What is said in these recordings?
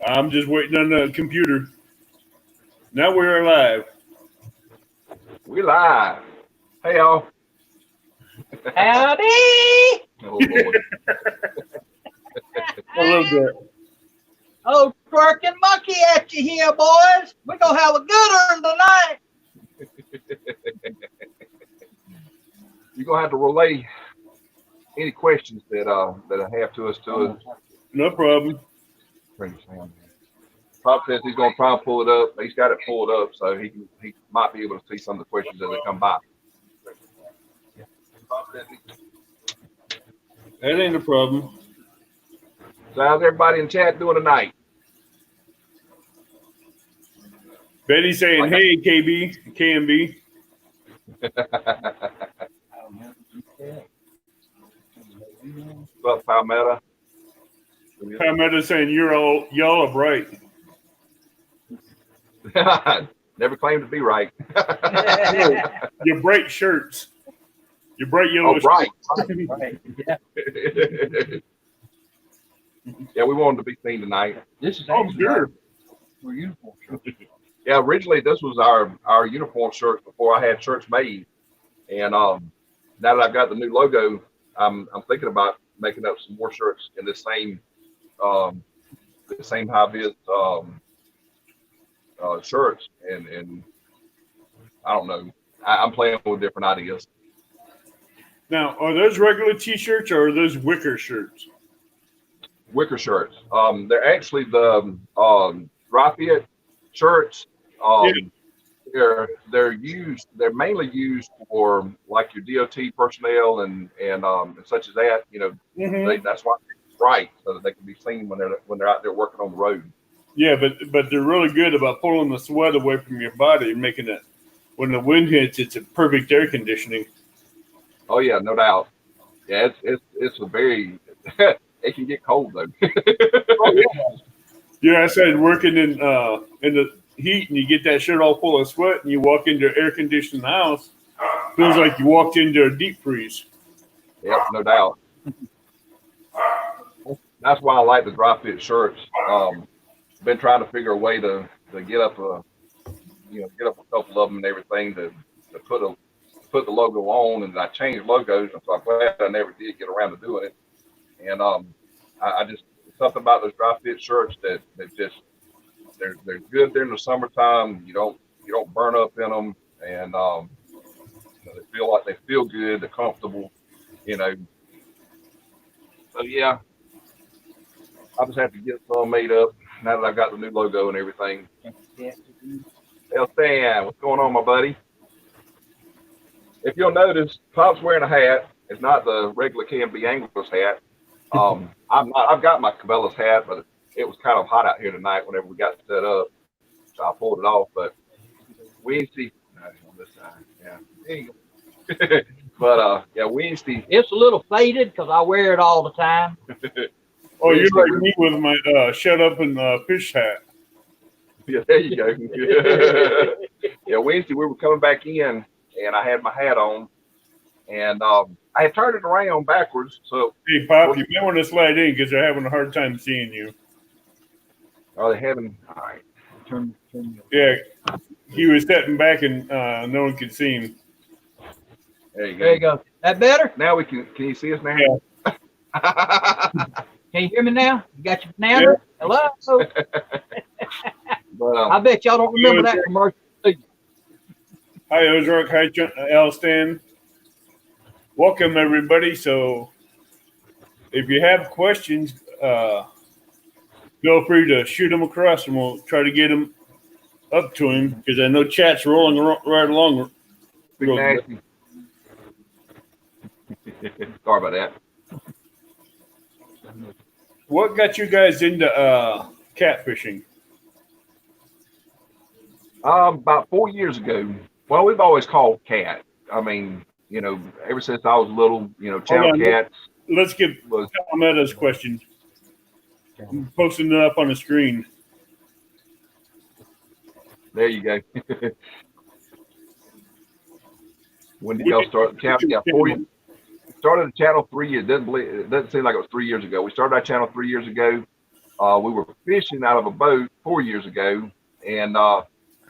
I'm just waiting on the computer. Now we're live. We live. Hey, y'all. Howdy! Oh, Lord. A little bit. Oh, twerking monkey at you here, boys. We're going to have a good one tonight. You're going to have to relay any questions that I have to us. No problem. Pop says he's going to try and pull it up. He's got it pulled up, so he might be able to see some of the questions as they come by. That ain't a problem. So how's everybody in chat doing tonight? Betty saying, "Hey, KB, K&B." What's up, Palmetto? Palmetto saying, y'all are bright." Never claimed to be right. Your bright shirts. Your bright yellow right. Right. Yeah. Yeah, we wanted to be seen tonight. This is sure. We're uniform shirts. Yeah, originally this was our uniform shirts before I had shirts made, and now that I've got the new logo, I'm thinking about making up some more shirts in the same high vis shirts, and I don't know. I'm playing with different ideas. Now, are those regular T-shirts or are those wicker shirts? Wicker shirts. They're actually the dry fit shirts. They're mainly used for like your DOT personnel and such as that. You know, that's why it's bright so that they can be seen when they're out there working on the road. Yeah, but they're really good about pulling the sweat away from your body and making it when the wind hits, it's a perfect air conditioning. Oh yeah, no doubt. Yeah, it's a very it can get cold though. Oh, yeah. Yeah, I said working in the heat and you get that shirt all full of sweat and you walk into an air conditioned house, feels like you walked into a deep freeze. Yep, no doubt. That's why I like the dry fit shirts. Been trying to figure a way to get up a couple of them and everything to put the logo on, and I changed logos, and so I'm glad I never did get around to doing it. And I just something about those dry fit shirts that just they're good during the summertime. You don't burn up in them, and they feel good, they're comfortable, you know. So yeah, I just have to get some made up now that I've got the new logo and everything. El Stan, what's going on, my buddy? If you'll notice, Pop's wearing a hat. It's not the regular K&B Anglers hat. I've got my Cabela's hat, but it was kind of hot out here tonight whenever we got set up, so I pulled it off. But Wednesday, on this side, yeah, there you go. But yeah, Wednesday. It's a little faded because I wear it all the time. Oh, you're like me with my shut up and fish hat. Yeah, there you go. Yeah, Wednesday we were coming back in, and I had my hat on, and I had turned it around backwards. So, hey, Pop, you may want to slide in because they're having a hard time seeing you. Are they having? All right. Turn. Yeah, he was stepping back and no one could see him. There you go. There you go. That better? Now we can. Can you see us now? Yeah. Can you hear me now? You got your banana? Yeah. Hello? But, I bet y'all don't remember that commercial. Hi, Ozark. Hi, Elstan. Welcome, everybody. So, if you have questions, feel free to shoot them across, and we'll try to get them up to him because I know chat's rolling right along. Big nasty. Sorry about that. What got you guys into catfishing? About 4 years ago. Well, we've always called cat. I mean, you know, ever since I was little, you know, channel cats. Let's give Palmetto's question. I'm posting it up on the screen. There you go. When did y'all start the channel? Yeah, 4 years. Started the channel 3 years. It doesn't seem like it was 3 years ago. We started our channel 3 years ago. We were fishing out of a boat 4 years ago, and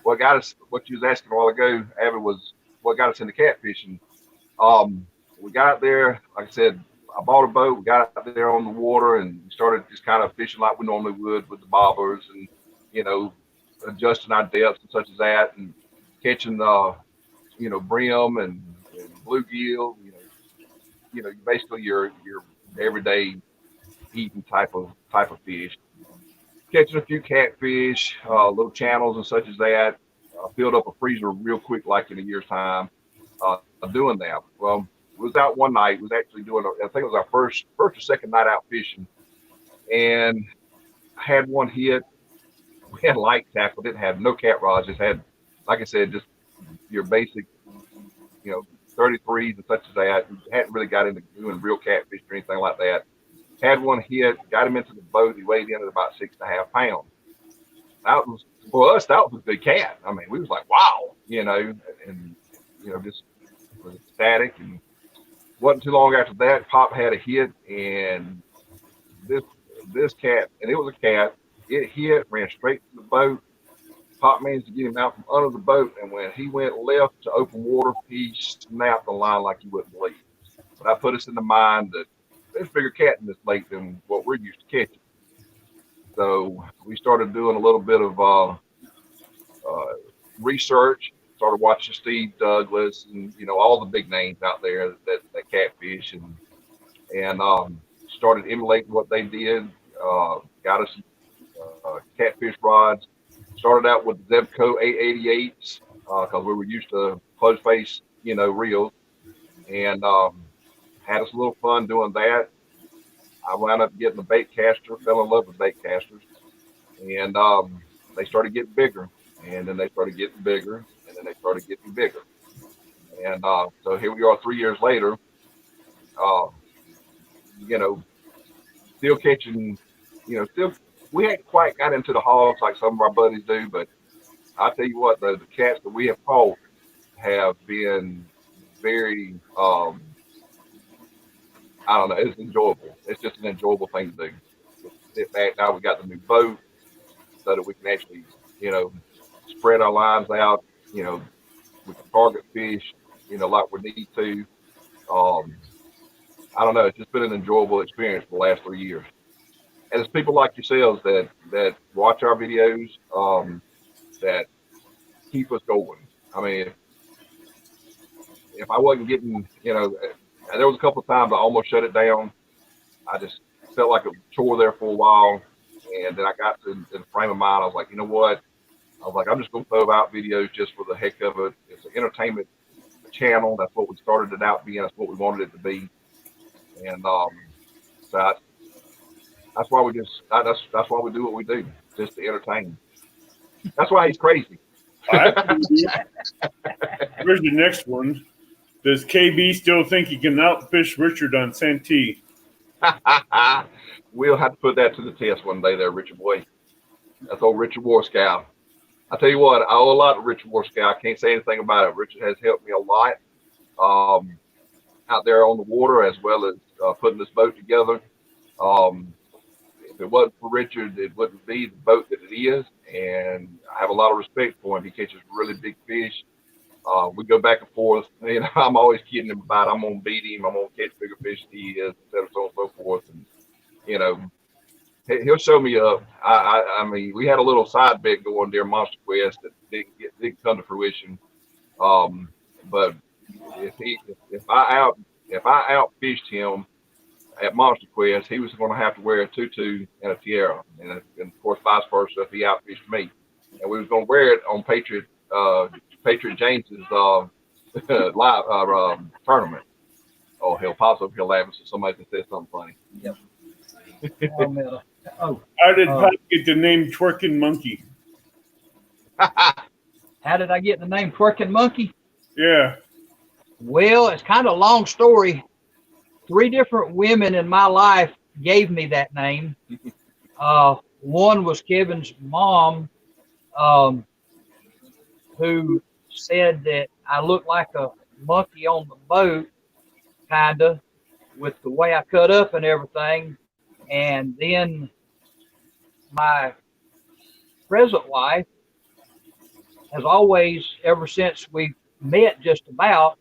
what got us, what you was asking a while ago, Abby, was what got us into catfishing. We got out there, like I said, I bought a boat, we got out there on the water, and we started just kind of fishing like we normally would with the bobbers, and you know, adjusting our depths and such as that, and catching brim and bluegill. Basically your everyday eating type of fish. Catching a few catfish, little channels and such as that. Filled up a freezer real quick, like in a year's time, doing that. Well, it was out one night. It was actually doing, I think it was our first or second night out fishing, and I had one hit. We had light tackle, didn't have no cat rods, just had, like I said, just your basic, 33s and such as that. Hadn't really got into doing real catfish or anything like that. Had one hit, got him into the boat. He weighed in at about 6.5 pounds. That was, for us, that was a big cat. I mean, we was like, wow, and just was ecstatic. And wasn't too long after that, Pop had a hit, and this cat, and it was a cat. It hit, ran straight to the boat. Pop managed to get him out from under the boat, and when he went left to open water, he snapped the line like you wouldn't believe. But that put us in the mind that there's a bigger cat in this lake than what we're used to catching. So we started doing a little bit of research, started watching Steve Douglas and all the big names out there that catfish, and started emulating what they did. Got us catfish rods. Started out with Zebco 888s because we were used to closed face, reels, and had us a little fun doing that. I wound up getting a bait caster, fell in love with bait casters, and they started getting bigger, and then they started getting bigger, and then they started getting bigger, and so here we are 3 years later, still catching, still. We hadn't quite got into the hogs like some of our buddies do, but I tell you what, the cats that we have caught have been very, I don't know, it's enjoyable. It's just an enjoyable thing to do. Sit back now, we got the new boat so that we can actually, spread our lines out, we can target fish, like we need to. I don't know, it's just been an enjoyable experience for the last 3 years. And it's people like yourselves that watch our videos, that keep us going. I mean, if I wasn't getting, there was a couple of times I almost shut it down. I just felt like a chore there for a while. And then I got to the frame of mind. I was like, you know what? I was like, I'm just going to throw out videos just for the heck of it. It's an entertainment channel. That's what we started it out being. That's what we wanted it to be. And so that's why we that's why we do what we do, just to entertain. That's why he's crazy. Where's the next one? Does KB still think he can outfish Richard on Santee? We'll have to put that to the test one day there, Richard boy. That's old Richard Warscow. I tell you what, I owe a lot to Richard Warscow. I can't say anything about it. Richard has helped me a lot out there on the water, as well as putting this boat together. If it wasn't for Richard, it wouldn't be the boat that it is, and I have a lot of respect for him. He catches really big fish. We go back and forth. I'm always kidding him about I'm gonna beat him. I'm gonna catch bigger fish than he is, so on and so forth. And he'll show me up. I mean, we had a little side bet going there, Monster Quest, that didn't come to fruition. But if I outfished him at Monster Quest, he was going to have to wear a tutu and a tiara, and of course vice versa if he outfished me. And we was going to wear it on Patriot James's live tournament. Oh hell, Pop's up here laughing, so somebody can say something funny. Yep. How did Pop get the name Twerking Monkey? How did I get the name Twerking Monkey? Yeah. Well, it's kind of a long story. 3 different women in my life gave me that name. One was Kevin's mom, who said that I looked like a monkey on the boat, kind of, with the way I cut up and everything. And then my present wife has always, ever since we met just about,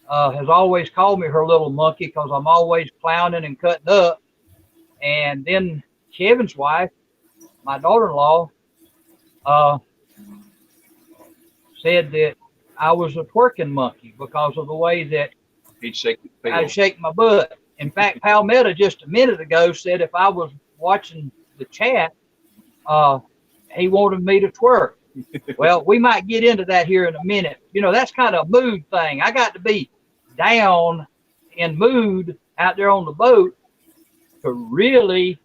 has always called me her little monkey because I'm always clowning and cutting up. And then Kevin's wife, my daughter-in-law, said that I was a twerking monkey because of the way that He'd shake his tail. I'd shake my butt. In fact, Palmetto just a minute ago said if I was watching the chat, he wanted me to twerk. Well, we might get into that here in a minute. You know, that's kind of a mood thing. I got to be down in mood out there on the boat to really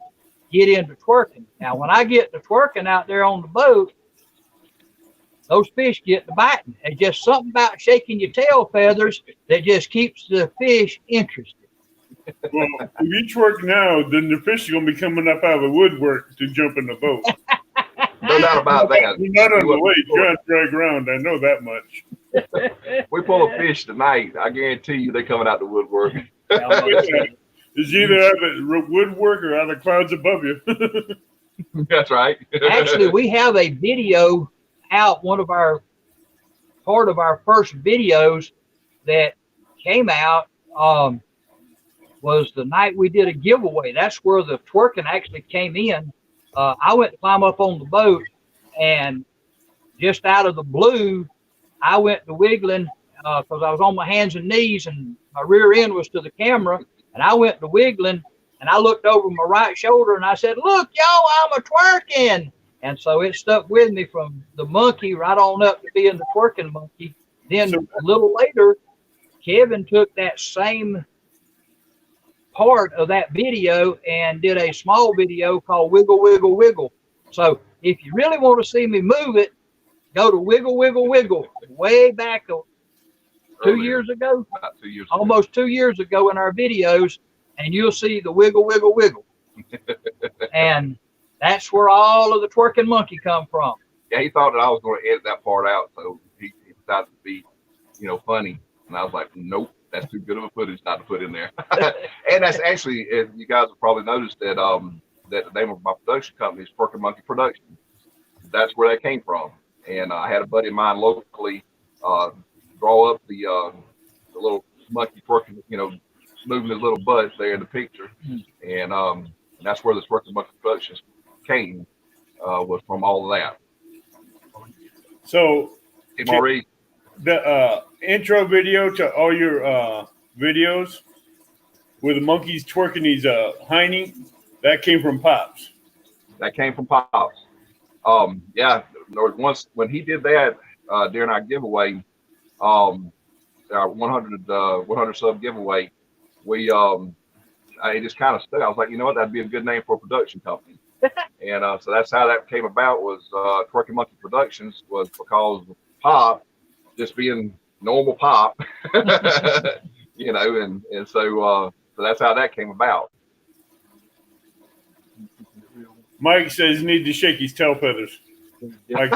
get into twerking. Now, when I get to twerking out there on the boat, those fish get to biting. It's just something about shaking your tail feathers that just keeps the fish interested. Well, if you twerk now, then the fish are going to be coming up out of the woodwork to jump in the boat. No doubt about that. You're not on the lake. You're on dry ground. I know that much. We pull a fish tonight. I guarantee you they're coming out the woodwork. It's either out of the woodwork or out of the clouds above you. That's right. Actually, we have a video out, part of our first videos that came out was the night we did a giveaway. That's where the twerking actually came in. I went to climb up on the boat, and just out of the blue, I went to wiggling because I was on my hands and knees and my rear end was to the camera, and I went to wiggling, and I looked over my right shoulder and I said, "Look, y'all, I'm a twerking." And so it stuck with me from the monkey right on up to being the twerking monkey. Then a little later, Kevin took that same part of that video and did a small video called Wiggle, Wiggle, Wiggle. So if you really want to see me move it, go to Wiggle, Wiggle, Wiggle. Way back 2 years ago, About 2 years almost 2 years ago in our videos, and you'll see the Wiggle, Wiggle, Wiggle. And that's where all of the twerking monkey come from. Yeah, he thought that I was going to edit that part out, so he decided to be, funny. And I was like, nope, that's too good of a footage not to put in there. And that's actually, you guys have probably noticed that that the name of my production company is Twerking Monkey Productions. That's where that came from. And I had a buddy of mine locally draw up the little monkey twerking, moving his little butt there in the picture. And that's where the Twerking Monkey Productions came, was from all of that. So, Hey, Maurice. The intro video to all your videos where the monkeys twerking these hiney, that came from Pops. That came from Pops. Yeah, there was once when he did that during our giveaway, our 100 sub giveaway, I just kind of stuck. I was like, you know what, that'd be a good name for a production company. And so that's how that came about. Was Twerking Monkey Productions was because Pop just being normal Pop, and so that's how that came about. Mike says he needs to shake his tail feathers. Mike,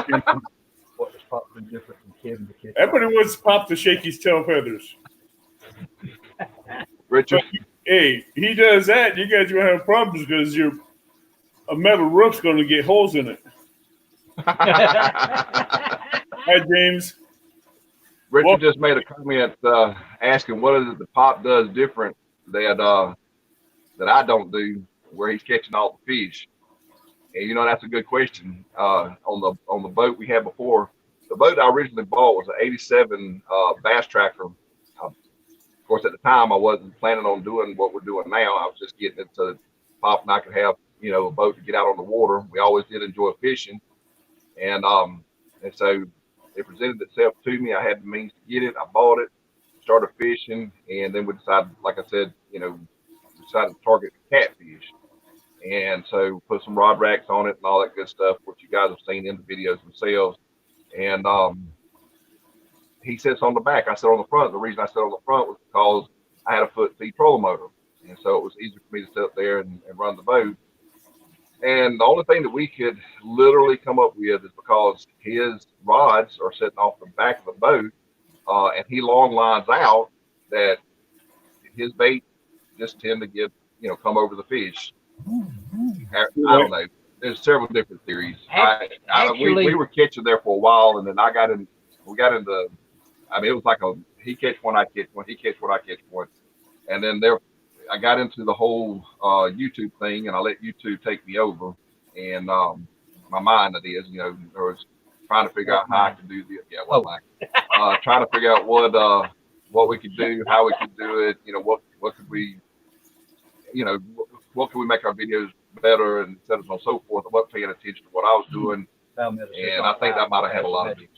What has Pop been different from Kevin to Kevin? everybody wants Pop to shake his tail feathers. Richard, Hey, he does that, you guys are going to have problems because a metal roof's going to get holes in it. Hi, James. Richard just made a comment asking what is it that Pop does different that I don't do, where he's catching all the fish. And that's a good question. On the boat we had before, the boat I originally bought was an '87 bass tractor. Of course, at the time I wasn't planning on doing what we're doing now. I was just getting it so that Pop and I could have a boat to get out on the water. We always did enjoy fishing, and so it presented itself to me. I had the means to get it. I bought it, started fishing, and then we decided, like I said, decided to target catfish. And so put some rod racks on it and all that good stuff, which you guys have seen in the videos themselves. And he sits on the back. I sit on the front. The reason I sit on the front was because I had a foot feed trolling motor. And so it was easier for me to sit up there and run the boat. And the only thing that we could literally come up with is because his rods are sitting off the back of the boat, and he long lines out, that his bait just tend to come over the fish. I don't know. there's several different theories. Actually, We were catching there for a while, and then we got into, I mean, it was like he catch one, I catch one, he catch one, I catch one. And then I got into the whole YouTube thing, and I let YouTube take me over. And my mind, that is, I was trying to figure out how I could do this. Yeah, trying to figure out what we could do, how we could do it. What could we, what could we make our videos better, and so on and so forth. I wasn't paying attention to what I was doing, and I think that might have had a lot of it.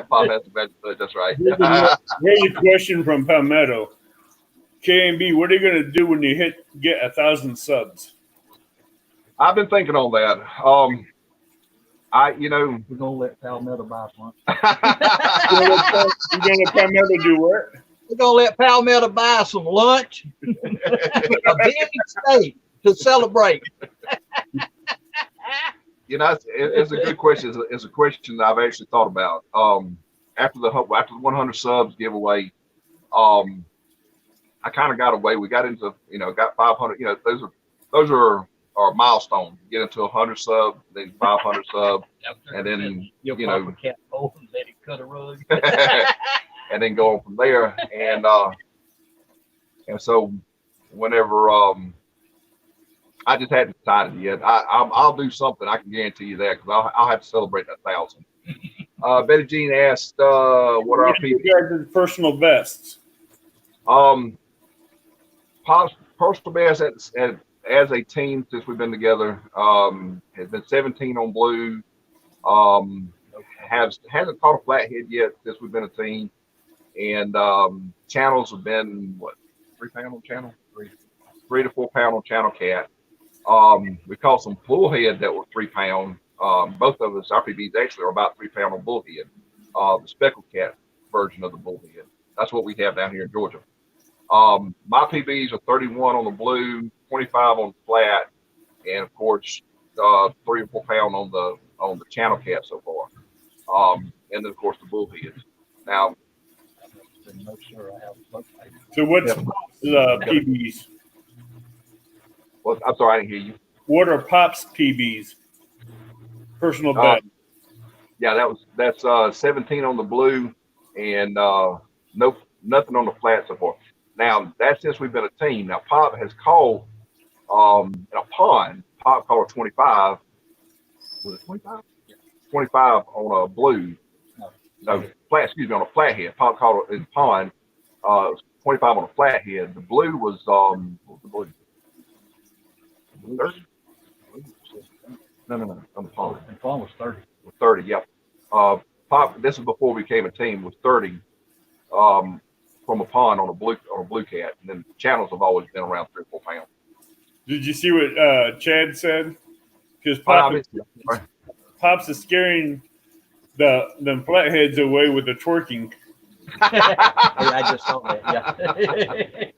Bob has the magic touch. That's right. Here's a question from Palmetto. K&B, what are you going to do when you get 1,000 subs? I've been thinking on that. We're gonna let Palmetto buy lunch. You're going to let Palmetto do what? we're gonna let Palmetto buy some lunch, a big steak to celebrate. It's a good question. It's a question that I've actually thought about. After the 100 subs giveaway, I kind of got away. We got into, got 500. Those are milestones. Get into 100 subs, then 500 subs, and then You'll pop a cat hole and let it cut a rug. and then go on from there. And so whenever I just hadn't decided yet. I'll do something. I can guarantee you that, because I'll have to celebrate that 1,000. Betty Jean asked, "What are our people's personal bests?" Pop's personal best as a team since we've been together has been 17 on blue. Hasn't caught a flathead yet since we've been a team, and channels have been 3 pound on channel, 3 to 4 pound on channel cat. We caught some bullhead that were 3 pound. Both of us, our PBs actually are about 3 pound on bullhead. The speckled cat version of the bullhead. That's what we have down here in Georgia. My PBs are 31 on the blue, 25 on the flat, and of course 3 or 4 pound on the channel cat so far. And then of course the bullhead. Now, so what's PBs? Well, I'm sorry, I didn't hear you. What are Pop's PBs? Personal best. Yeah, that's 17 on the blue, and nothing on the flat so far. Now, that's since we've been a team. Now, Pop has called in a pond. Pop caught a 25. Was it 25? Yeah. 25 on a blue. No, flat. Excuse me, on a flathead. Pop caught it in a pond. 25 on a flathead. The blue was what was the blue? 30? No. On the pond. The pond was 30. 30. Yep. Pop. This is before we became a team. Was 30. From a pond on a blue cat, and then channels have always been around 3 or 4 pounds. Did you see what Chad said? Because Pops is scaring them flatheads away with the twerking. I just saw that.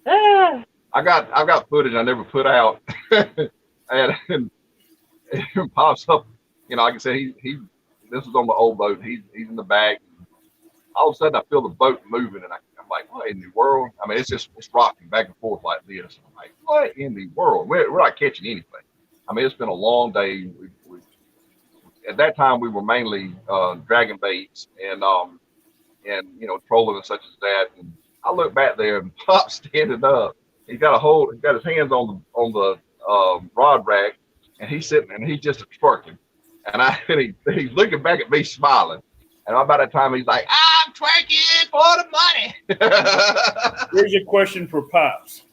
Yeah. I've got footage I never put out, and Pops up. Like I said, he this was on the old boat. He's in the back. All of a sudden, I feel the boat moving, and I'm like, what in the world? I mean, it's rocking back and forth like this. I'm like, what in the world? We're not catching anything. I mean, it's been a long day. At that time, we were mainly dragging baits and trolling and such as that. And I look back there, and Pop's standing up. He's got his hands on the rod rack, and he's sitting there, and he's just twerking. And he's looking back at me, smiling. And about that time, he's like, I'm twerking for the money. Here's a question for Pops.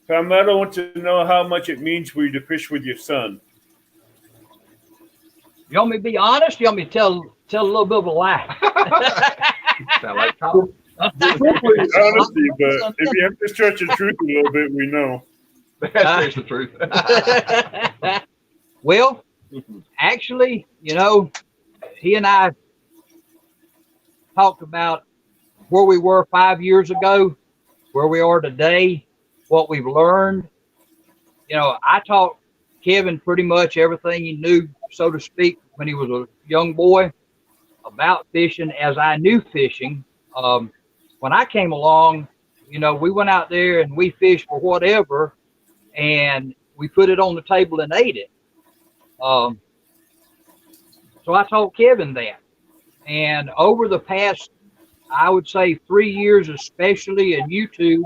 Palmetto wants to know how much it means for you to fish with your son. You want me to be honest? You want me to tell a little bit of a lie? Sound like Pop. Honesty, but if you have to stretch the truth a little bit, we know. That's the truth. Well, actually, he and I talked about where we were 5 years ago, where we are today, what we've learned. I taught Kevin pretty much everything he knew, so to speak, when he was a young boy about fishing as I knew fishing. When I came along, we went out there and we fished for whatever. And we put it on the table and ate it. So I taught Kevin that. And over the past, I would say 3 years, especially in YouTube,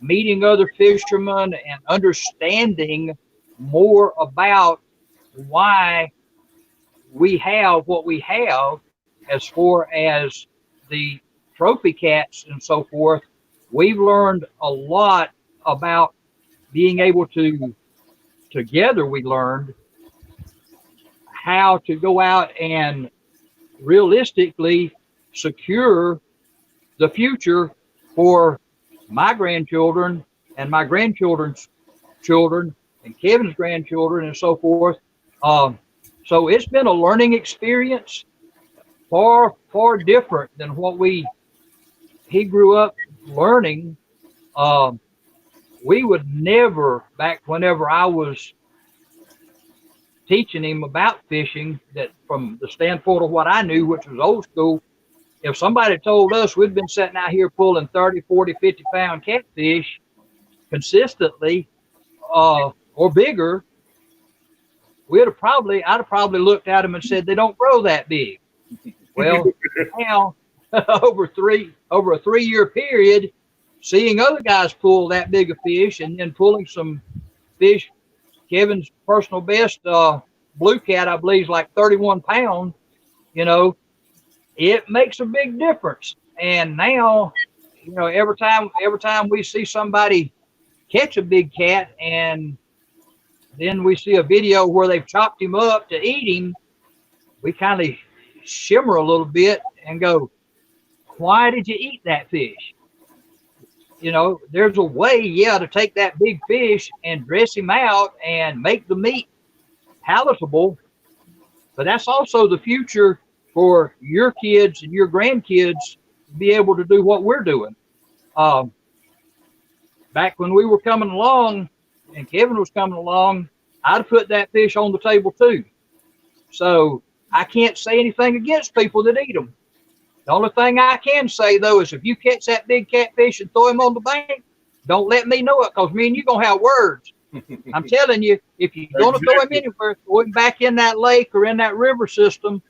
meeting other fishermen and understanding more about why we have what we have as far as the trophy cats and so forth, we've learned a lot about being able to, together we learned how to go out and realistically secure the future for my grandchildren and my grandchildren's children and Kevin's grandchildren and so forth. So it's been a learning experience, far, far different than what he grew up learning. We would never, back whenever I was teaching him about fishing, that from the standpoint of what I knew, which was old school, if somebody told us we'd been sitting out here pulling 30, 40, 50 pound catfish consistently, or bigger, I'd have probably looked at them and said, they don't grow that big. Well, now over a 3-year period, seeing other guys pull that big a fish and then pulling some fish, Kevin's personal best blue cat, I believe, is like 31 pounds, it makes a big difference. And now, every time we see somebody catch a big cat and then we see a video where they've chopped him up to eat him, we kind of shimmer a little bit and go, why did you eat that fish? There's a way, to take that big fish and dress him out and make the meat palatable. But that's also the future for your kids and your grandkids to be able to do what we're doing. Back when we were coming along and Kevin was coming along, I'd put that fish on the table too. So I can't say anything against people that eat them. The only thing I can say, though, is if you catch that big catfish and throw him on the bank, don't let me know it, because me and you going to have words. I'm telling you, if you're going to throw him anywhere, throw him back in that lake or in that river system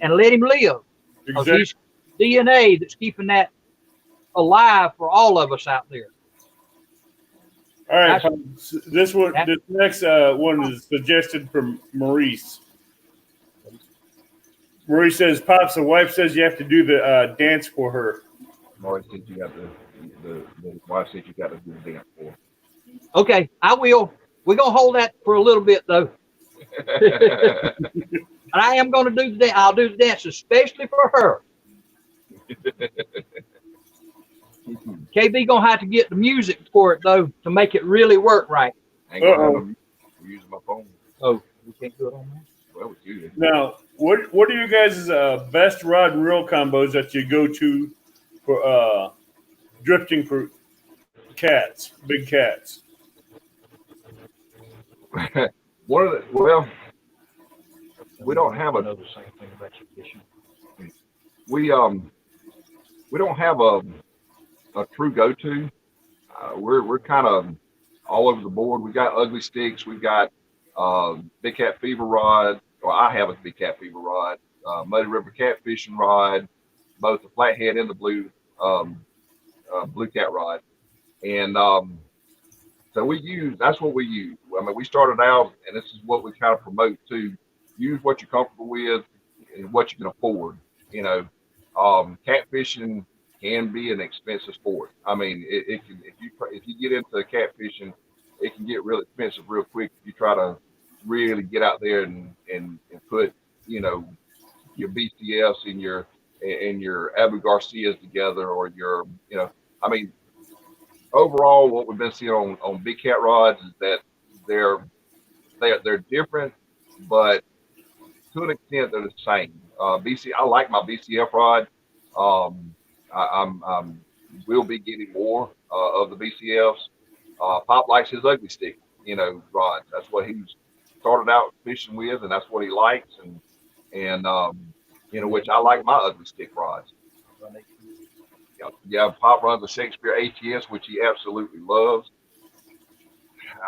and let him live. Because he's DNA that's keeping that alive for all of us out there. All right, this next one is suggested from Maurice. Maurice says, "Pops, the wife says you have to do the dance for her." Maurice said you got the wife said you got to do the dance for her. Okay, I will. We're gonna hold that for a little bit though. I am gonna do the dance. I'll do the dance especially for her. KB gonna have to get the music for it though to make it really work right. I ain't gonna have no, I'm using my phone. Oh, we can't do it on that. Well, with you. Now, what are you guys' best rod and reel combos that you go to for drifting for cats, big cats? We don't have I know the same thing about your fishing. we don't have a true go-to. We're kind of all over the board. We got ugly sticks. We've got big cat fever rod, or I have a big cat fever rod, Muddy River catfishing rod, both the flathead and the blue cat rod, and so that's what we use. I mean, we started out, and this is what we kind of promote too. Use what you're comfortable with and what you can afford. Catfishing can be an expensive sport. I mean, it can, if you get into catfishing, it can get real expensive real quick if you try to really get out there and put your BCFs and your Abu Garcias together, or I mean, overall, what we've been seeing on big cat rods is that they're different, but to an extent they're the same. I like my BCF rod. I will be getting more of the BCFs. Pop likes his ugly stick, rods. That's what he started out fishing with, and that's what he likes. And which I like my ugly stick rods. Yeah, Pop runs a Shakespeare ATS, which he absolutely loves.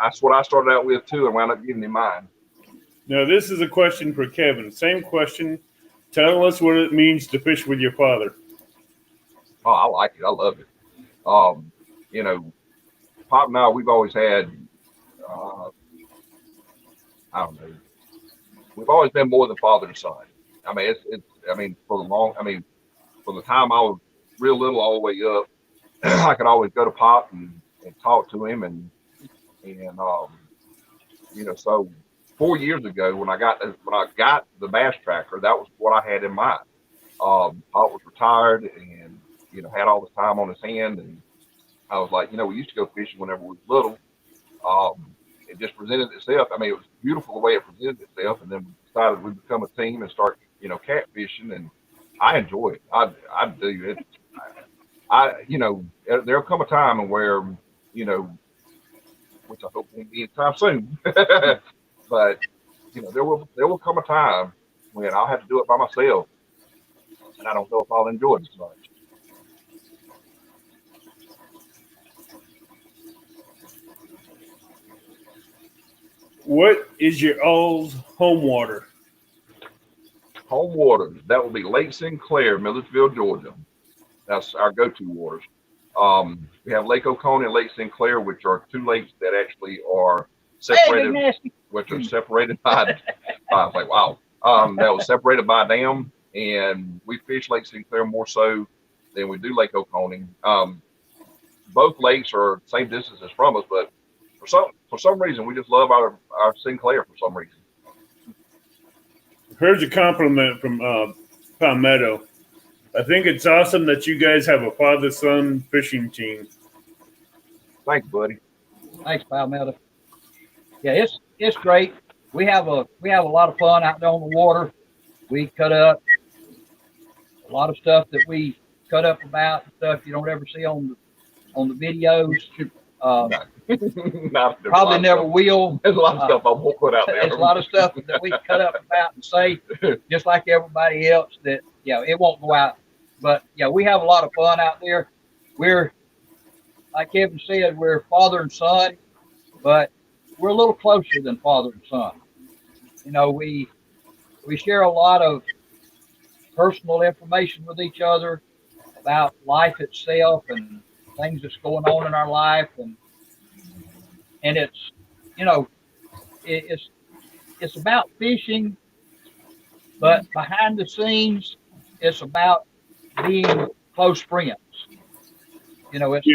that's what I started out with too, and wound up giving him mine. Now, this is a question for Kevin. Same question. Tell us what it means to fish with your father. Oh, I like it. I love it. You know, Pop and I, we've always had, I don't know, we've always been more than father and son. I mean, I mean, from the time I was real little all the way up, I could always go to Pop and talk to him, and you know, so 4 years ago when I got the bass tracker, that was what I had in mind. Pop was retired and, you know, had all this time on his hand, and I was like, you know, we used to go fishing whenever we were little. It just presented itself. I mean, it was beautiful the way it presented itself, and then we decided we'd become a team and start, you know, catfishing, and I enjoy it. I do it. You know, there'll come a time where, you know, which I hope won't be anytime soon, but you know, there will come a time when I'll have to do it by myself, and I don't know if I'll enjoy it as much. What is your all's home water? Home waters, that will be Lake Sinclair, Millersville, Georgia. That's our go-to waters. We have Lake Oconee and Lake Sinclair, which are two lakes that actually are separated, which are separated by, I was like, wow, that was separated by a dam, and we fish Lake Sinclair more so than we do Lake Oconee. Both lakes are the same distances from us, but for some reason, we just love our Sinclair for some reason. Here's a compliment from Palmetto. I think it's awesome that you guys have a father-son fishing team. Thanks, buddy. Thanks, Palmetto. Yeah, it's great. We have a lot of fun out there on the water. We cut up a lot of stuff that we cut up about, stuff you don't ever see on the videos. Probably never will. There's a lot of stuff I won't put out there. There's a lot of stuff that we cut up about and say, just like everybody else, that it won't go out. But we have a lot of fun out there. We're, like Kevin said, we're father and son, but we're a little closer than father and son. You know, we share a lot of personal information with each other about life itself and things that's going on in our life, and it's, you know, it's about fishing, but behind the scenes, it's about being close friends. You know, it's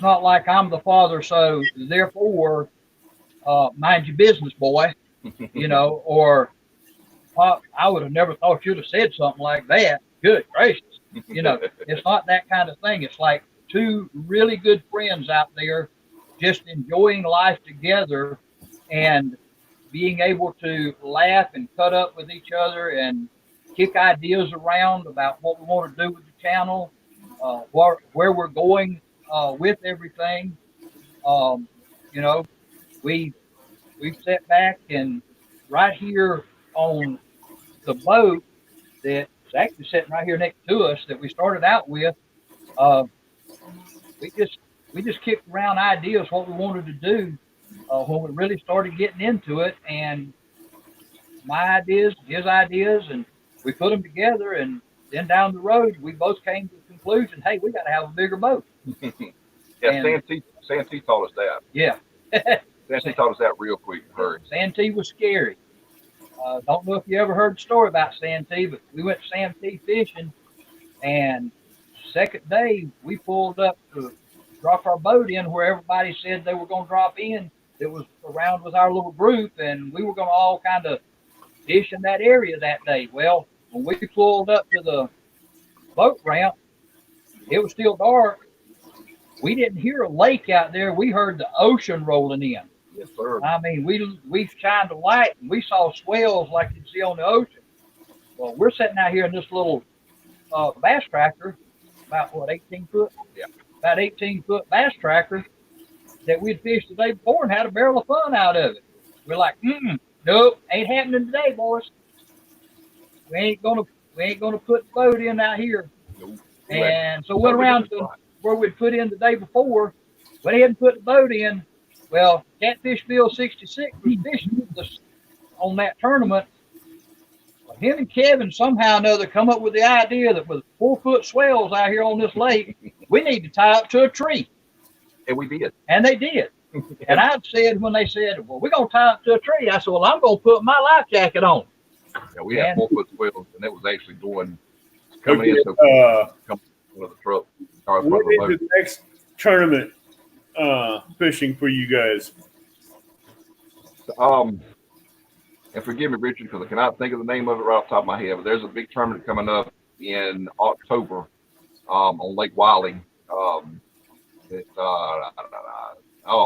not like I'm the father, so therefore, mind your business, boy. You know, or Pop, I would have never thought you'd have said something like that. Good gracious. You know, it's not that kind of thing. It's like two really good friends out there just enjoying life together and being able to laugh and cut up with each other and kick ideas around about what we want to do with the channel, where we're going with everything. You know, we've sat back and right here on the boat that's actually sitting right here next to us that we started out with, we just kicked around ideas what we wanted to do when we really started getting into it, and my ideas, his ideas, and we put them together, and then down the road we both came to the conclusion, hey, we got to have a bigger boat. Santee taught us that. Yeah. Santee taught us that real quick. Santee was scary. Don't know if you ever heard the story about Santee, but we went to Santee fishing, and second day we pulled up to drop our boat in where everybody said they were going to drop in. It was around with our little group, and we were going to all kind of fish in that area that day. Well, when we pulled up to the boat ramp, it was still dark. We didn't hear a lake out there. We heard the ocean rolling in. Yes, sir. I mean, we shined a light and we saw swells like you'd see on the ocean. Well, we're sitting out here in this little bass tracker, about what, 18 foot? Yeah. About 18-foot bass tracker that we'd fished the day before and had a barrel of fun out of it. We're like, nope, ain't happening today, boys. We ain't gonna put the boat in out here. Nope. And so went around to where we'd put in the day before, went ahead and put the boat in, Well, Catfish Bill 66 was fishing with us on that tournament. Well, him and Kevin somehow or another come up with the idea that with 4-foot swells out here on this lake, we need to tie up to a tree. And we did. And they did. And I said, when they said, well, we're going to tie up to a tree, I said, well, I'm going to put my life jacket on. Yeah, we had And- 4-foot swells, and it was actually coming in so coming with the truck. What is the next tournament fishing for you guys? And forgive me, Richard, because I cannot think of the name of it right off the top of my head, but there's a big tournament coming up in October on Lake Wiley. Oh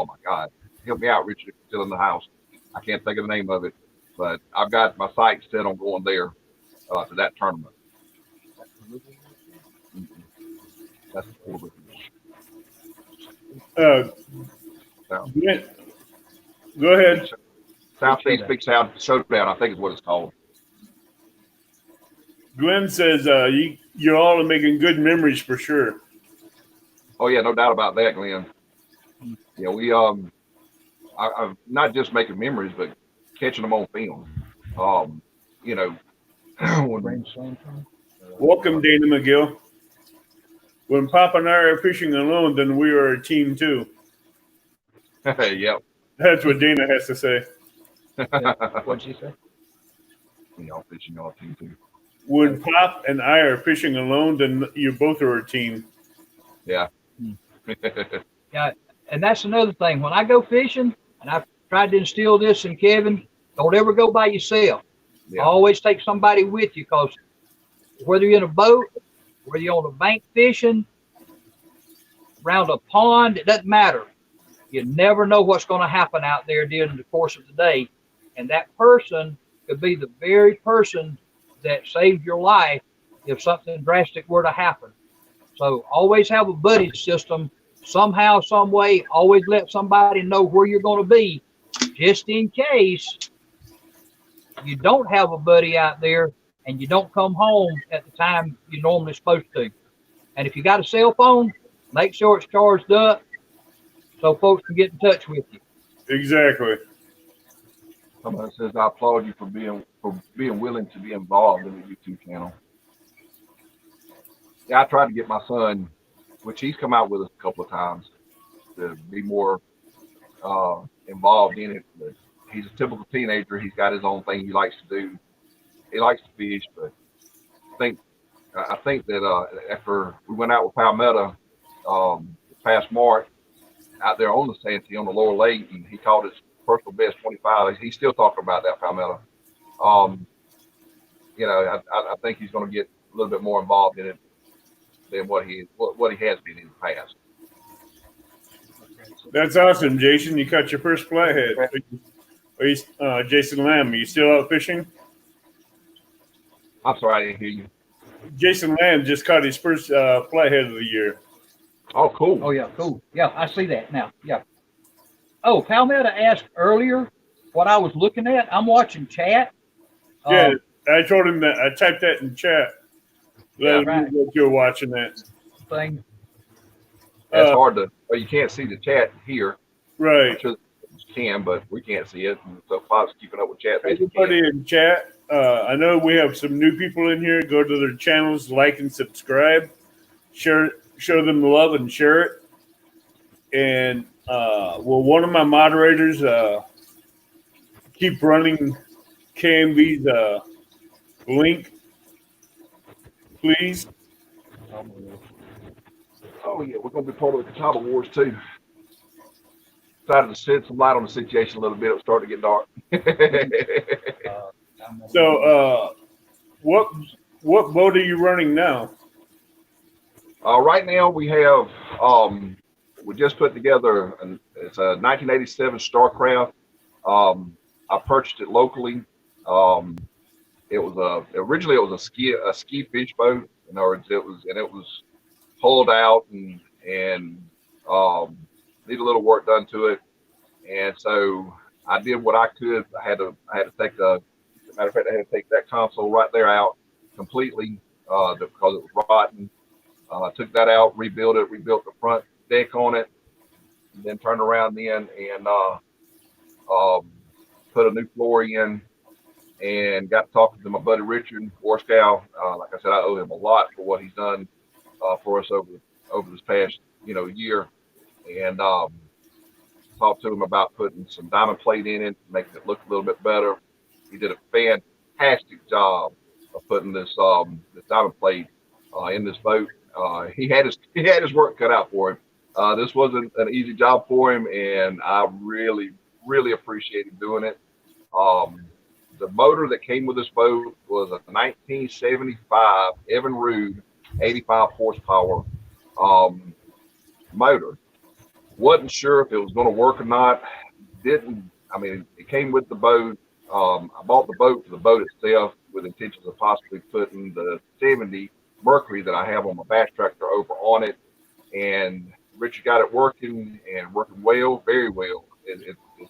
my God, help me out, Richard, if you're still in the house. I can't think of the name of it, but I've got my sights set on going there to that tournament. That's cool. Go ahead. Southeast Big South Showdown, I think is what it's called. Glenn says you're all making good memories for sure. Oh yeah, no doubt about that, Glenn. Yeah, we I'm not just making memories, but catching them on film. Welcome, Dana McGill. When Pop and I are fishing alone, then we are a team too. Yep. That's what Dana has to say. What'd she say? Y'all fishing on a team too. When Pop and I are fishing alone, then you both are a team. Yeah. Yeah, and that's another thing. When I go fishing, and I've tried to instill this in Kevin, don't ever go by yourself. Yeah. Always take somebody with you, because whether you're in a boat, whether you're on a bank fishing, around a pond, it doesn't matter. You never know what's going to happen out there during the course of the day. And that person could be the very person that saved your life if something drastic were to happen. So always have a buddy system. Somehow, some way, always let somebody know where you're going to be, just in case you don't have a buddy out there and you don't come home at the time you're normally supposed to. And if you got a cell phone, make sure it's charged up so folks can get in touch with you. Exactly. Somebody says, I applaud you for being willing to be involved in the YouTube channel. Yeah, I tried to get my son, which he's come out with us a couple of times, to be more involved in it. But he's a typical teenager. He's got his own thing he likes to do. He likes to fish, but I think that after we went out with Palmetto this past March, out there on the Santee on the lower lake, and he caught his personal best 25. He's still talking about that Palmetto. I think he's going to get a little bit more involved in it than what he has been in the past. That's awesome, Jason. You caught your first flathead. Jason Lamb, are you still out fishing? I'm sorry, I didn't hear you. Jason Lamb just caught his first flathead of the year. Oh, cool. Oh, yeah, cool. Yeah, I see that now. Yeah. Oh, Palmetto asked earlier what I was looking at. I'm watching chat. Yeah, I told him that. I typed that in chat. Yeah, right. That you're watching that thing. That's hard to. Well, you can't see the chat here. Right. I'm sure you can, but we can't see it. And so Pop's keeping up with chat. Everybody in chat. I know we have some new people in here. Go to their channels, like and subscribe. Show them the love and share it. And one of my moderators keep running K&B's link, please. Oh yeah, we're gonna be part of the Catawba Wars too. Decided to shed some light on the situation a little bit. It was starting to get dark. So, what boat are you running now? Right now we have we just put together it's a 1987 Starcraft. I purchased it locally. It was originally it was a ski fish boat. In other words, it was pulled out and need a little work done to it. And so I did what I could. I had to take as a matter of fact, I had to take that console right there out completely because it was rotten. Took that out, rebuilt the front deck on it, then turned around then and put a new floor in, and got talking to my buddy Richard Warskow. Like I said, I owe him a lot for what he's done for us over this past year, and talked to him about putting some diamond plate in it, making it look a little bit better. He did a fantastic job of putting this diamond plate in this boat. He had his work cut out for him. This wasn't an easy job for him, and I really, really appreciated doing it. The motor that came with this boat was a 1975 Evinrude 85 horsepower motor. Wasn't sure if it was going to work or not. It came with the boat. I bought the boat for the boat itself with intentions of possibly putting the 70 Mercury that I have on my bass tractor over on it. And Richard got it working and working well, very well. It's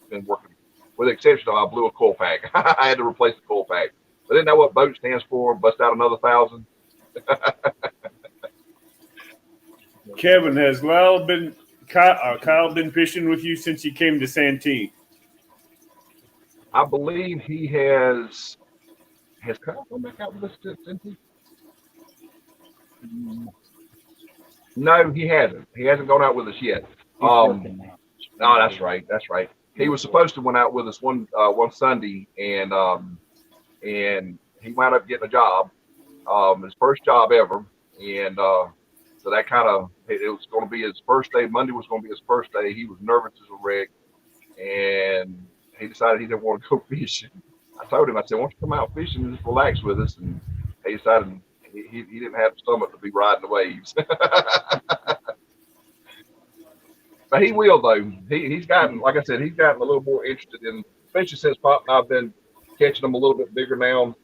been working, with the exception of I blew a coil pack. I had to replace the coil pack. But isn't that what boat stands for? Bust out another 1,000. Kevin, has Kyle been fishing with you since he came to Santee? I believe he has. Has Kyle come back out with us since he? No, he hasn't. He hasn't gone out with us yet. No, that's right. That's right. He was supposed to went out with us one Sunday, and he wound up getting a job, his first job ever, and so that kind of, it was going to be his first day. Monday was going to be his first day. He was nervous as a wreck, and he decided he didn't want to go fishing. I told him, I said, "Why don't you come out fishing and just relax with us?" And he decided he didn't have the stomach to be riding the waves. But he will, though. He's gotten, like I said, he's gotten a little more interested in, especially since Pop and I've been catching them a little bit bigger now.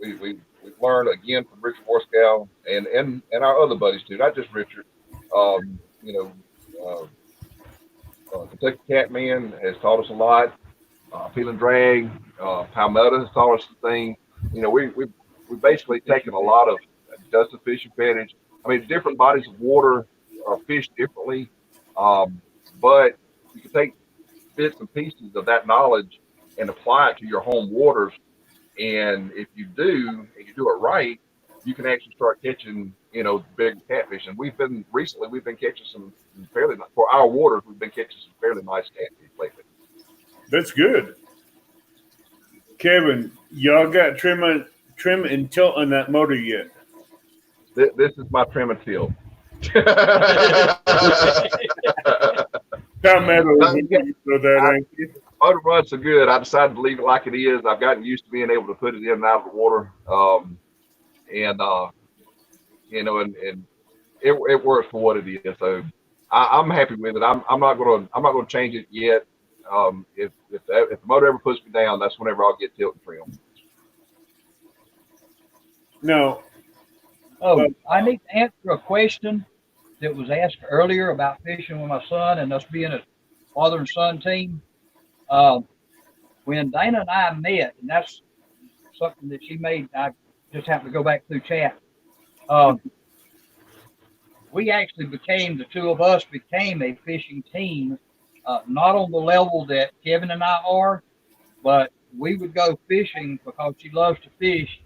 We've learned again from Richard Warskow and our other buddies too, not just Richard. Kentucky Catman has taught us a lot. Peel and Drag, Palmetto has taught us the thing. We've basically taken a lot of dusted fishing fetish. I mean, different bodies of water are fished differently, but you can take bits and pieces of that knowledge and apply it to your home waters. And if you do, and you do it right, you can actually start catching, big catfish. And we've been catching some fairly, for our waters, we've been catching some fairly nice catfish lately. That's good. Kevin, y'all got trim and tilt on that motor yet? This is my trim and tilt. Motor runs so good, I decided to leave it like it is. I've gotten used to being able to put it in and out of the water, and it works for what it is. So I'm happy with it. I'm not gonna change it yet. If the motor ever puts me down, that's whenever I'll get tilt and trim. No. Oh, I need to answer a question that was asked earlier about fishing with my son and us being a father and son team. When Dana and I met, and that's something that she made, I just happened to go back through chat. We actually the two of us became a fishing team, not on the level that Kevin and I are, but we would go fishing because she loves to fish.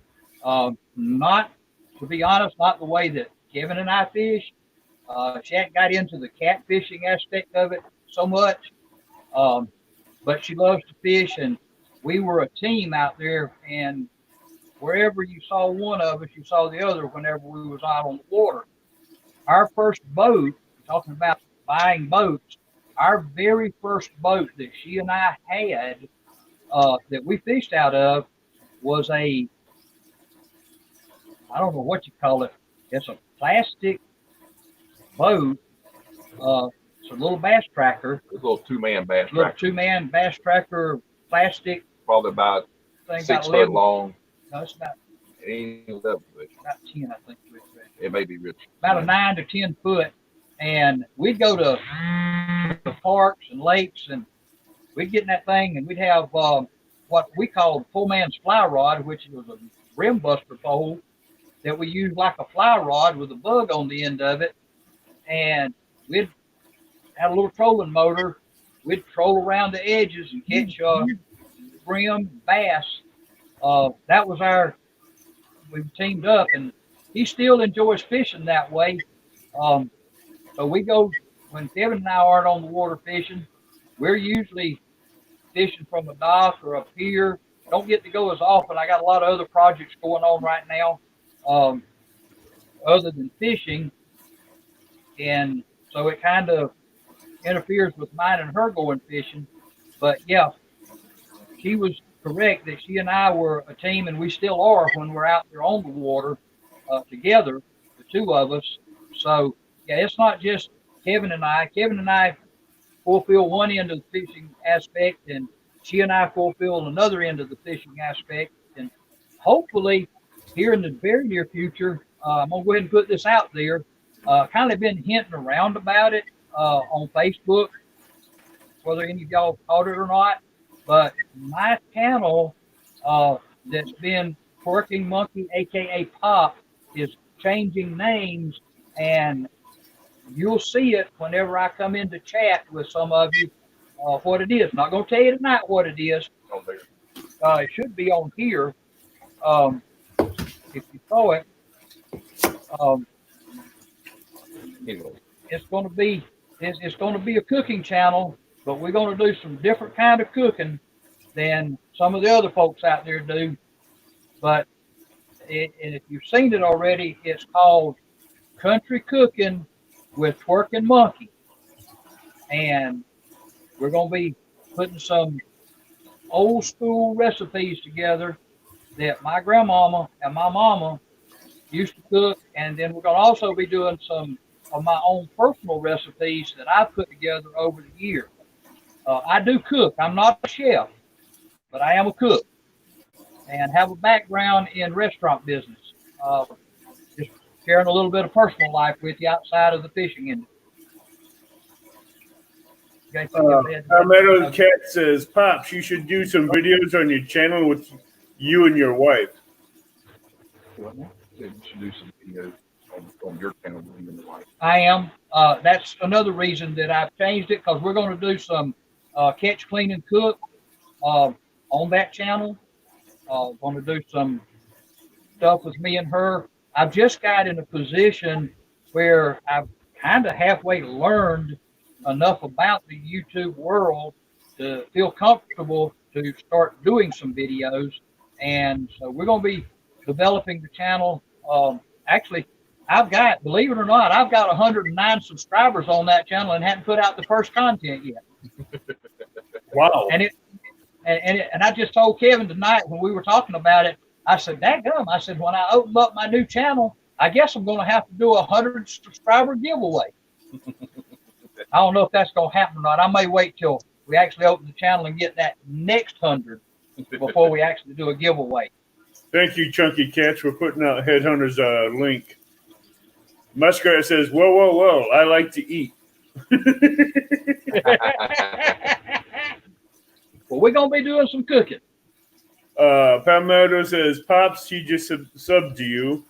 Not, to be honest, not the way that Kevin and I fish. She hadn't got into the catfishing aspect of it so much, but she loves to fish, and we were a team out there, and wherever you saw one of us, you saw the other whenever we was out on the water. Our first boat, talking about buying boats, our very first boat that she and I had that we fished out of was I don't know what you call it. It's a plastic boat. It's a little bass tracker. It's a little two-man bass tracker. Little two-man bass tracker, plastic. Probably about 6 foot long. No, it's about 11 foot. About 10, I think. It may be rich. About a 9 to 10 foot. And we'd go to the parks and lakes, and we'd get in that thing, and we'd have what we called full man's fly rod, which was a rim buster pole that we used like a fly rod with a bug on the end of it. And we'd had a little trolling motor. We'd troll around the edges and catch brim, bass. That was we teamed up, and he still enjoys fishing that way. So we go, when Kevin and I aren't on the water fishing, we're usually fishing from a dock or a pier. Don't get to go as often. I got a lot of other projects going on right now, other than fishing. And so it kind of interferes with mine and her going fishing. But yeah, she was correct that she and I were a team, and we still are when we're out there on the water together, the two of us. So yeah, it's not just Kevin and I. Kevin and I fulfill one end of the fishing aspect, and she and I fulfill another end of the fishing aspect. And hopefully, here in the very near future, I'm gonna go ahead and put this out there. Kind of been hinting around about it on Facebook, whether any of y'all caught it or not. But my channel that's been Twerking Monkey, aka Pop, is changing names, and you'll see it whenever I come into chat with some of you. What it is. Not going to tell you tonight what it is. It should be on here. If you saw it, it's going to be a cooking channel, but we're going to do some different kind of cooking than some of the other folks out there do. But and if you've seen it already, it's called Country Cooking with Twerking Monkey, and we're going to be putting some old school recipes together that my grandmama and my mama used to cook. And then we're going to also be doing some of my own personal recipes that I've put together over the years. I do cook. I'm not a chef, but I am a cook and have a background in restaurant business. Just sharing a little bit of personal life with you outside of the fishing industry. Palmetto Cat says, Pops, you should do some videos on your channel with you and your wife. You should do some videos on your channel with you and your wife. I am. That's another reason that I've changed it, because we're going to do some catch, clean, and cook on that channel. Going to do some stuff with me and her. I've just got in a position where I've kind of halfway learned enough about the YouTube world to feel comfortable to start doing some videos. And so we're going to be developing the channel. Actually, believe it or not, I've got 109 subscribers on that channel and hadn't put out the first content yet. Wow. And I just told Kevin tonight when we were talking about it, I said, dadgum, I said, when I open up my new channel, I guess I'm going to have to do a 100 subscriber giveaway. I don't know if that's going to happen or not. I may wait till we actually open the channel and get that next 100 before we actually do a giveaway. Thank you, Chunky Cats, for putting out Headhunter's link. Muskrat says, whoa, whoa, whoa, I like to eat. Well, we're going to be doing some cooking. Palmetto says, Pops, he just subbed to you.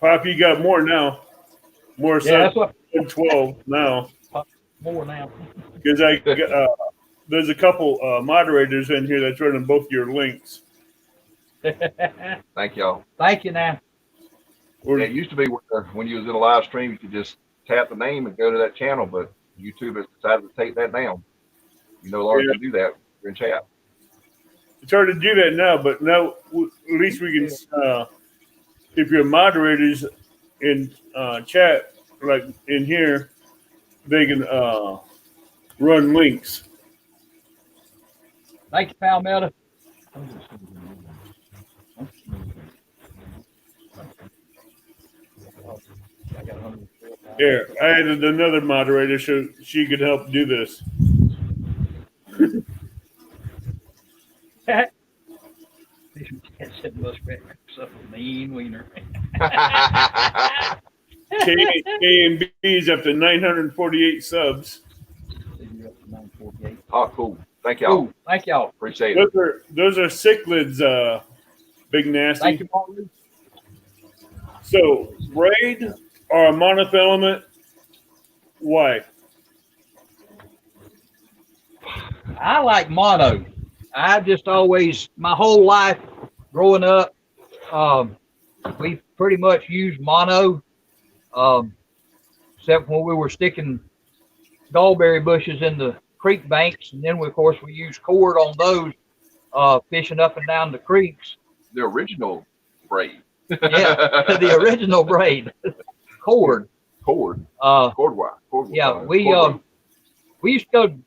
Pop, you got more now. More Yeah, subs than 12 now. More now. Because there's a couple moderators in here that's running both your links. Thank y'all. Thank you now. Yeah, it used to be when you was in a live stream, you could just tap the name and go to that channel, but YouTube has decided to take that down. You no longer can do that. You're in chat. It's hard to do that now, but now at least we can, if your moderators in chat, like in here, they can run links. Thank you, Palmetto. Here, I added another moderator so she could help do this. Mean wiener. K&B is up to 948 subs. Oh, cool. Thank y'all. Ooh, thank y'all. Appreciate it. Those are cichlids, Big Nasty. Thank you, Martin. So braid or a monofilament? Why? I like mono. I just always, my whole life growing up, we pretty much used mono, um, except when we were sticking gallberry bushes in the creek banks, and then of course we used cord on those, fishing up and down the creeks. The original braid. Yeah, the original braid, cord. Cord. Uh, Cord wire. Cord yeah, wire. we used to go to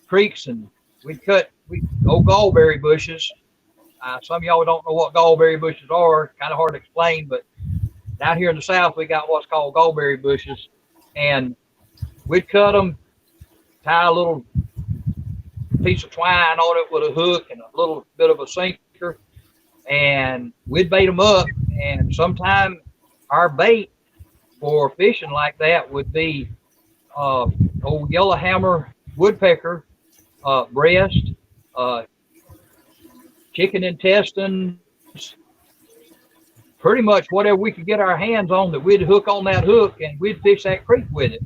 creeks and we'd cut old gallberry bushes. Some of y'all don't know what gallberry bushes are. Kind of hard to explain, but down here in the South, we got what's called gallberry bushes, and we'd cut them, tie a little piece of twine on it with a hook and a little bit of a sinker, and we'd bait them up. And sometimes our bait for fishing like that would be old yellowhammer woodpecker breast, chicken intestines, pretty much whatever we could get our hands on that we'd hook on that hook and we'd fish that creek with it.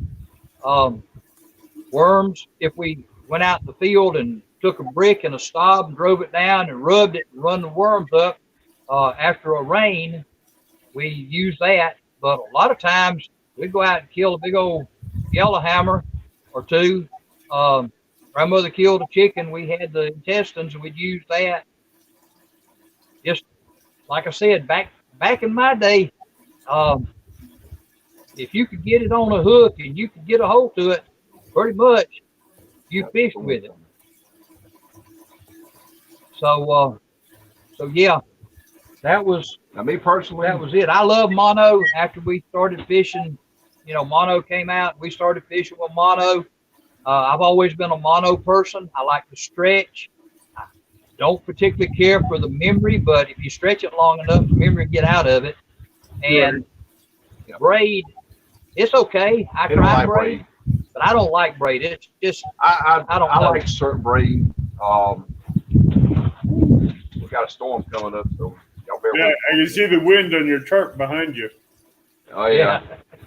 Worms, if we went out in the field and took a brick and a stop and drove it down and rubbed it and run the worms up after a rain, we use that. But a lot of times we'd go out and kill a big old yellowhammer or two. Grandmother killed a chicken. We had the intestines and we'd use that. Just like I said, back in my day, if you could get it on a hook and you could get a hold to it, pretty much you fished with it. So yeah, that was. Now, me personally, that was it. I love mono. After we started fishing, mono came out. We started fishing with mono. I've always been a mono person. I like to stretch. I don't particularly care for the memory, but if you stretch it long enough, the memory get out of it. And braid, it's okay. I try braid, but I don't like braid. It's just I don't know. like certain braid. We've got a storm coming up, so y'all bear with me. I can see the wind on your tarp behind you. Oh yeah.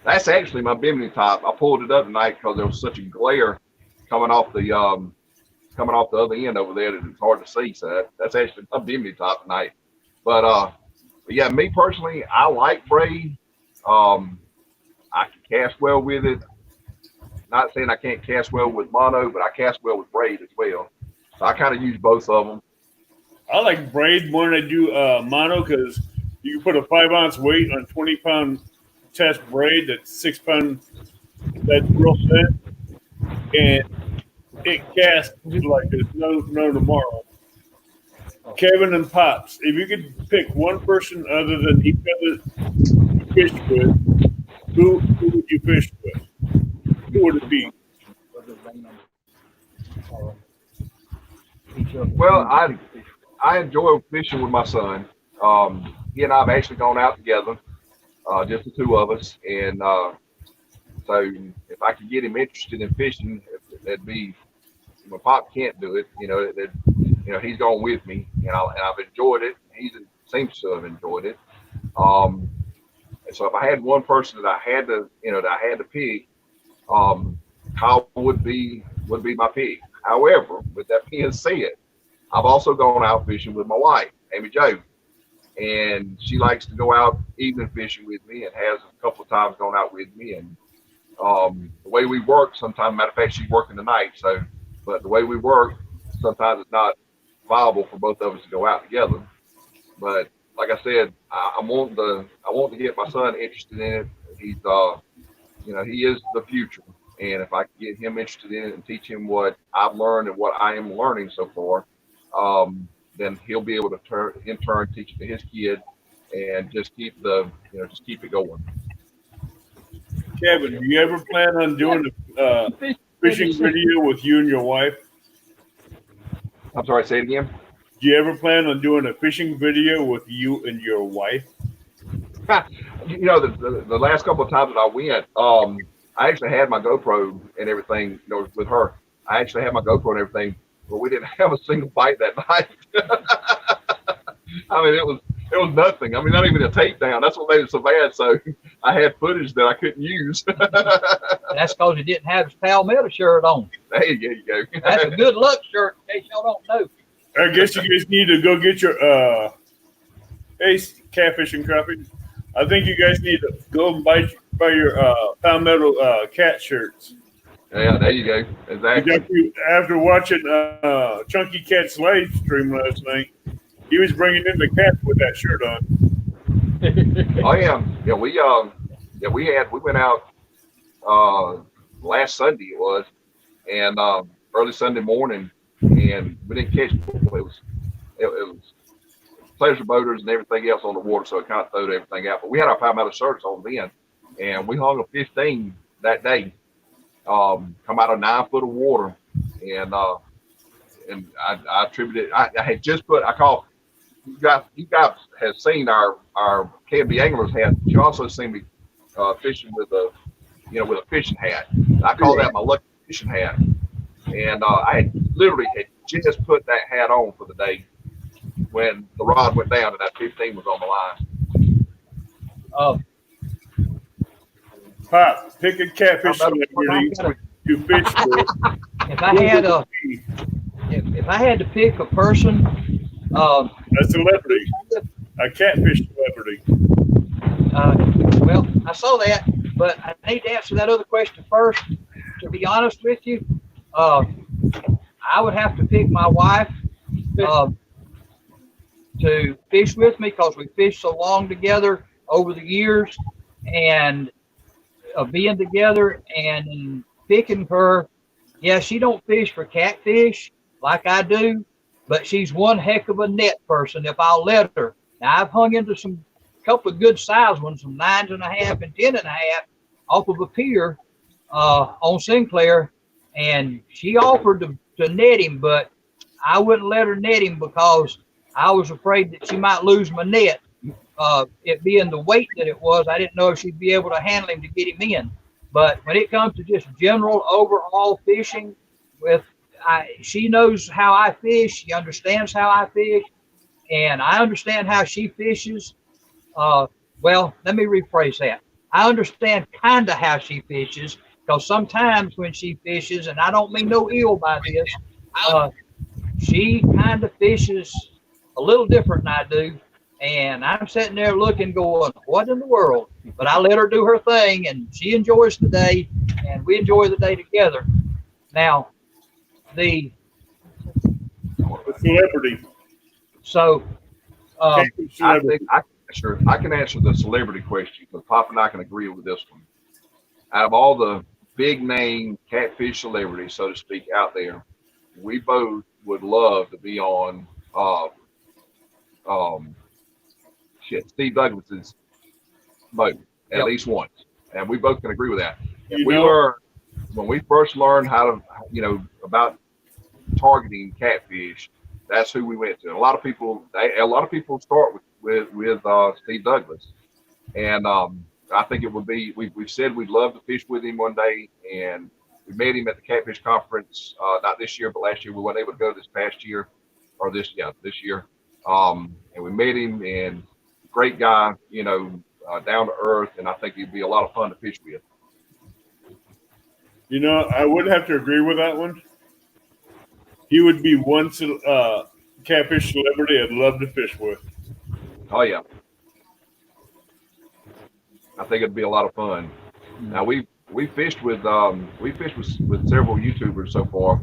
That's actually my bimini top. I pulled it up tonight because there was such a glare coming off the other end over there that it's hard to see. So that's actually my bimini top tonight. But yeah, me personally, I like braid. I can cast well with it. Not saying I can't cast well with mono, but I cast well with braid as well. So I kind of use both of them. I like braid more than I do mono because you can put a 5-ounce weight on 20-pound test braid that's 6 pounds. That's real thin, and it casts like there's no tomorrow. Kevin and Pops, if you could pick one person other than each other to fish with, who would you fish with? Who would it be? Well, I enjoy fishing with my son. He and I have actually gone out together, just the two of us. And so if I could get him interested in fishing, that'd be, when Pop can't do it, he's gone with me, and I've enjoyed it. He seems to have enjoyed it. And so if I had one person that I had to pick, Kyle would be my pick. However, with that being said, I've also gone out fishing with my wife, Amy Jo, and she likes to go out evening fishing with me and has a couple of times gone out with me. And the way we work, sometimes, matter of fact, she's working tonight, but the way we work, sometimes it's not viable for both of us to go out together. But like I said, I want to get my son interested in it. He's he is the future. And if I can get him interested in it and teach him what I've learned and what I am learning so far, then he'll be able to in turn teach it to his kid and just keep it going. Kevin, do you ever plan on doing a fishing video with you and your wife? I'm sorry, say it again. Do you ever plan on doing a fishing video with you and your wife? The last couple of times that I went, I actually had my GoPro and everything, with her. I actually had my GoPro and everything, but we didn't have a single bite that night. I mean, it It was nothing. I mean, not even a takedown. That's what made it so bad. So I had footage that I couldn't use. That's because he didn't have his Palmetto shirt on. There you go. That's a good luck shirt, in case y'all don't know. I guess you guys need to go get your hey, catfish and crappie. I think you guys need to go and buy your Palmetto cat shirts. Yeah, there you go. Exactly. After watching Chunky Cat's live stream last night, he was bringing in the cats with that shirt on. Oh yeah, we went out last Sunday it was, and early Sunday morning, and we didn't catch it. It was pleasure boaters and everything else on the water, so it kind of throwed everything out. But we had our Palmetto shirts on then, and we hung a 15 that day. Come out of 9 foot of water, and I attributed. I had just put. I call you guys have seen our K&B anglers hat. You also seen me fishing with a fishing hat. I call that my lucky fishing hat, and I literally had just put that hat on for the day when the rod went down and that 15 was on the line. Pop, pick a catfish celebrity you fish with. If I had to pick a person, a celebrity, a catfish celebrity. Well, I saw that, but I need to answer that other question first. To be honest with you, I would have to pick my wife to fish with me because we fished so long together over the years, and being together and picking her. Yeah, she don't fish for catfish like I do, but she's one heck of a net person if I'll let her. Now I've hung into some couple of good size ones, some 9.5 and 10.5 off of a pier on Sinclair, and she offered to net him, but I wouldn't let her net him because I was afraid that she might lose my net. It being the weight that it was, I didn't know if she'd be able to handle him to get him in. But when it comes to just general overall fishing, she knows how I fish. She understands how I fish, and I understand how she fishes. Well, let me rephrase that. I understand kind of how she fishes, because sometimes when she fishes, and I don't mean no ill by this, she kind of fishes a little different than I do. And I'm sitting there looking, going, what in the world? But I let her do her thing, and she enjoys the day, and we enjoy the day together. Now, the celebrity. So, I can answer the celebrity question, because Pop and I can agree with this one. Out of all the big name catfish celebrities, so to speak, out there, we both would love to be on Steve Douglas's boat at least once, and we both can agree with that. When we first learned how to, about targeting catfish, that's who we went to. And a lot of people start with Steve Douglas, and I think it would be. We've said we'd love to fish with him one day, and we met him at the Catfish Conference, not this year, but last year. We weren't able to go this past year, or this year. And we met him, and great guy, down to earth, and I think he'd be a lot of fun to fish with. I would have to agree with that one. He would be one catfish celebrity I'd love to fish with. Oh yeah, I think it'd be a lot of fun. Now we fished with several YouTubers so far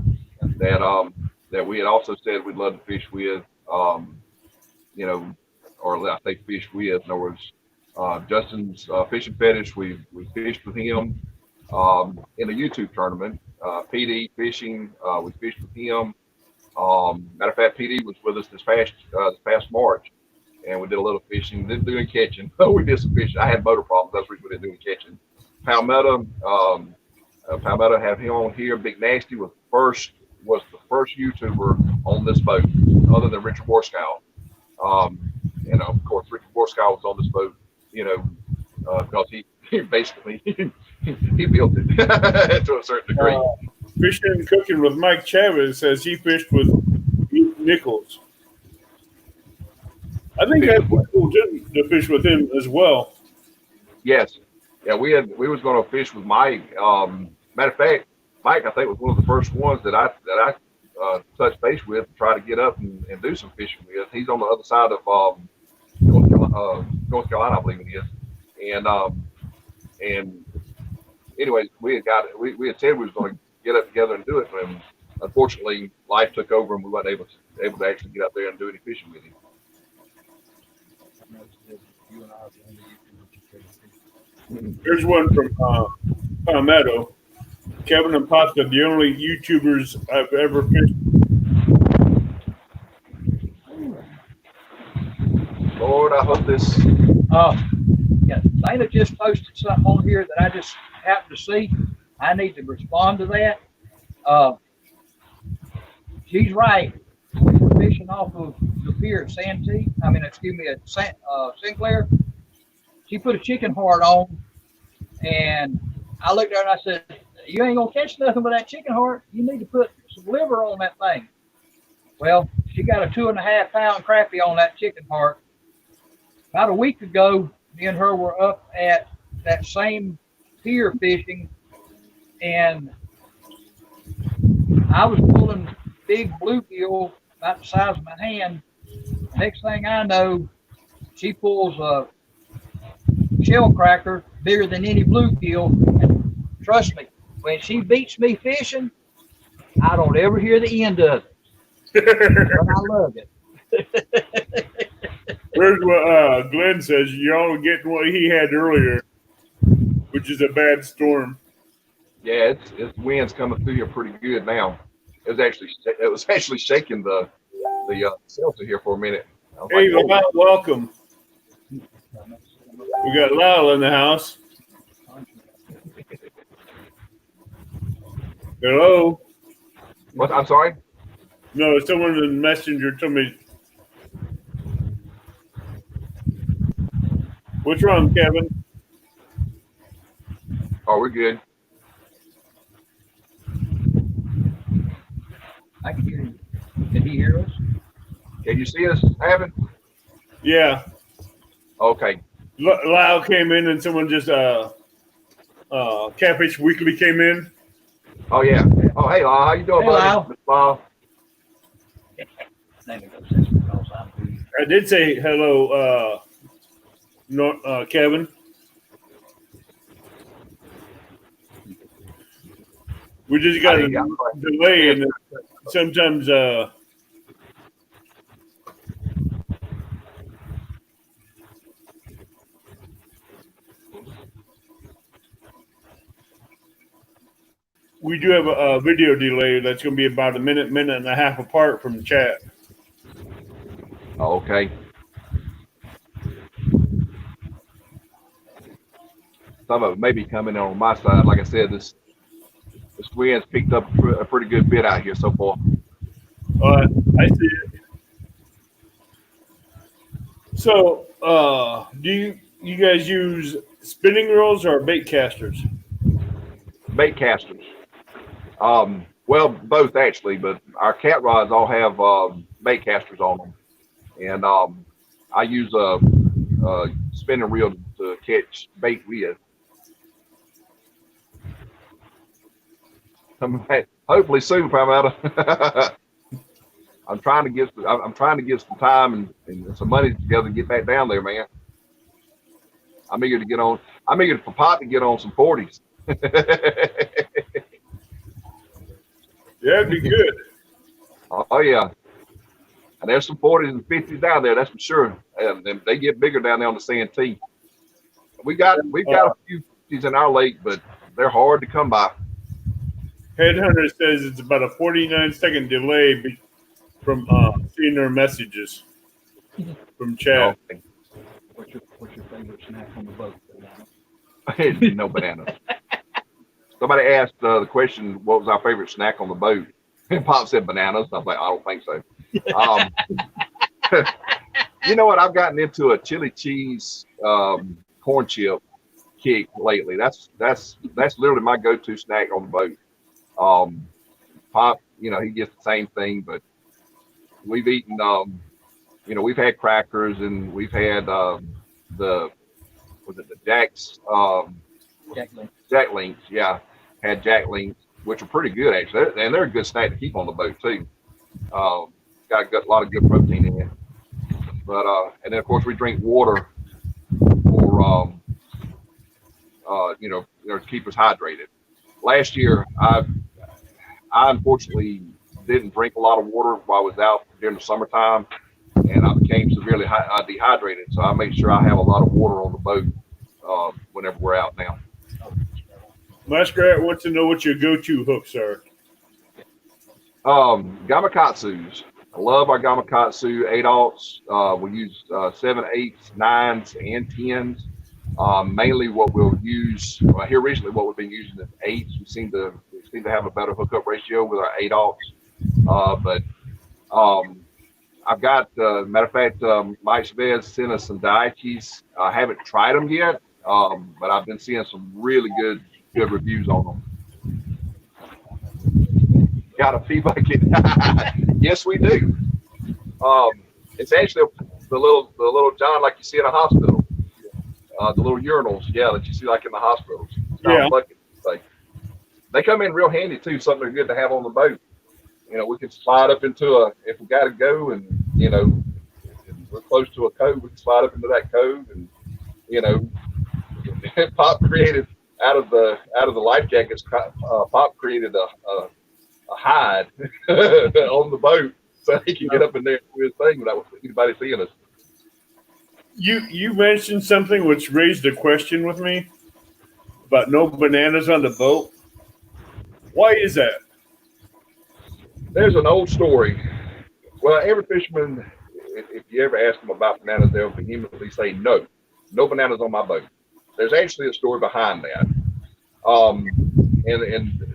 that we had also said we'd love to fish with. Or I say fish with. In other words, Justin's fishing fetish. We fished with him in a YouTube tournament. PD fishing. We fished with him. Matter of fact, PD was with us this past March, and we did a little fishing. Didn't do any catching. We did some fishing. I had motor problems. That's the reason we didn't do any catching. Palmetto had him on here. Big Nasty was the first YouTuber on this boat, other than Richard Warskow. Of course, Richard Warskow was on this boat, because he basically he built it to a certain degree. Fishing and Cooking with Mike Chavez says he fished with Nichols. I think fish that'd be with. cool too, to fish with him as well. Yes, yeah, we was going to fish with Mike. Matter of fact, Mike I think was one of the first ones that I touched base with and try to get up and do some fishing with. He's on the other side of North Carolina, I believe it is, and anyways, we had said we was going to get up together and do it, and unfortunately, life took over and we weren't able to actually get up there and do any fishing with him. You and I are the only YouTubers who care to fish. Here's one from Palmetto. Kevin and Pops are the only YouTubers I've ever fished. Lord, I hope this. Yeah, Dana just posted something on here that I just happened to see. I need to respond to that. She's right. We were fishing off of the pier at Sinclair. She put a chicken heart on, and I looked at her and I said, "You ain't gonna catch nothing with that chicken heart. You need to put some liver on that thing." Well, she got a 2.5 pound crappie on that chicken heart. About a week ago, me and her were up at that same pier fishing, and I was pulling big bluegill about the size of my hand. Next thing I know, she pulls a shell cracker bigger than any bluegill. And trust me, when she beats me fishing, I don't ever hear the end of it. But I love it. Here's what Glenn says. Y'all are getting what he had earlier, which is a bad storm. Yeah, it's wind's coming through here pretty good now. It was actually shaking the shelter here for a minute. Hey, Like, Lyle, welcome. We got Lyle in the house. Hello. what? I'm sorry. No, someone in the messenger told me. What's wrong, Kevin? Oh, we're good. I can hear him. Can he hear us? Can you see us, Evan? Yeah. Okay. Lyle came in and someone just Catfish Weekly came in. Oh yeah. Oh hey, Lyle, how you doing, Hey, buddy? Lyle. Lyle. I did say hello, Kevin. We just got a delay, and sometimes we do have a video delay that's going to be about a minute and a half apart from the chat. Oh, okay. Some of it may be coming on my side. Like I said, this wind's picked up a pretty good bit out here so far. I see it. So, do you guys use spinning reels or bait casters? Bait casters. Well, both actually, but our cat rods all have bait casters on them, and I use a spinning reel to catch bait with. Hopefully soon, Palmetto. I'm trying to get some time and some money together to get back down there, man. I'm eager to get on. I'm eager for Pop to get on some 40s. Yeah, it'd be good. Oh yeah, and there's some 40s and 50s down there. That's for sure. And they get bigger down there on the Santee. We've got a few 50s in our lake, but they're hard to come by. Headhunter says it's about a 49-second delay from seeing their messages from chat. Okay. What's your favorite snack on the boat? No bananas. Somebody asked the question, what was our favorite snack on the boat? And Pop said bananas. I was like, I don't think so. You know what? I've gotten into a chili cheese corn chip kick lately. That's literally my go-to snack on the boat. Pop, he gets the same thing, but we've eaten we've had crackers and we've had the Jack's Jack Links, yeah, had Jack Links, which are pretty good actually, and they're a good snack to keep on the boat too. Got a lot of good protein in it. But and then of course we drink water for to keep us hydrated. Last year I unfortunately didn't drink a lot of water while I was out during the summertime, and I became severely dehydrated. So I make sure I have a lot of water on the boat whenever we're out now. Muskrat wants to know what your go-to hooks are. Gamakatsus. I love our Gamakatsu 8/0. We use 7, 8s, 9s, and 10s. Mainly what we'll use here recently, what we've been using is 8s. We seem to have a better hookup ratio with our 8/0s. But I've got, matter of fact, Mike Chavez sent us some Daiichis. I haven't tried them yet, but I've been seeing some really good reviews on them. Got a fee bucket? Yes, we do. It's actually the little John like you see in a hospital. The little urinals, yeah, that you see like in the hospitals. Yeah. Like, they come in real handy too. Something they're good to have on the boat. We can slide up into if we got to go, and if we're close to a cove, we can slide up into that cove, and Pop created out of the life jackets. Pop created a hide on the boat so he can get up in there and do his thing without anybody seeing us. You mentioned something which raised a question with me about no bananas on the boat. Why is that? There's an old story. Well, every fisherman, if you ever ask them about bananas, they'll vehemently say no bananas on my boat. There's actually a story behind that. And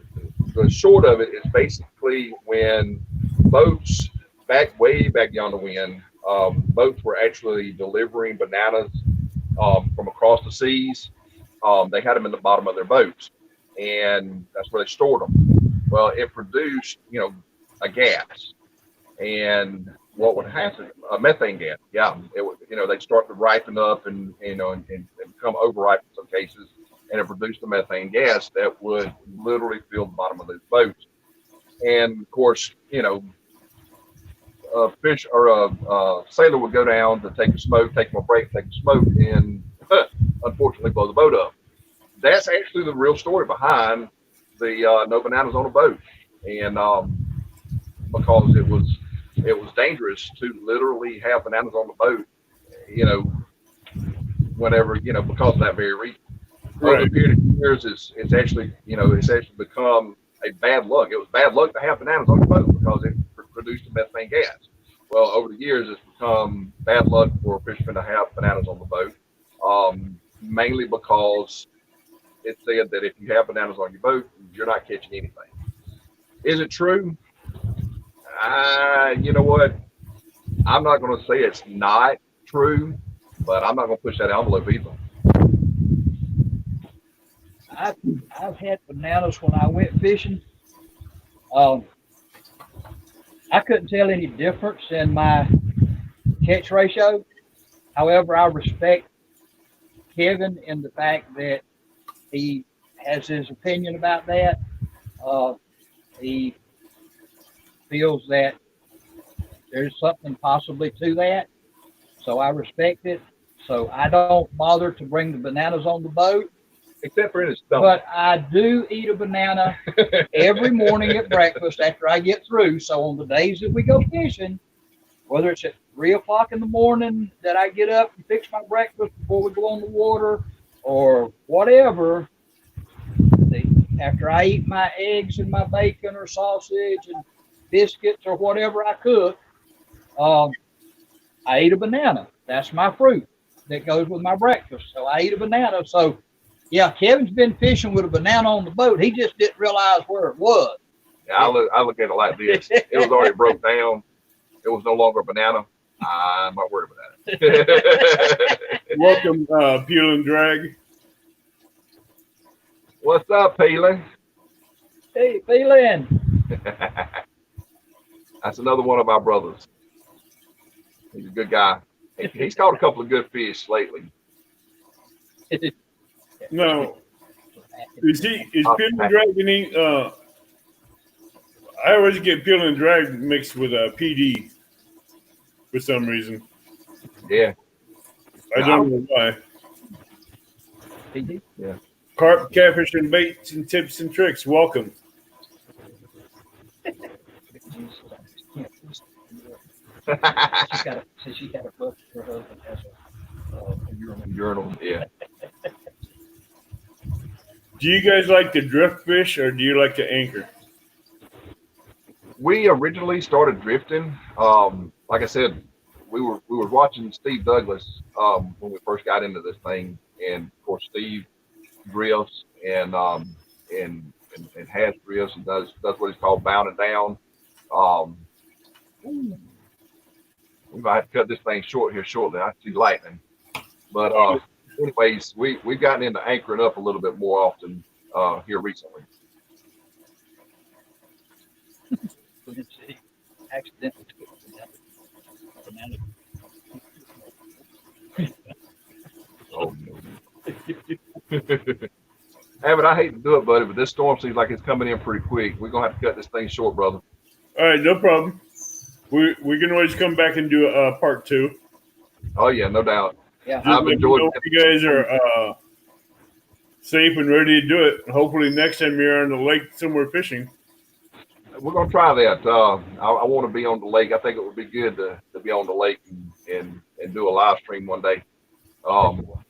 the short of it is basically when boats way back beyond the wind, boats were actually delivering bananas from across the seas. They had them in the bottom of their boats, and that's where they stored them. Well, it produced, a gas, and what would happen? A methane gas. Yeah, it would. They'd start to ripen up and become overripe in some cases, and it produced a methane gas that would literally fill the bottom of those boats. And of course, a fish or a sailor would go down to take a break, take a smoke, and unfortunately blow the boat up. That's actually the real story behind the no bananas on a boat, and because it was dangerous to literally have bananas on the boat, whenever because of that very reason. Right. Over the period of years, it's actually become a bad luck. It was bad luck to have bananas on the boat because it produced a methane gas. Well, over the years, it's become bad luck for fishermen to have bananas on the boat, mainly because it said that if you have bananas on your boat, you're not catching anything. Is it true? You know what? I'm not going to say it's not true, but I'm not going to push that envelope either. I've had bananas when I went fishing. I couldn't tell any difference in my catch ratio. However, I respect Kevin in the fact that he has his opinion about that. He feels that there's something possibly to that. So I respect it. So I don't bother to bring the bananas on the boat. Except for in his stomach. But I do eat a banana every morning at breakfast after I get through. So on the days that we go fishing, whether it's at 3 o'clock in the morning that I get up and fix my breakfast before we go on the water or whatever, after I eat my eggs and my bacon or sausage and biscuits or whatever I cook, I eat a banana. That's my fruit that goes with my breakfast. So I eat a banana. So yeah, Kevin's been fishing with a banana on the boat. He just didn't realize where it was. Yeah, I look at it like this. It was already broke down. It was no longer a banana. I'm not worried about it. Welcome, Peel and Drag. What's up, Peeling? Hey, Phelan. That's another one of our brothers. He's a good guy. He's caught a couple of good fish lately. No, is Oh, Peel and Drag any? I always get Peel and Drag mixed with PD for some reason. yeah. I don't know why. PD? Yeah. Carp, catfish, and baits and tips and tricks. Welcome. She's got a book. Her husband has a Journal. Yeah. Do you guys like to drift fish or do you like to anchor? We originally started drifting. Like I said, we were watching Steve Douglas when we first got into this thing, and of course Steve drifts and has drifts and does what he's called bounding down. Um, we might have to cut this thing short here shortly. I see lightning, but anyways, we've gotten into anchoring up a little bit more often here recently. accidentally took it. Oh no. Abbott, I hate to do it, buddy, but this storm seems like it's coming in pretty quick. We're gonna have to cut this thing short, brother. All right, no problem. We can always come back and do a part 2. Oh yeah, no doubt. Yeah, Just I've let me enjoyed know if you guys are safe and ready to do it. Hopefully next time you're on the lake somewhere fishing. We're gonna try that. I want to be on the lake. I think it would be good to be on the lake and do a live stream one day.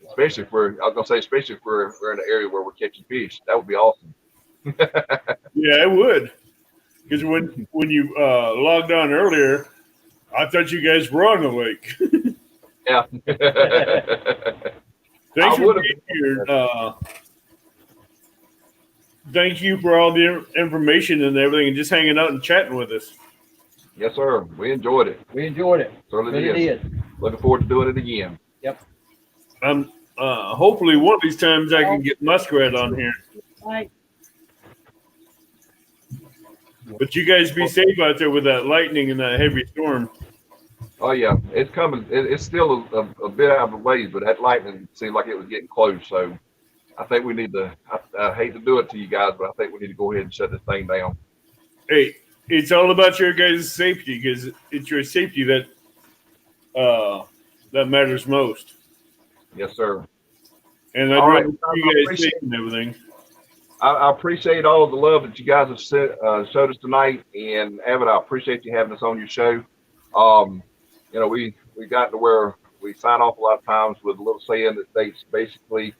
Especially if we're we're in an area where we're catching fish. That would be awesome. Yeah, it would. Because when you logged on earlier, I thought you guys were on the lake. Yeah. Thanks for being here. Thank you for all the information and everything, and just hanging out and chatting with us. Yes, sir. We enjoyed it. we enjoyed it. Certainly Really did. did. Looking forward to doing it again. Yep. Hopefully one of these times I can get muskrat on here. Right. But you guys be safe out there with that lightning and that heavy storm. Oh yeah, it's coming. It's still a bit out of the ways, but that lightning seemed like it was getting close. So I think we need to. I hate to do it to you guys, but I think we need to go ahead and shut this thing down. Hey, it's all about your guys' safety because it's your safety that matters most. Yes, sir. And I'd All right. rather see you guys safe and everything. I appreciate all the love that you guys have showed us tonight, and Abbott, I appreciate you having us on your show. We got to where we sign off a lot of times with a little saying that states basically,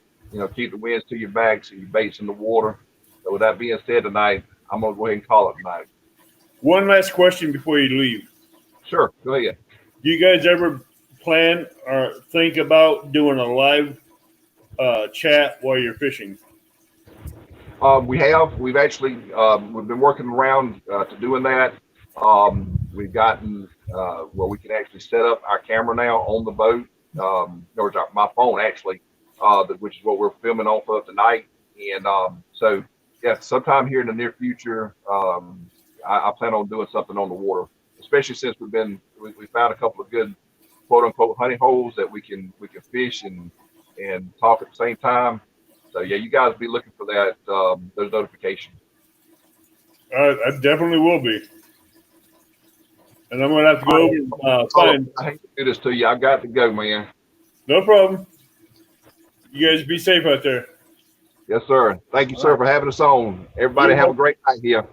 keep the winds to your backs and your baits in the water. So with that being said tonight, I'm gonna go ahead and call it tonight. One last question before you leave. Sure, go ahead. Do you guys ever plan or think about doing a live chat while you're fishing? We've actually we've been working around to doing that. We've gotten where we can actually set up our camera now on the boat, or my phone actually, which is what we're filming off of tonight. And so yeah, sometime here in the near future, I plan on doing something on the water, especially since we found a couple of good quote unquote honey holes that we can fish and talk at the same time. So yeah, you guys be looking for that those notifications. I definitely will be. And I'm gonna have to go over and find. I hate to do this to you. I got to go, man. No problem. You guys be safe out there. Yes, sir. Thank you, sir, for having us on. Everybody have a great night here.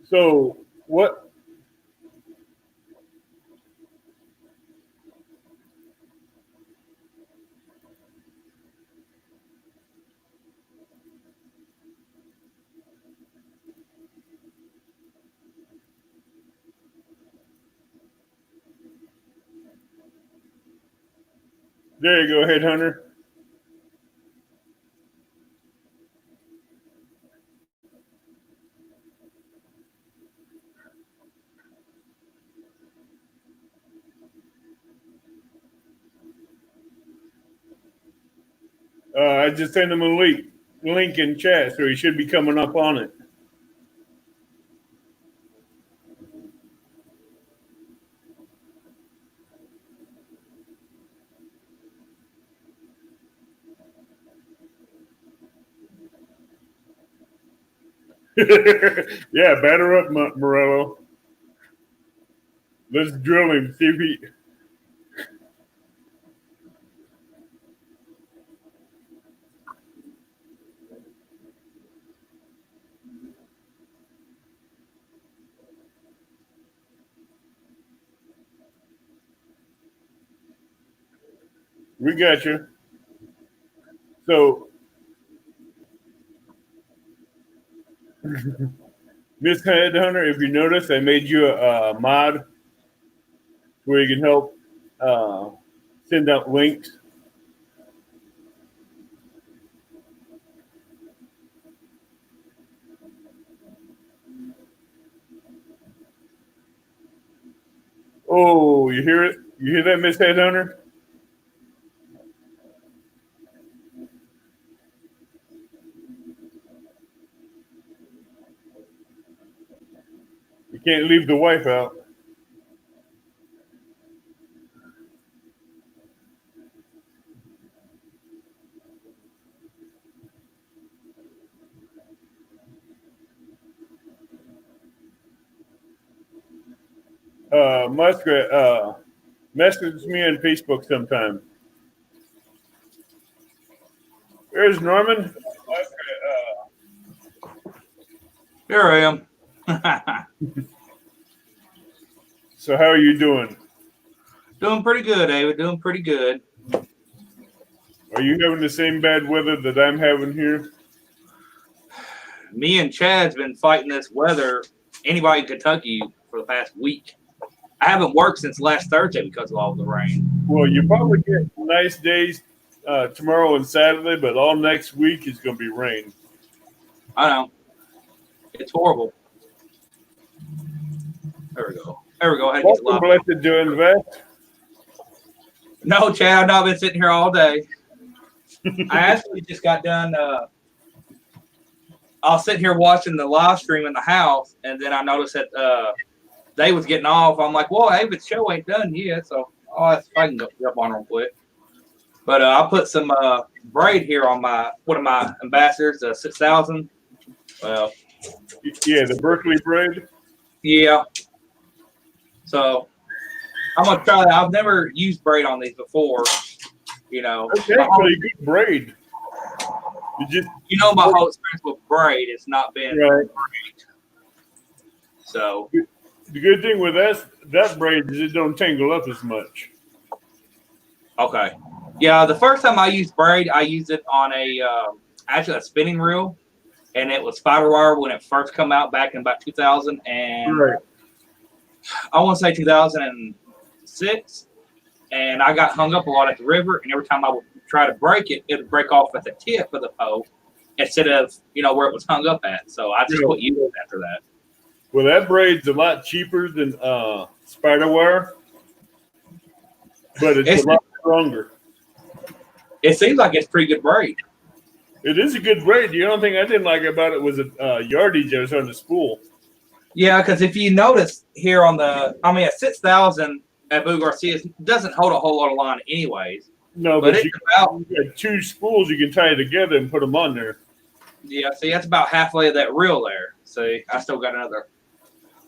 So what? There you go, Headhunter. I just sent him a link in chat, so he should be coming up on it. Yeah, batter up, Morello. Let's drill him. See if he. We got you. So, Miss Headhunter, if you notice, I made you a mod where you can help uh, send out links. Oh, you hear it? You hear that, Miss Headhunter? You can't leave the wife out. Muskrat, message me on Facebook sometime. There's Norman. Here I am. So how are you doing? Doing pretty good, David. Doing pretty good. Are you having the same bad weather that I'm having here? Me and Chad's been fighting this weather, anybody in Kentucky, for the past week. I haven't worked since last Thursday because of all the rain. Well, you probably get nice days tomorrow and Saturday, but all next week is going to be rain. I know. It's horrible. There we go. There we go. I had to get the Welcome, lock. blessed to invest. No, Chad, I've not been sitting here all day. I actually just got done. I was sitting here watching the live stream in the house, and then I noticed that they was getting off. I'm like, well, David's show ain't done yet, so I can go jump on real quick. But I put some braid here on one of my ambassadors, the 6000. Well, Yeah, the Berkeley braid. yeah. So I'm gonna try that. I've never used braid on these before. You know, That's actually a good braid. my whole experience with braid, it's not been Right. great. So The good thing with that braid is it don't tangle up as much. okay, yeah. The first time I used braid, I used it on actually a spinning reel, and it was spider wire when it first come out back in about 2000 and Right. I want to say 2006. And I got hung up a lot at the river, and every time I would try to break it, it would break off at the tip of the pole instead of where it was hung up at. So I just quit using it after that. Well, that braid's a lot cheaper than spider wire, but it's a lot stronger. It seems like it's pretty good braid. It is a good braid. The only thing I didn't like about it was a yardage that was on the spool. Yeah, because if you notice here on a 6000 at Boo Garcia doesn't hold a whole lot of line anyways. No, but you got two spools you can tie together and put them on there. Yeah, see, that's about halfway of that reel there. See, I still got another.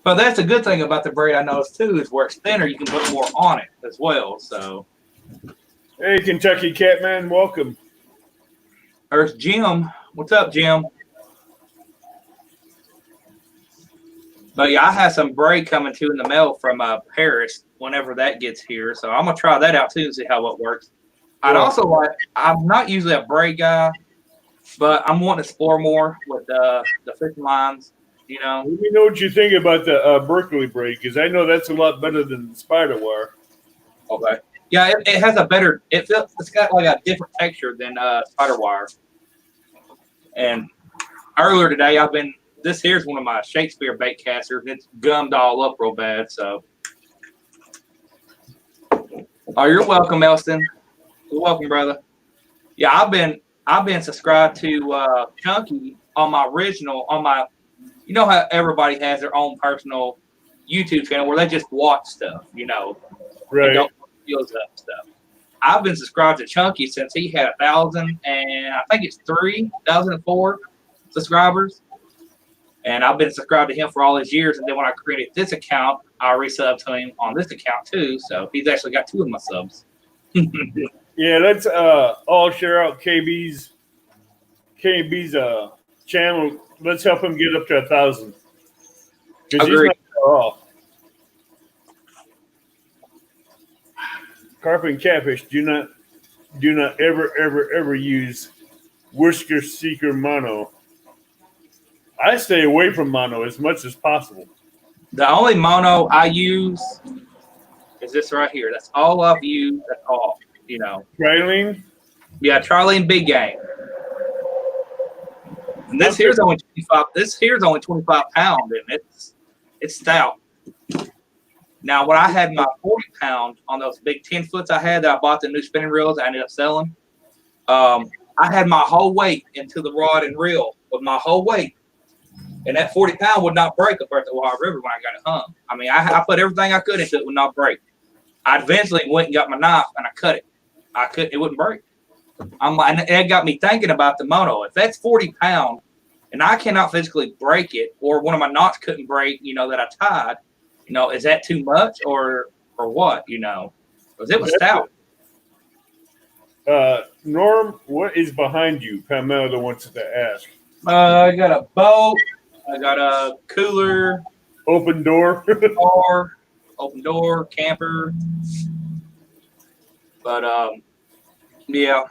But that's a good thing about the braid I noticed too is where it's thinner, you can put more on it as well. So, hey, Kentucky Catman, welcome. There's Jim. What's up, Jim? But yeah, I have some braid coming to in the mail from Paris whenever that gets here. So I'm gonna try that out too and see how it works. I'm not usually a braid guy, but I'm wanting to explore more with the fishing lines. Let me know what you think about the Berkeley braid, because I know that's a lot better than spider wire. Okay. Yeah, it has a better. It's got like a different texture than spider wire. And earlier today, this here's one of my Shakespeare bait casters. It's gummed all up real bad. So, oh, you're welcome, Elston. You're welcome, brother. Yeah, I've been subscribed to Chunky on my original You know how everybody has their own personal YouTube channel where they just watch stuff. Right. Don't feels up stuff. I've been subscribed to Chunky since he had 1,000 and I think it's 3,004 subscribers. And I've been subscribed to him for all his years. And then when I created this account, I resubbed to him on this account too. So he's actually got 2 of my subs. Yeah, let's all share out KB's channel. Let's help him get up to 1,000. Because he's Agreed. not far off. Carp and catfish do not ever use Whisker Seeker mono. I stay away from mono as much as possible. The only mono I use is this right here. That's all I've used. That's all. You know. Trilene? Yeah, Charlie and Big Game. And this here's only 25. This here's only 25 pound, and it's stout. Now, when I had my 40 pound on those big 10 foots I had that I bought the new spinning reels, I ended up selling. I had my whole weight into the rod and reel with my whole weight, and that 40 pound would not break up at the Wild River when I got it hung. I mean, I put everything I could into it, would not break. I eventually went and got my knife and I cut it. It wouldn't break. And it got me thinking about the mono. If that's 40 pound and I cannot physically break it, or one of my knots couldn't break, that I tied, is that too much or what, because it was stout. Norm, what is behind you? Pamela wants to ask. I got a boat. I got a cooler. Open door. Car, open door, camper. But yeah,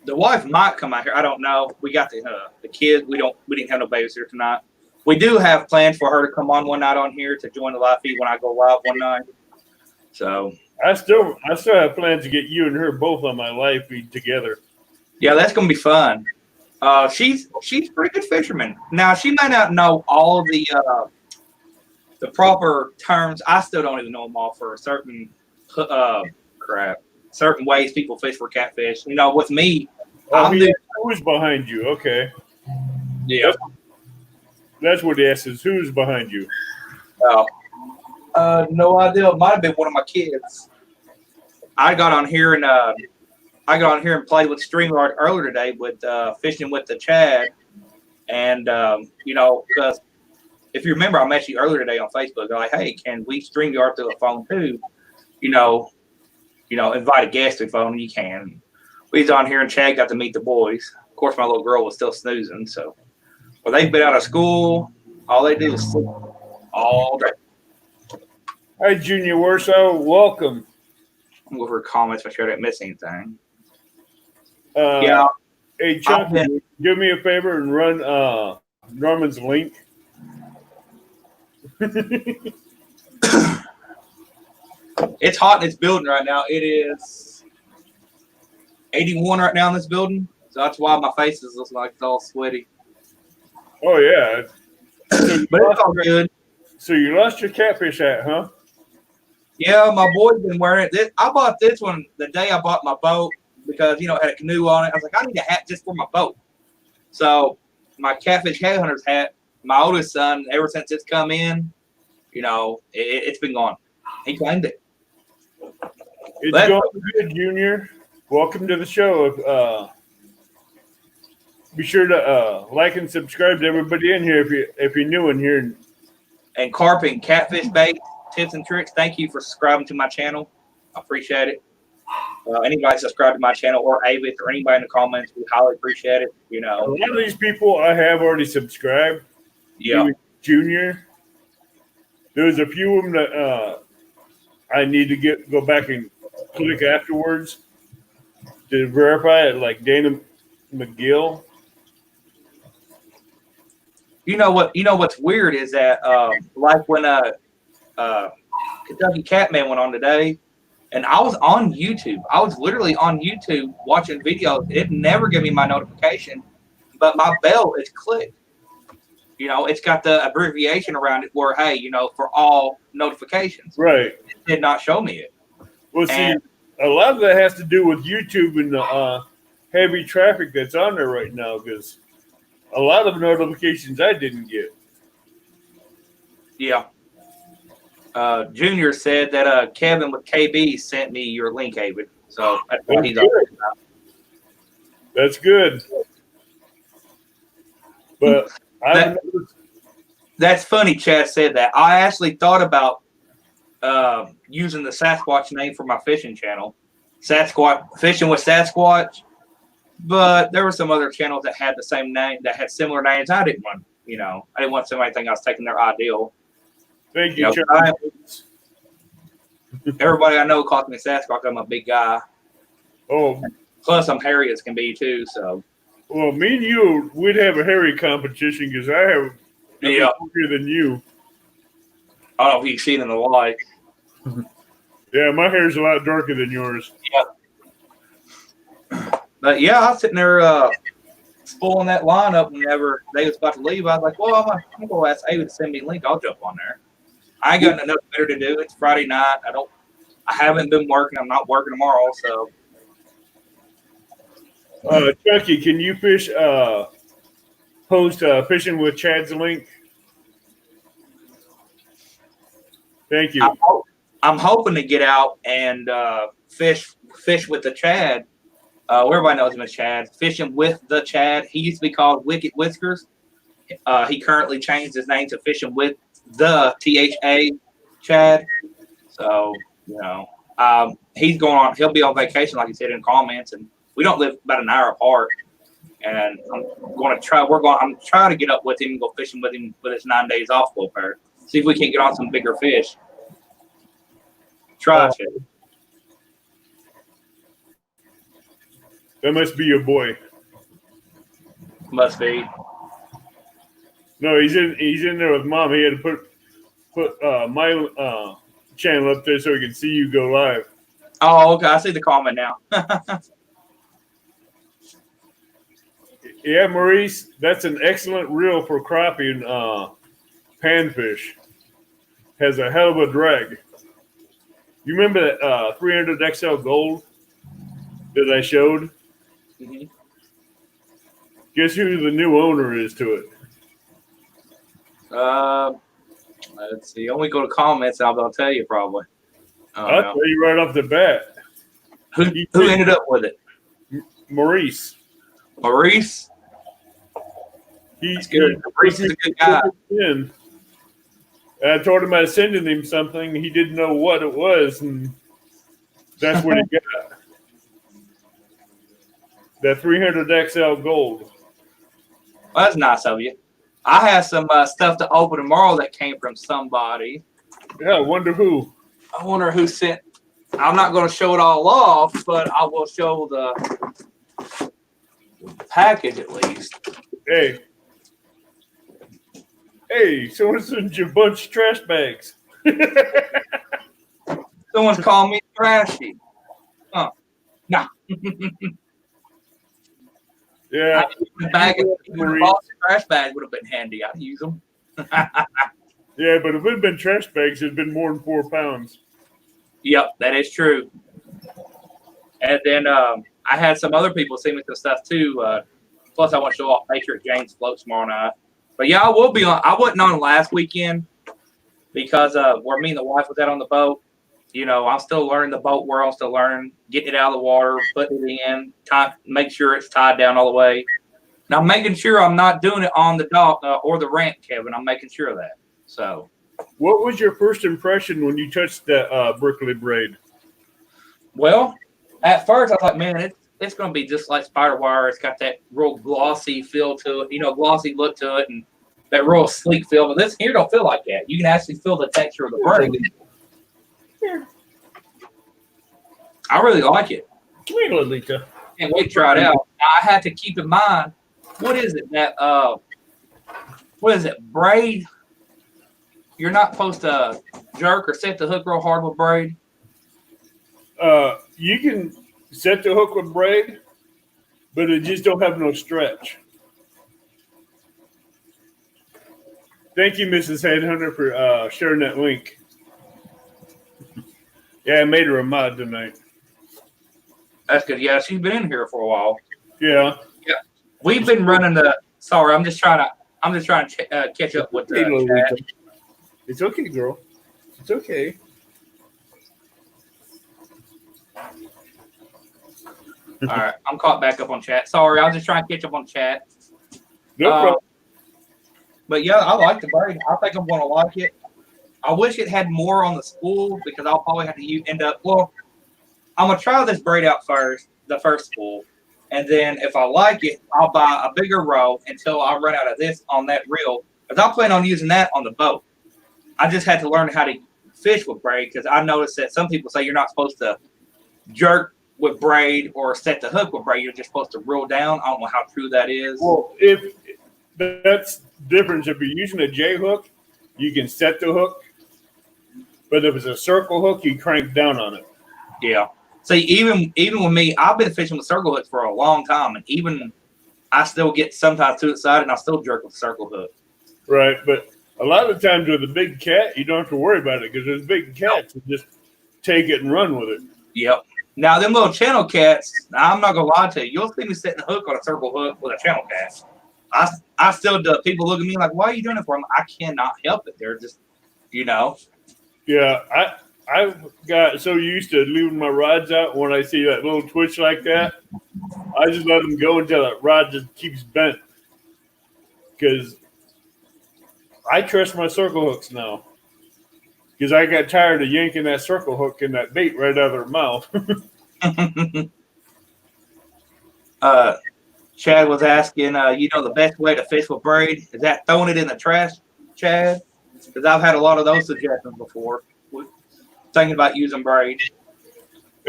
the wife might come out here. I don't know. We got the kid. We didn't have no babysitter tonight. We do have plans for her to come on one night on here to join the live feed when I go live one night. So I still have plans to get you and her both on my live feed together. Yeah, that's gonna be fun. She's a pretty good fisherman. Now she may not know all of the proper terms. I still don't even know them all for certain certain ways people fish for catfish. With me, who's behind you? Okay. Yeah. That's what he asks is who's behind you. Oh. No idea. It might have been one of my kids. I got on here and played with StreamYard earlier today with fishing with the Chad. And because if you remember, I met you earlier today on Facebook. They're like, hey, can we StreamYard through a phone too? Invite a guest through phone, and you can. We was on here and Chad got to meet the boys. Of course, my little girl was still snoozing. So, they've been out of school. All they do is sleep all day. Hi, Junior Warsaw. Welcome. I'm going for comments. Make sure I didn't miss anything. Yeah. Hey, Chuck, do me a favor and run Norman's link. It's hot in this building right now. It is 81 right now in this building. So that's why my face is looking like it's all sweaty. Oh, yeah. But it's all good. So you lost your catfish hat, huh? Yeah, my boy's been wearing it. I bought this one the day I bought my boat because, it had a canoe on it. I was like, I need a hat just for my boat. So my catfish headhunters hat, my oldest son, ever since it's come in, it's been gone. He claimed it. It's going good, Junior. Welcome to the show. Be sure to like and subscribe to everybody in here if you're new in here. And carp and catfish bait tips and tricks. Thank you for subscribing to my channel. I appreciate it. Anybody subscribe to my channel or Avis or anybody in the comments, we highly appreciate it. A lot of these people I have already subscribed. Yeah. Junior. There's a few of them that I need to go back and click afterwards to verify it, like Dana McGill. What's weird is that like when Kentucky Catman went on today, and I was on YouTube. I was literally on YouTube watching videos. It never gave me my notification, but my bell is clicked. It's got the abbreviation around it where, hey, for all notifications. Right. It did not show me it. Well, see, a lot of that has to do with YouTube and the heavy traffic that's on there right now, because a lot of notifications I didn't get. Yeah. Junior said that Kevin with KB sent me your link, David. So that's what he's on. That's good. But That's funny. Chad said that. I actually thought about using the Sasquatch name for my fishing channel, Sasquatch Fishing with Sasquatch. But there were some other channels that had the same name, that had similar names. I didn't want, I didn't want somebody to think I was taking their ideal. Thank you, Everybody I know calls me Sasquatch. I'm a big guy. Oh, plus I'm hairy as can be too. So. Well, me and you, we'd have a hairy competition because I have Yeah. bigger than you. I don't know if you can see it in the light. Yeah, my hair's a lot darker than yours. Yeah. But yeah, I was sitting there spoiling that lineup whenever they was about to leave. I was like, well, I'm going to ask Ava to send me a link. I'll jump on there. I ain't got enough better to do. It's Friday night. I haven't been working. I'm not working tomorrow, so. Chucky, can you post Fishing with Chad's link? Thank you. I'm hoping to get out and fish with the Chad. Everybody knows him as Chad. Fishing with the Chad. He used to be called Wicked Whiskers. He currently changed his name to Fishing with the THA Chad. So, he's going on. He'll be on vacation, like he said in comments, and we don't live about an hour apart. And I'm trying to get up with him and go fishing with him with his 9 days off full pair. See if we can get on some bigger fish. Try it. That must be your boy. Must be. No, he's in there with Mom. He had to put my channel up there so he can see you go live. Oh, okay. I see the comment now. Yeah, Maurice, that's an excellent reel for crappie and panfish. Has a hell of a drag. You remember that 300 XL Gold that I showed? Mm-hmm. Guess who the new owner is to it? Let's see. Only go to comments, and I'll tell you probably. I'll tell you right off the bat. Who ended up with it? Maurice. Maurice? That's good. Maurice is a good guy. And I told him I was sending him something. He didn't know what it was, and that's what he got. That 300 XL Gold. Well, that's nice of you. I have some stuff to open tomorrow that came from somebody. Yeah, I wonder who. I wonder who sent. I'm not going to show it all off, but I will show the package at least. Hey, someone sent you a bunch of trash bags. Someone's calling me trashy. Huh. Nah. Yeah. Trash bags would have been handy. I'd use them. Yeah, but if it had been trash bags, it'd been more than 4 pounds. Yep, that is true. And then I had some other people send me some stuff too. Plus, I want to show off Patriot James float tomorrow night. But yeah, I will be on. I wasn't on last weekend because where me and the wife was at on the boat. I'm still learning the boat world. Still learning, getting it out of the water, putting it in, make sure it's tied down all the way. Now, I'm making sure I'm not doing it on the dock or the ramp, Kevin. I'm making sure of that. So, what was your first impression when you touched that Berkeley braid? Well, at first I was like, man, it's going to be just like spider wire. It's got that real glossy feel to it, glossy look to it, and that real sleek feel. But this here don't feel like that. You can actually feel the texture of the braid. Here. I really like it. Come here, Lolita. Can't wait to try it out. Now, I had to keep in mind, what is it braid? You're not supposed to jerk or set the hook real hard with braid. You can set the hook with braid, but it just don't have no stretch. Thank you, Mrs. Headhunter, for sharing that link. Yeah, I made her a mod tonight. That's good. Yeah, she's been in here for a while. Yeah. Yeah. We've been running the. Sorry, I'm just trying to catch up with the chat. It's okay, girl. It's okay. All right, I'm caught back up on chat. Sorry, I was just trying to catch up on chat. No problem. But yeah, I like the braid. I think I'm gonna like it. I wish it had more on the spool because I'll probably have to end up. Well, I'm gonna try this braid out first, the first spool, and then if I like it, I'll buy a bigger row until I run out of this on that reel. Because I plan on using that on the boat. I just had to learn how to fish with braid because I noticed that some people say you're not supposed to jerk with braid or set the hook with braid. You're just supposed to reel down. I don't know how true that is. Well, if that's different, if you're using a J hook, you can set the hook. But if it's a circle hook, you crank down on it. Yeah. See, even with me, I've been fishing with circle hooks for a long time, and even I still get sometimes too excited, and I still jerk with circle hook. Right, but a lot of times with a big cat, you don't have to worry about it because there's big cats that just take it and run with it. Yep. Now, them little channel cats, I'm not going to lie to you. You'll see me setting a hook on a circle hook with a channel cat. I still do. People look at me like, why are you doing it for them? I cannot help it. They're just, you know. Yeah, I got so used to leaving my rods out when I see that little twitch like that. I just let them go until that rod just keeps bent. Because I trust my circle hooks now. Because I got tired of yanking that circle hook and that bait right out of their mouth. Chad was asking, the best way to fish with braid? Is that throwing it in the trash, Chad? Because I've had a lot of those suggestions before. Thinking about using braid.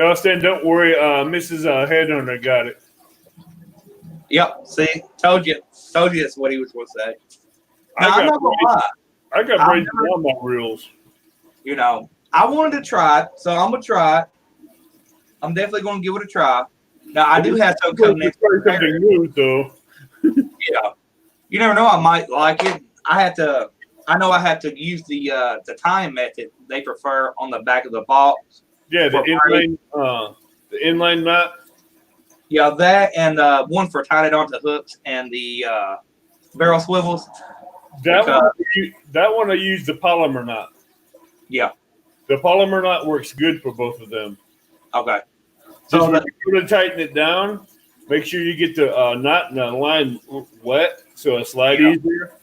Austin, don't worry. Mrs. Headhunter got it. Yep. See, told you that's what he was going to say. Now, I'm not going to lie. I got braids on all my reels. I wanted to try it, so I'm going to try it. I'm definitely going to give it a try. Now, I do have some coming in. Something new, though. Yeah. You never know. I might like it. I know I have to use the time method they prefer on the back of the box. Yeah, the inline knot. Yeah, that and one for tying it onto hooks and the barrel swivels. That one I use the polymer knot. Yeah. The polymer knot works good for both of them. Okay. So when you tighten it down, make sure you get the knot and the line wet so it slides easier.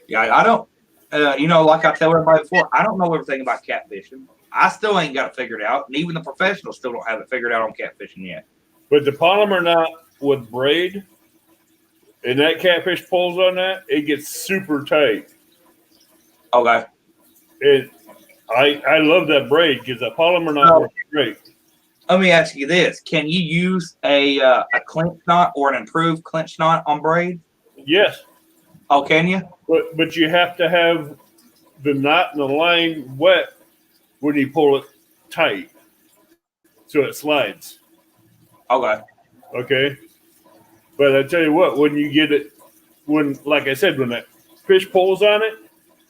Yeah, I don't, like I tell everybody before, I don't know everything about catfishing. I still ain't got it figured out, and even the professionals still don't have it figured out on catfishing yet. But the polymer knot with braid, and that catfish pulls on that, it gets super tight. Okay. And I love that braid because the polymer knot works great. Let me ask you this: can you use a clinch knot or an improved clinch knot on braid? Yes. Oh, can you? But you have to have the knot and the line wet when you pull it tight, so it slides. Okay. Okay. But I tell you what, when you get it, like I said, when that fish pulls on it,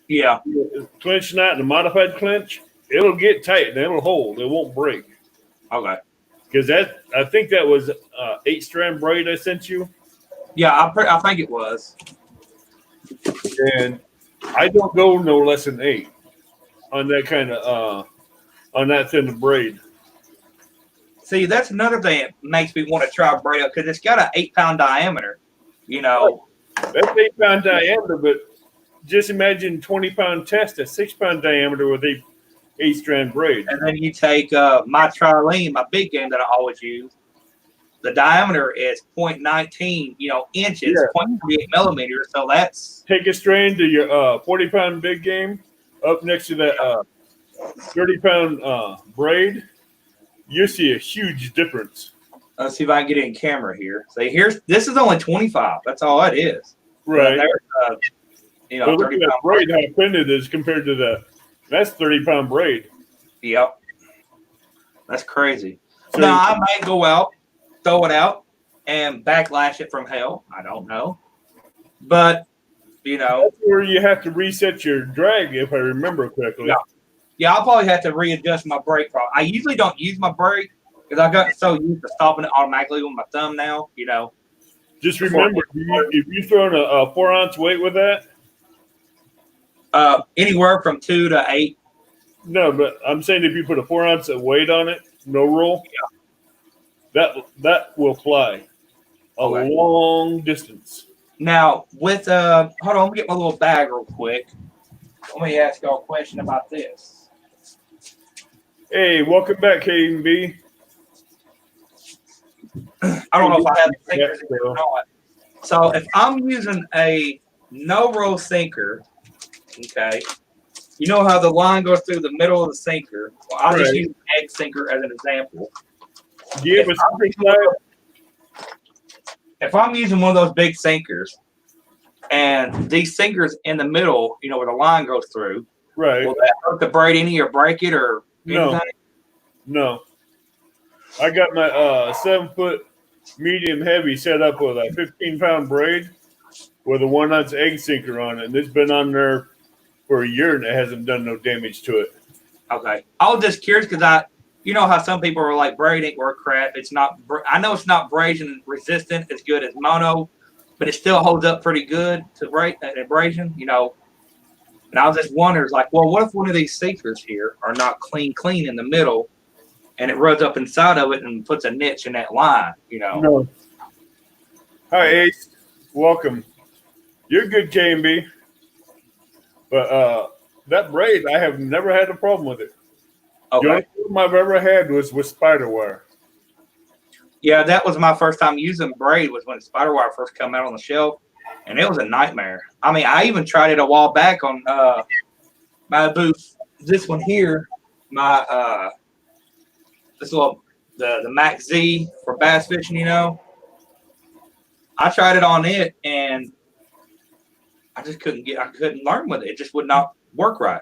yeah, clinch knot and the modified clinch, it'll get tight and it'll hold. It won't break. Okay. Because I think that was 8-strand braid I sent you. Yeah, I think it was. And I don't go no less than 8 on that kind of on that thin of braid. See, that's another thing that makes me want to try braid because it's got an 8-pound diameter. That's 8-pound diameter, but just imagine 20-pound test at 6-pound diameter with 8-strand braid. And then you take my trilene, my big game that I always use. The diameter is 0.19, inches, 0.38 millimeters. So that's take a strain to your 40-pound big game up next to that 30-pound braid. You see a huge difference. Let's see if I can get it in camera here. See, this is only 25. That's all it is. Right. There's, look at that braid, how thin it is compared to that's 30-pound braid. Yep. That's crazy. So now, I might go out, throw it out, and backlash it from hell. I don't know. But, That's where you have to reset your drag, if I remember correctly. Yeah, I'll probably have to readjust my brake. I usually don't use my brake because I got so used to stopping it automatically with my thumb now, Just remember, if you're throwing a 4-ounce weight with that? Anywhere from 2 to 8. No, but I'm saying if you put a 4-ounce of weight on it, no roll, that will fly a long distance. Now with hold on, let me get my little bag real quick. Let me ask y'all a question about this. Hey, welcome back, K&B. I don't know if I have the sinkers in here or not. So if I'm using a no-roll sinker, okay, you know how the line goes through the middle of the sinker. Well, I'll just use an egg sinker as an example. Do you have a sinker slide? If I'm using one of those big sinkers, and these sinkers in the middle, you know, where the line goes through, Right. will that hurt the braid any or break it or anything? No. I got my 7-foot medium heavy set up with a 15-pound braid with a 1-ounce egg sinker on it. And it's been on there for a year and it hasn't done no damage to it. Okay. I was just curious because you know how some people are like braid ain't work crap. It's not. I know it's not abrasion resistant as good as mono, but it still holds up pretty good to abrasion. You know. And I was just wondering, like, well, what if one of these sinkers here are not clean in the middle, and it runs up inside of it and puts a niche in that line? You know. No. Hi, Ace. Welcome. You're good, K&B. But that braid, I have never had a problem with it. Okay. The only problem I've ever had was with spider wire. Yeah, that was my first time using braid was when spider wire first came out on the shelf, and it was a nightmare. I mean, I even tried it a while back on my booth. This one here, my this little the Max Z for bass fishing. You know, I tried it on it, and I just couldn't learn with it. It just would not work right.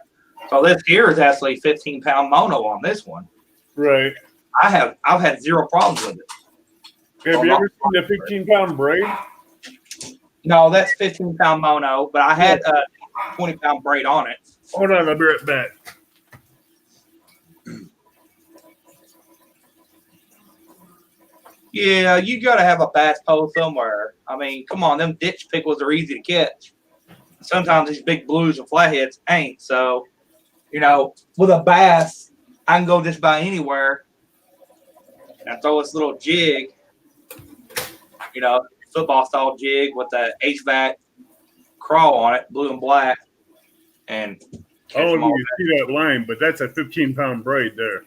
So this here is actually 15-pound mono on this one. Right. I've had zero problems with it. Have you ever seen the 15-pound braid? No, that's 15-pound mono, but I had a 20-pound braid on it. Hold on, I'll be right back. Yeah, you got to have a bass pole somewhere. I mean, come on, them ditch pickles are easy to catch. Sometimes these big blues and flatheads ain't. So, you know, with a bass, I can go just about anywhere and throw this little jig, you know, football style jig with the HVAC crawl on it, blue and black, and I don't know if you see that line, but that's a 15-pound braid there.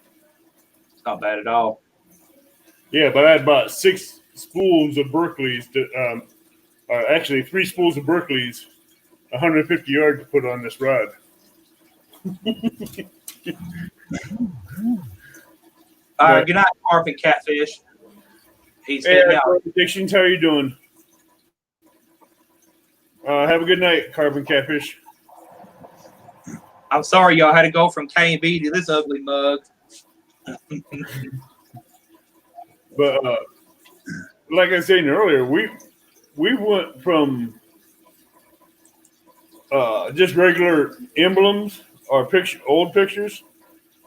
It's not bad at all. Yeah, but I had about 6 spools of Berkeleys, actually 3 spools of Berkeleys, 150 yards to put on this rod. All right, good night, Carp and Catfish. He's Hey, heading out. Addictions, how you doing? Have a good night, Carbon Catfish. I'm sorry, y'all had to go from K&B to this ugly mug. But like I was saying earlier, we went from just regular emblems or old pictures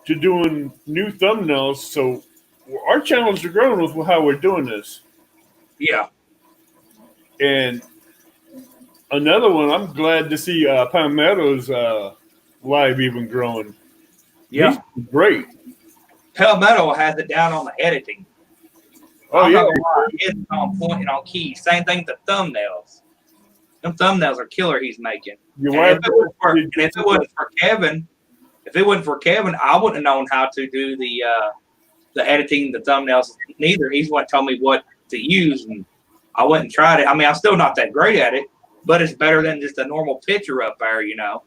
to doing new thumbnails. So our channels are growing with how we're doing this. Yeah. And another one, I'm glad to see Palmetto's live even growing. Yeah. He's great. Palmetto has it down on the editing. Oh, I'm yeah. not gonna lie, it's on point and on key. Same thing with the thumbnails. Them thumbnails are killer he's making. Your And wife, if it wasn't for Kevin, I wouldn't have known how to do the editing, the thumbnails. Neither. He's the one told me what to use, and I went and tried it. I mean, I'm still not that great at it, but it's better than just a normal picture up there, you know.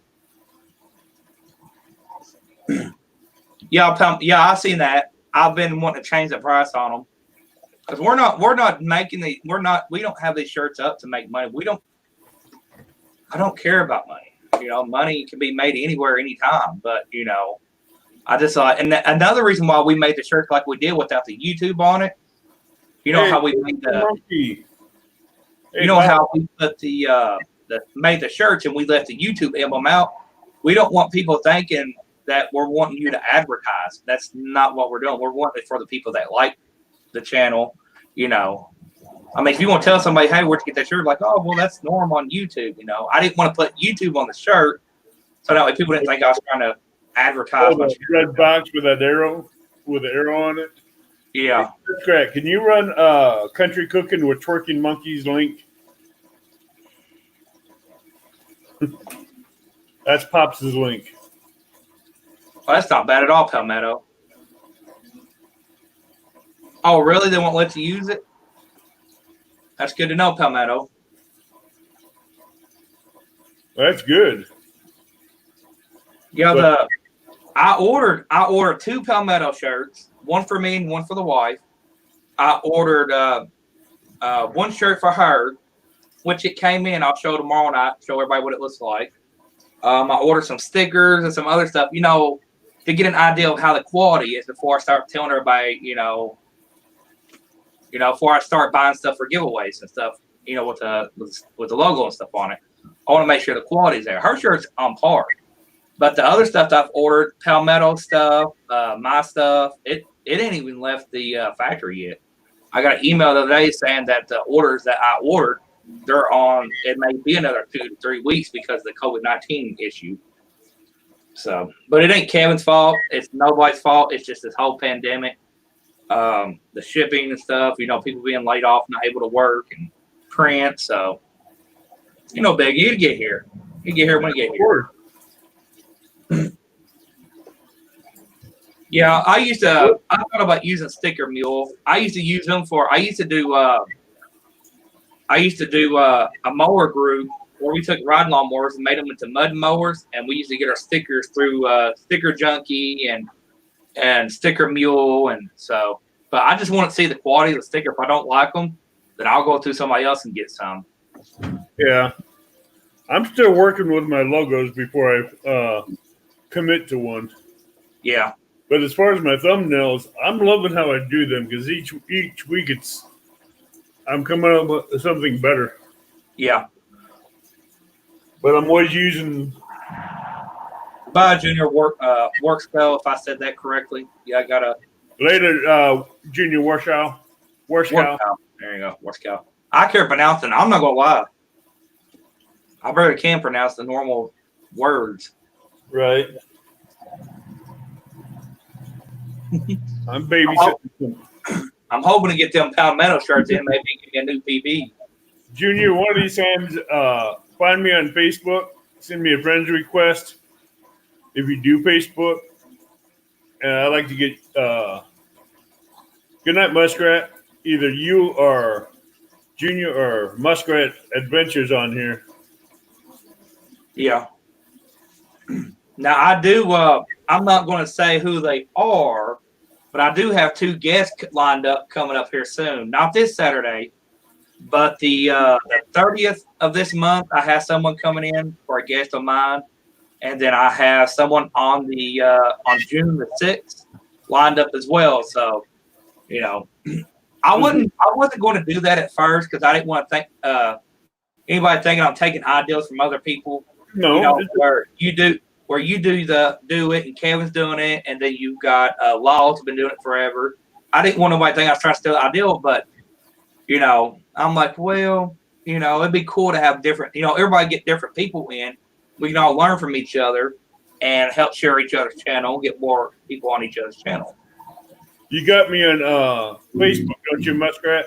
Yeah, I seen that. I've been wanting to change the price on them because we don't have these shirts up to make money. I don't care about money. You know, money can be made anywhere, anytime. But you know, I just thought, and another reason why we made the shirt like we did without the YouTube on it. You know how we made how we put made the shirts and we left the YouTube emblem out. We don't want people thinking that we're wanting you to advertise. That's not what we're doing. We're wanting it for the people that like the channel. You know, I mean, if you want to tell somebody, hey, where'd you get that shirt? Like, oh, well, that's normal on YouTube. You know, I didn't want to put YouTube on the shirt so that way people didn't think I was trying to advertise. The red box with that arrow, with the arrow on it. Yeah. That's correct. Can you run Country Cooking with Twerking Monkeys link? That's Pops' link. Well, that's not bad at all, Palmetto. Oh, really? They won't let you use it? That's good to know, Palmetto. That's good. Yeah, I ordered 2 Palmetto shirts, one for me and one for the wife. I ordered 1 shirt for her, which it came in. I'll show tomorrow night, show everybody what it looks like. I ordered some stickers and some other stuff, to get an idea of how the quality is before I start telling everybody, before I start buying stuff for giveaways and stuff, with the logo and stuff on it. I want to make sure the quality's there. Her shirt's on par. But the other stuff that I've ordered, Palmetto stuff, my stuff, it ain't even left the factory yet. I got an email the other day saying that the orders that I ordered, they're on, it may be another 2 to 3 weeks because of the COVID-19 issue. So, but it ain't Kevin's fault. It's nobody's fault. It's just this whole pandemic, the shipping and stuff, people being laid off, not able to work and print. So, Big, you get here. You get here when you get here. Yeah, I thought about using Sticker Mule. I used to use them I used to do a mower group where we took ride lawnmowers and made them into mud mowers, and we used to get our stickers through Sticker Junkie and Sticker Mule, and so. But I just want to see the quality of the sticker. If I don't like them, then I'll go to somebody else and get some. Yeah, I'm still working with my logos before I commit to one. Yeah. But as far as my thumbnails, I'm loving how I do them because each week I'm coming up with something better. Yeah. But I'm always using. Bye, Junior Workspell, if I said that correctly. Yeah, I got a. Later, Junior Warshow. There you go, Warscow. I can't pronounce it. I'm not going to lie. I barely can pronounce the normal words. Right. I'm babysitting. I'm hoping to get them Palmetto shirts in, maybe give me a new PB. Junior, one of these times, find me on Facebook, send me a friend's request. If you do Facebook, and I'd like to get Goodnight Muskrat, either you or Junior or Muskrat Adventures on here. Yeah. Now I do. I'm not going to say who they are, but I do have 2 guests lined up coming up here soon. Not this Saturday, but the 30th of this month. I have someone coming in for a guest of mine, and then I have someone on June the 6th lined up as well. So, I wasn't going to do that at first because I didn't want to think anybody thinking I'm taking ideas from other people. No, where you do it, and Kevin's doing it, and then you've got Law's been doing it forever. I didn't want nobody to think I was trying to steal the idea, but I'm like, well, it'd be cool to have different, everybody get different people in. We can all learn from each other and help share each other's channel, get more people on each other's channel. you got me on Facebook, don't you, Muskrat?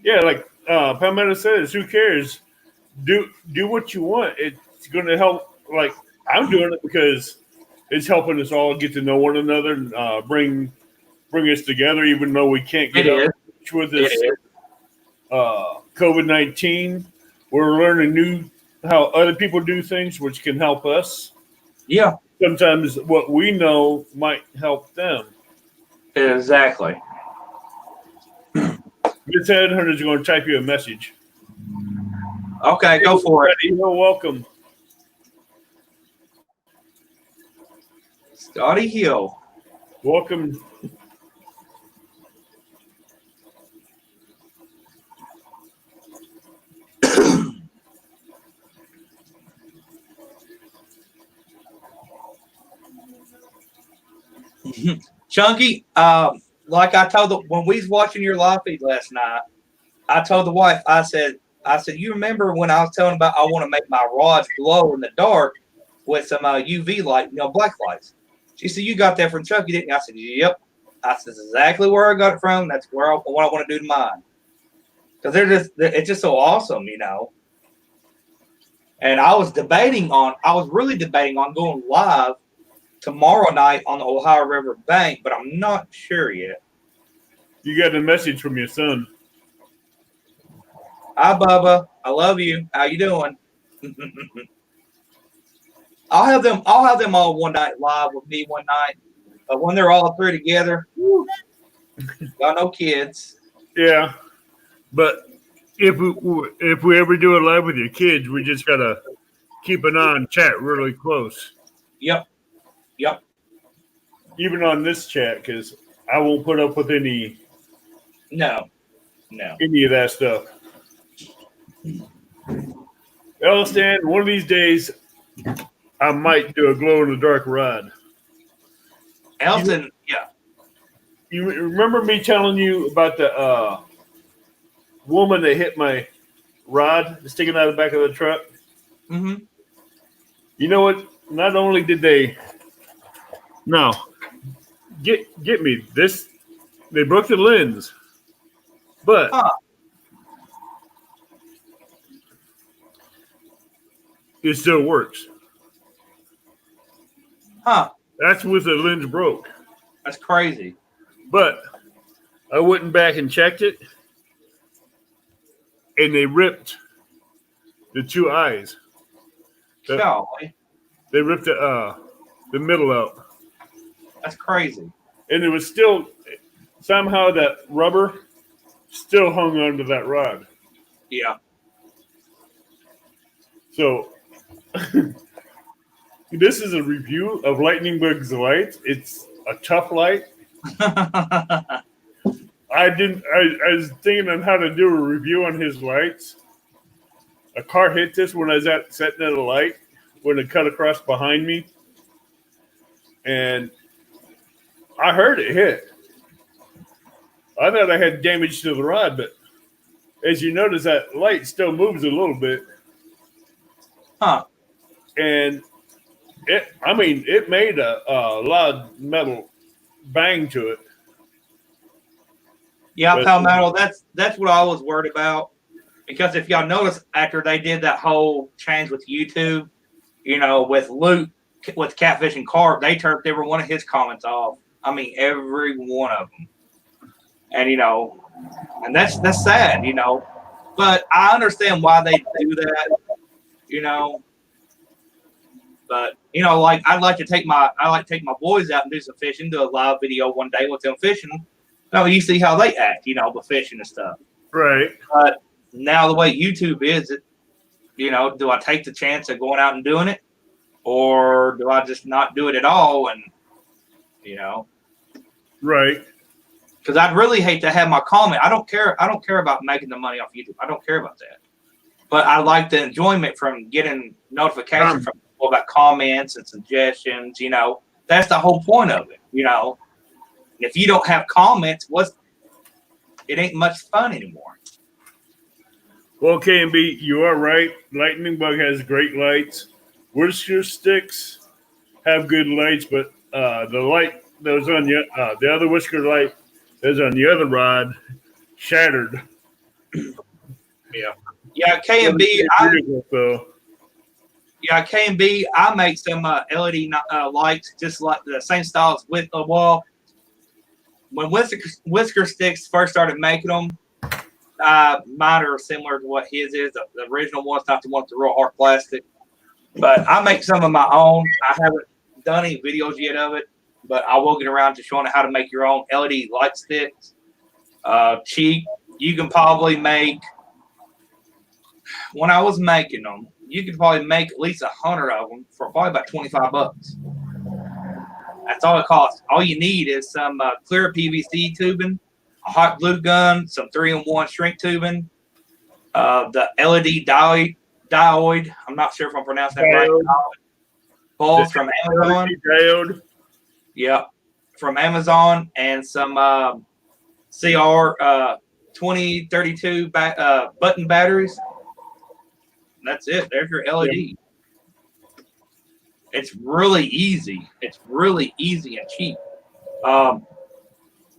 Yeah, like Palmetto says, who cares? Do what you want. It's going to help. Like I'm doing it because it's helping us all get to know one another and bring us together, even though we can't get up with this COVID-19. We're learning how other people do things, which can help us. Yeah. Sometimes what we know might help them. Exactly. Miss Headhunter is going to type you a message. Okay, go for it. You're welcome. Scotty Hill. Welcome. Chunky, like I told when we was watching your live feed last night, I told the wife, I said, you remember when I was telling about I want to make my rods glow in the dark with some UV light, black lights. She said, you got that from Chunky, didn't you? I said, yep. I said, exactly where I got it from. That's what I want to do to mine. Because it's just so awesome, And I was really debating on going live tomorrow night on the Ohio River bank, but I'm not sure yet. You got a message from your son. Hi, Bubba. I love you. How you doing? I'll have them all one night live with me one night. But when they're all three together, whew, got no kids. Yeah, but if we ever do it live with your kids, we just gotta keep an eye on chat really close. Yep. Even on this chat, because I won't put up with any No. of that stuff. Well, Stan, one of these days, I might do a glow in the dark ride. Elton, yeah. You remember me telling you about the woman that hit my rod sticking out of the back of the truck? Mm-hmm. You know what? Not only did they get me this, they broke the lens, but it still works. Huh. That's with the lens broke. That's crazy. But I went back and checked it, and they ripped the two eyes. Golly. They ripped the middle out. That's crazy. And it was still, somehow that rubber still hung onto that rod. Yeah. So this is a review of Lightning Bug's lights. It's a tough light. I was thinking on how to do a review on his lights. A car hit this when I was sitting at a light when it cut across behind me. And I heard it hit. I thought I had damage to the rod, but as you notice, that light still moves a little bit. Huh. And it made a loud metal bang to it. Yeah, Palmetto, that's what I was worried about. Because if y'all notice, after they did that whole change with YouTube, with Luke, with Catfish and Carp, they turned every one of his comments off. I mean, every one of them. And, and that's sad, But I understand why they do that, But, like I like to take my boys out and do some fishing, do a live video one day with them fishing. You see how they act, with fishing and stuff. Right. But now the way YouTube is, do I take the chance of going out and doing it? Or do I just not do it at all? And, Right. Because I'd really hate to have my comment. I don't care about making the money off YouTube. I don't care about that. But I like the enjoyment from getting notifications from people about comments and suggestions. That's the whole point of it. And if you don't have comments, it ain't much fun anymore. Well, K&B, you are right. Lightning Bug has great lights. Whisker sticks have good lights, but the light that was on the other whisker light that was on the other rod shattered. Yeah, K&B. K&B. I make some LED lights just like the same style as with the wall. When whisker sticks first started making them, mine are similar to what his is. The original one's not the one with the real hard plastic. But I make some of my own. I haven't done any videos yet of it, but I will get around to showing how to make your own LED light sticks. Cheap. You can probably make, when I was making them, you could probably make at least 100 of them for probably about $25. That's all it costs. All you need is some clear PVC tubing, a hot glue gun, some 3-in-1 shrink tubing, the LED diode. I'm not sure if I'm pronouncing that right. Bulbs from Amazon. Diode. Yeah, from Amazon, and some CR 2032 button batteries. That's it. There's your LED. Yeah. It's really easy. It's really easy and cheap. And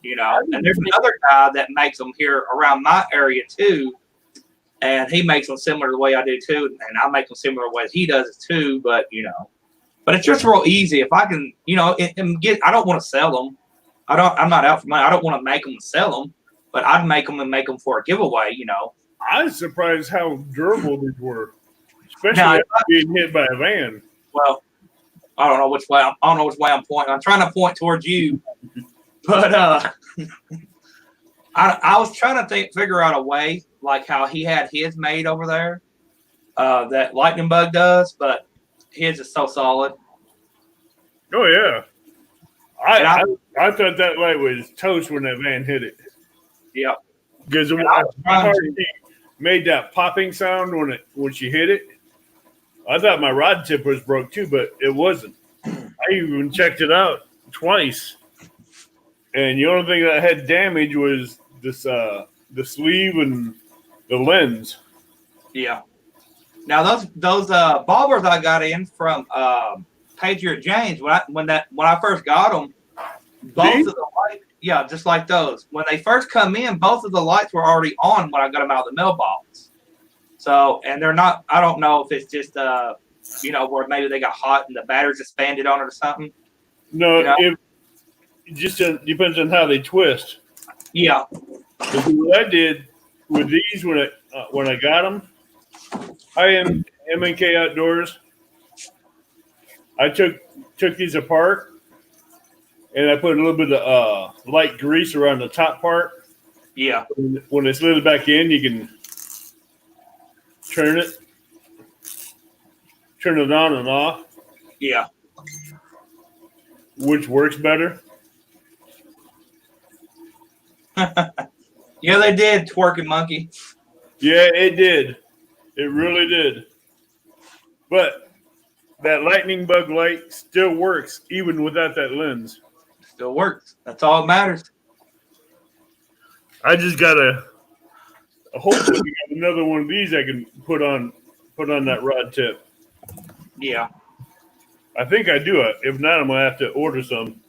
there's another guy that makes them here around my area too. and he makes them similar to the way I do too, and I make them similar to the way he does it too. But but it's just real easy if I can, and get. I don't want to sell them. I'm not out for money. I don't want to make them and sell them, but I'd make them and make them for a giveaway. I was surprised how durable these were, especially Now, after being hit by a van. Well, I don't know which way I'm pointing. I'm trying to point towards you, but I was trying to figure out a way like how he had his made over there, that lightning bug does, but his is so solid. Oh yeah, I thought that light was toast when that van hit it. Yeah, Because my heart made that popping sound when she hit it. I thought my rod tip was broke too, but it wasn't. I even checked it out twice, and the only thing that had damage was this the sleeve and the lens. Yeah. Now those bobbers I got in from Patriot James when I first got them, both of the lights, yeah, just like those. When they first come in, both of the lights were already on when I got them out of the mailbox. So, and they're not. I don't know if it's just where maybe they got hot and the batteries expanded on it or something. No, it just depends on how they twist. Yeah. What I did with these when I got them, I am M&K Outdoors. I took these apart and I put a little bit of light grease around the top part. Yeah. When it's lit back in, you can turn it on and off. Yeah. Which works better. Yeah, they did, twerking monkey. Yeah, it did. It really did. But that lightning bug light still works even without that lens. Still works. That's all that matters. I just gotta hopefully get another one of these I can put on that rod tip. Yeah. I think I do it. If not, I'm gonna have to order some.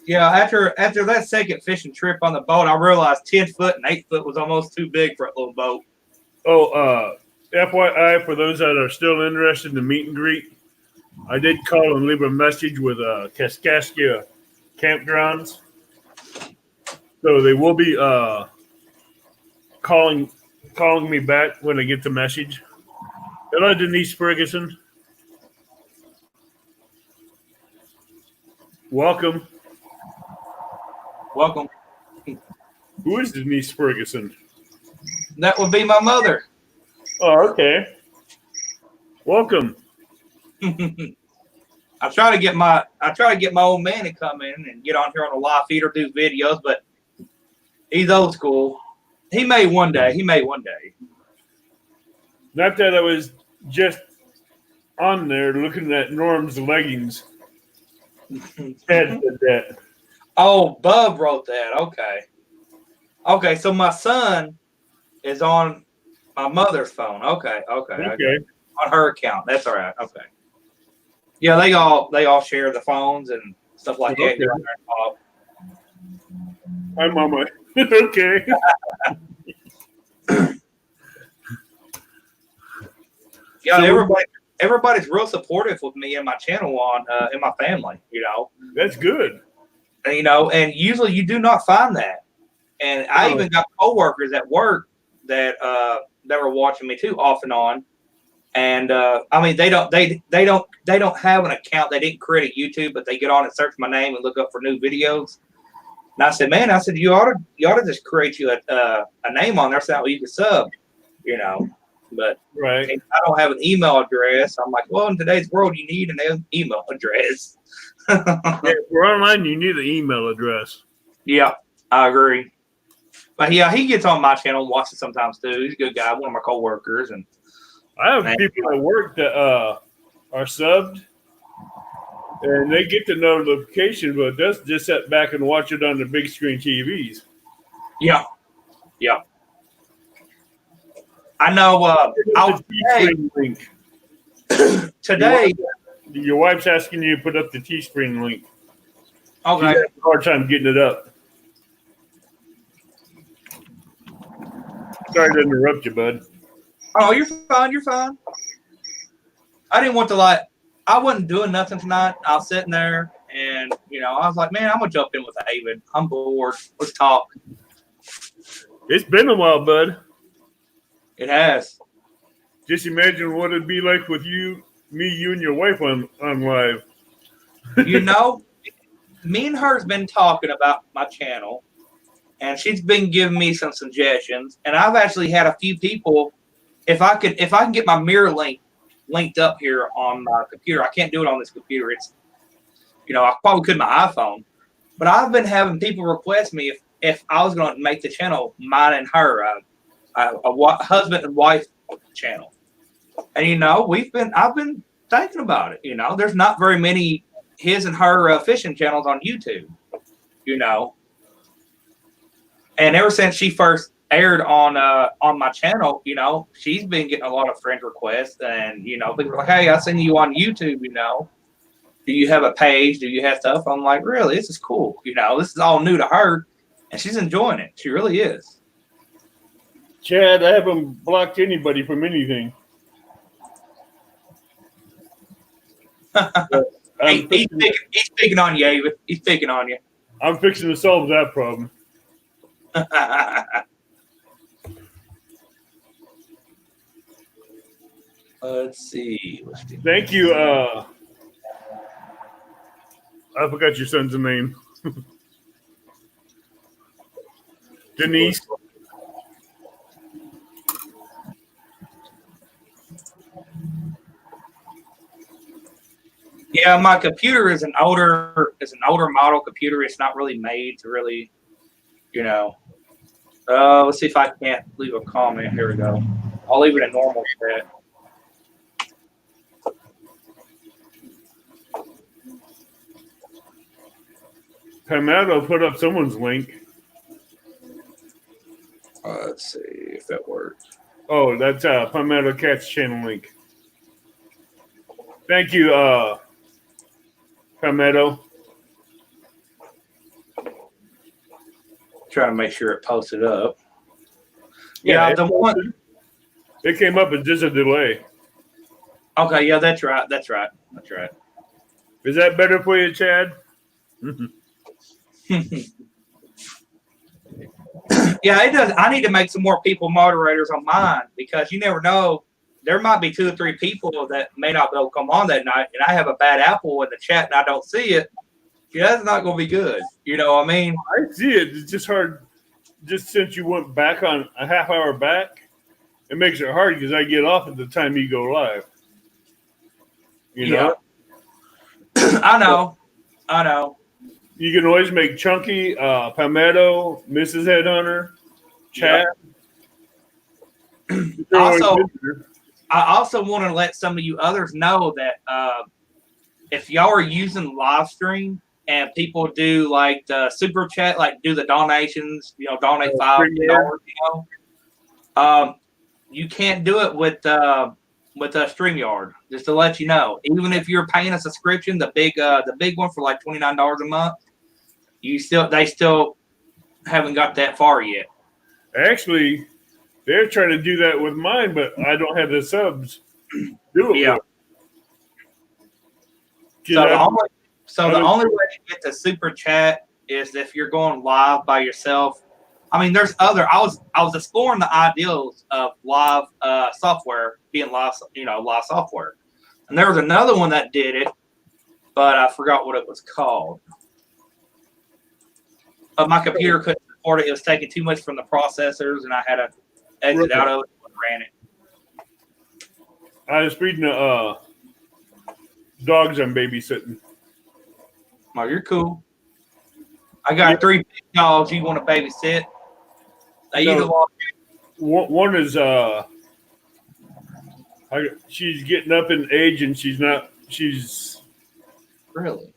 Yeah, after that second fishing trip on the boat, I realized 10 foot and 8 foot was almost too big for a little boat. Oh, FYI, for those that are still interested in the meet and greet, I did call and leave a message with Kaskaskia Campgrounds. So they will be calling me back when I get the message. Hello, Denise Ferguson. Welcome. Welcome. Who is Denise Ferguson? That would be my mother. Oh, okay. Welcome. I try to get my old man to come in and get on here on a live feed or do videos, but he's old school. He may one day. Not that I was just on there looking at Norm's leggings. Ted said that. Oh, Bub wrote that. Okay. So my son is on my mother's phone. Okay. On her account. That's all right. Okay. Yeah, they all share the phones and stuff like that. Okay. Hi, Mama. Okay. Yeah, everybody's real supportive with me and my channel in my family. That's good. And usually you do not find that. And I even got coworkers at work that were watching me too, off and on. And I mean, they don't have an account. They didn't create a YouTube, but they get on and search my name and look up for new videos. And I said, man, you ought to just create you a name on there so that you can sub, But right. I don't have an email address. I'm like, well, in today's world, you need an email address. Yeah, if we're online, you need an email address. Yeah, I agree. But yeah, he gets on my channel and watches sometimes too. He's a good guy, one of my coworkers. And I have people at work that are subbed, and they get the notification, but that's just sit back and watch it on the big screen TVs. Yeah. I know. Link. Today, your wife's asking you to put up the Teespring link. Okay. She's having a hard time getting it up. Sorry to interrupt you, bud. Oh, you're fine. You're fine. I didn't want to I wasn't doing nothing tonight. I was sitting there, and I was like, man, I'm gonna jump in with David. I'm bored. Let's talk. It's been a while, bud. It has. Just imagine what it'd be like with you and your wife on live. Me and her's been talking about my channel, and she's been giving me some suggestions. And I've actually had a few people. If I can get my mirror linked up here on my computer, I can't do it on this computer. It's, I probably could my iPhone, but I've been having people request me if I was going to make the channel mine and her, a husband and wife channel. And I've been thinking about it. There's not very many his and her fishing channels on YouTube. And ever since she first aired on my channel, she's been getting a lot of friend requests, and people are like, hey, I seen you on YouTube. Do you have a page? Do you have stuff? I'm like, really? This is cool. This is all new to her, and she's enjoying it. She really is. Chad, I haven't blocked anybody from anything. He's picking on you, David. He's picking on you. I'm fixing to solve that problem. Let's see. Thank you. I forgot your son's name. Denise. Yeah, my computer is an older model computer. It's not really made to really, let's see if I can't leave a comment. Here we go. I'll leave it in normal chat. Palmetto put up someone's link. Let's see if that works. Oh, that's Palmetto Cat's channel link. Thank you, Palmetto. Trying to make sure it posted up. Yeah, the one. It came up with just a delay. Okay, yeah, that's right. Is that better for you, Chad? Yeah, it does. I need to make some more people moderators on mine, because you never know. There might be 2 or 3 people that may not be able to come on that night, and I have a bad apple in the chat and I don't see it. Yeah, that's not going to be good. You know what I mean? I see it. It's just hard. Just since you went back on a half hour back, it makes it hard because I get off at the time you go live. You know? I know. You can always make Chunky, Palmetto, Mrs. Headhunter, Chad. I also want to let some of you others know that if y'all are using live stream and people do like the super chat, like do the donations, donate $5, you can't do it with StreamYard. Just to let you know, even if you're paying a subscription, the big one for like $29 a month, they still haven't got that far yet. Actually, they're trying to do that with mine, but I don't have the subs. Do it. Yeah. So the only way to get the super chat is if you're going live by yourself. I mean, there's other. I was exploring the ideals of live software being live software, and there was another one that did it, but I forgot what it was called. But my computer couldn't support it. It was taking too much from the processors, and I had to exit out of it and ran it. I was feeding the dogs I'm babysitting. Oh, you're cool. I got 3 big dogs you want to babysit. One is she's getting up in age, and she's really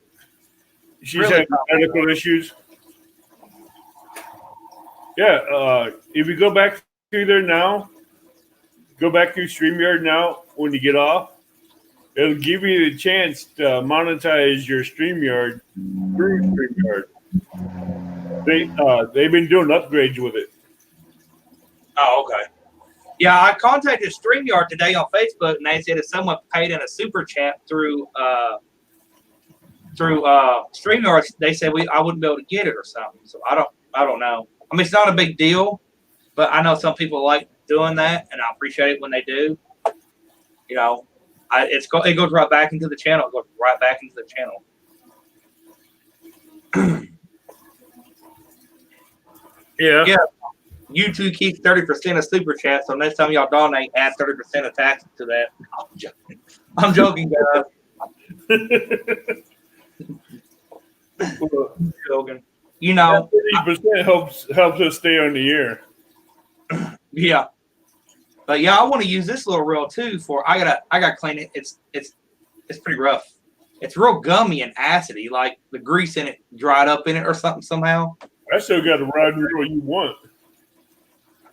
having medical issues. Yeah, if you go back through there now, go back through StreamYard now when you get off, it'll give you the chance to monetize your StreamYard through StreamYard. They've been doing upgrades with it. Oh, okay. Yeah, I contacted StreamYard today on Facebook, and they said if someone paid in a super chat through StreamYard, they said I wouldn't be able to get it or something. So I don't know. I mean, it's not a big deal, but I know some people like doing that, and I appreciate it when they do. You know, it goes right back into the channel. It goes right back into the channel. Yeah. YouTube keeps 30% of super chat, so next time y'all donate, add 30% of taxes to that. I'm joking, guys. I'm joking. You know, 30% helps us stay on the air. Yeah. But yeah, I want to use this little reel too I gotta clean it. It's pretty rough. It's real gummy and acidy, like the grease in it dried up in it or something somehow. I still got a rod reel you want.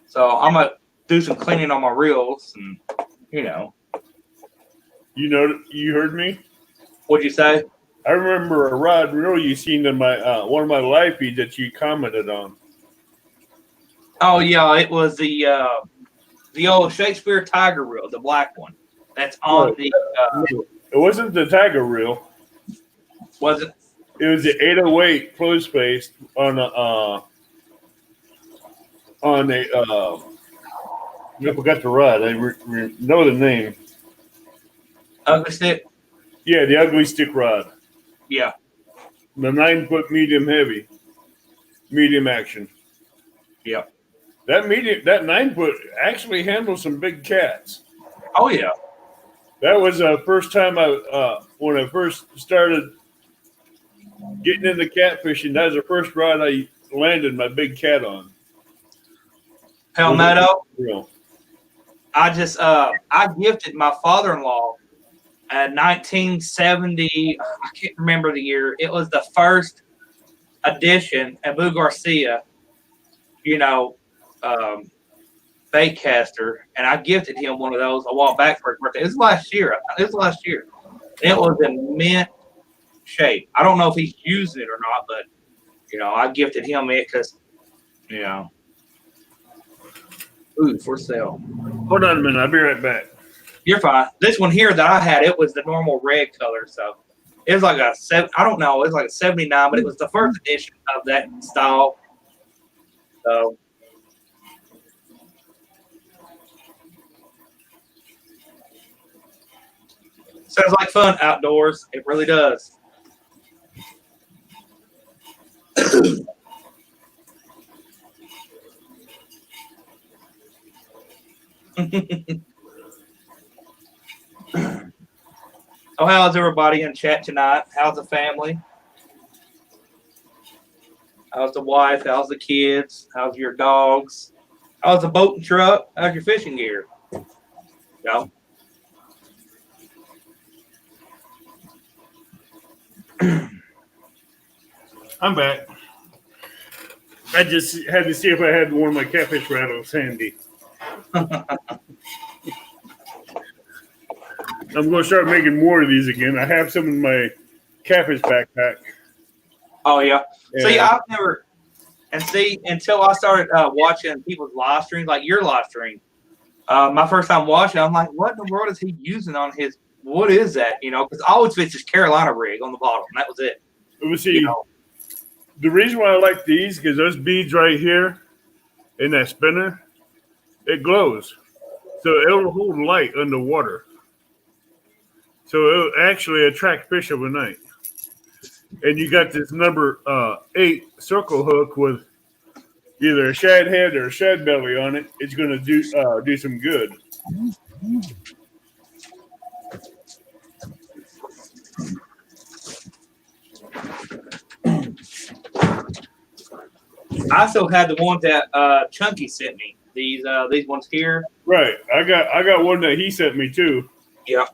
So I'm gonna do some cleaning on my reels, and You heard me? What'd you say? I remember a rod reel you seen in my one of my live feeds that you commented on. Oh yeah, it was the old Shakespeare Tiger reel, the black one. That's on the. It wasn't the Tiger reel. Was it? It was the 808 close space on a. I forgot the rod. I know the name. Ugly stick. Yeah, the ugly stick rod. Yeah. The 9-foot medium heavy, medium action. Yeah. That 9-foot actually handles some big cats. Oh yeah. That was the first time when I first started getting into catfishing. That was the first rod I landed my big cat on. Palmetto. Real. I gifted my father-in-law in 1970. I can't remember the year. It was the first edition at Boo Garcia, bait caster, and I gifted him one of those a while back for his birthday. It was last year. It was in mint shape. I don't know if he's using it or not, but I gifted him it because food for sale. Hold on a minute. I'll be right back. You're fine. This one here that I had, it was the normal red color, so it was like a 79, but it was the first edition of that style. So. Sounds like fun outdoors. It really does. Oh, how's everybody in chat tonight? How's the family? How's the wife? How's the kids? How's your dogs? How's the boat and truck? How's your fishing gear? No. I'm back. I just had to see if I had one of my catfish rattles handy. I'm going to start making more of these again. I have some in my catfish backpack. Oh, yeah. And See, I've never, until I started watching people's live streams, like your live stream, my first time watching, I'm like, what in the world is he using on his, what is that? Because I always fit this Carolina rig on the bottom. And that was it. Let me see. The reason why I like these, because those beads right here in that spinner, it glows. So it'll hold light underwater. So it'll actually attract fish overnight. And you got this number 8 circle hook with either a shad head or a shad belly on it. It's going to do some good. I still had the ones that Chunky sent me. These ones here. Right. I got one that he sent me too. Yeah.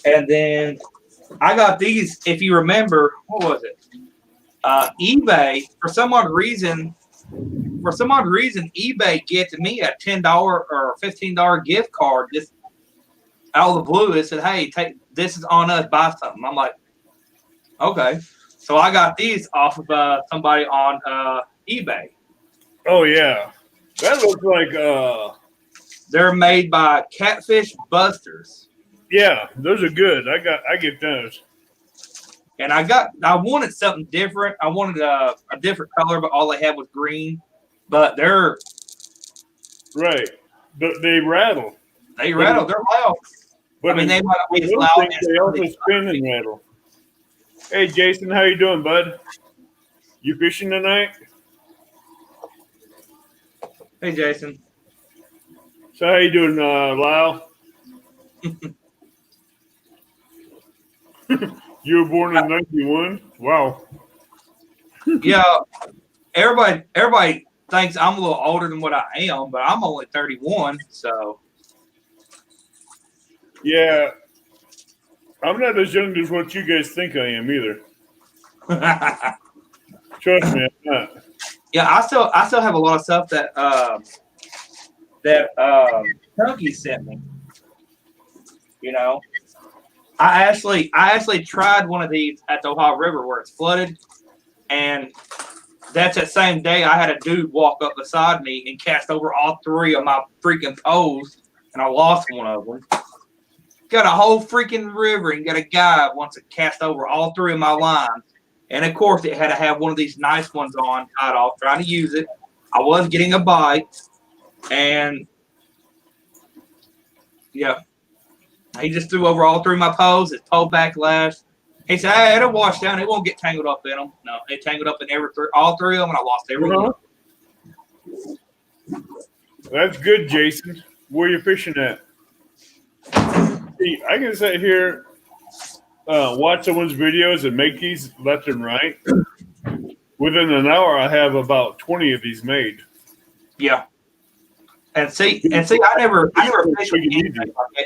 And then I got these, if you remember, what was it? eBay, for some odd reason, eBay gifted me a $10 or $15 gift card just out of the blue. It said, hey, this is on us, buy something. I'm like, okay. So I got these off of somebody on eBay. Oh, yeah. That looks like They're made by Catfish Busters. Yeah, those are good. I get those. And I wanted something different. I wanted a different color, but all they had was green. But they're right. But they rattle. They rattle. They're loud. But I mean, they might not be as those loud things, as they also these spin and rattle. Hey, Jason, how you doing, bud? You fishing tonight? Hey, Jason. So how you doing, Lyle? You were born in 91? Wow. Yeah, everybody thinks I'm a little older than what I am, but I'm only 31. So Yeah, I'm not as young as what you guys think I am either. Trust me, I'm not. yeah, I still have a lot of stuff that Chunky sent me. You know, I actually tried one of these at the Ohio River where it's flooded, and that's that same day I had a dude walk up beside me and cast over all three of my freaking poles, and I lost one of them. Got a whole freaking river and got a guy wants to cast over all three of my lines. And of course, it had to have one of these nice ones on, tied off, trying to use it. I was getting a bite, and yeah, he just threw over all three of my poles. His pole backlash. He said, "Hey, it'll wash down. It won't get tangled up in them." No, it tangled up in all three of them, and I lost every one. That's good, Jason. Where you fishing at? See, I can sit here, watch someone's videos and make these left and right. Within an hour, I have about 20 of these made. Yeah. And see, I never fished with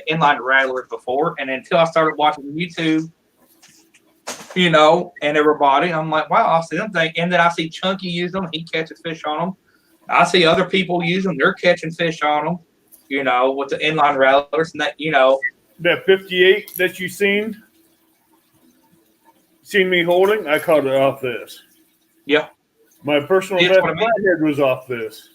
inline rattlers before, and until I started watching YouTube, you know, and everybody, I'm like, wow, I see them thing, and then I see Chunky use them, he catches fish on them. I see other people use them, they're catching fish on them, you know, with the inline rattlers, and that, you know, that 58 that you seen me holding, I caught it off this. Yeah. My personal best flathead was off this.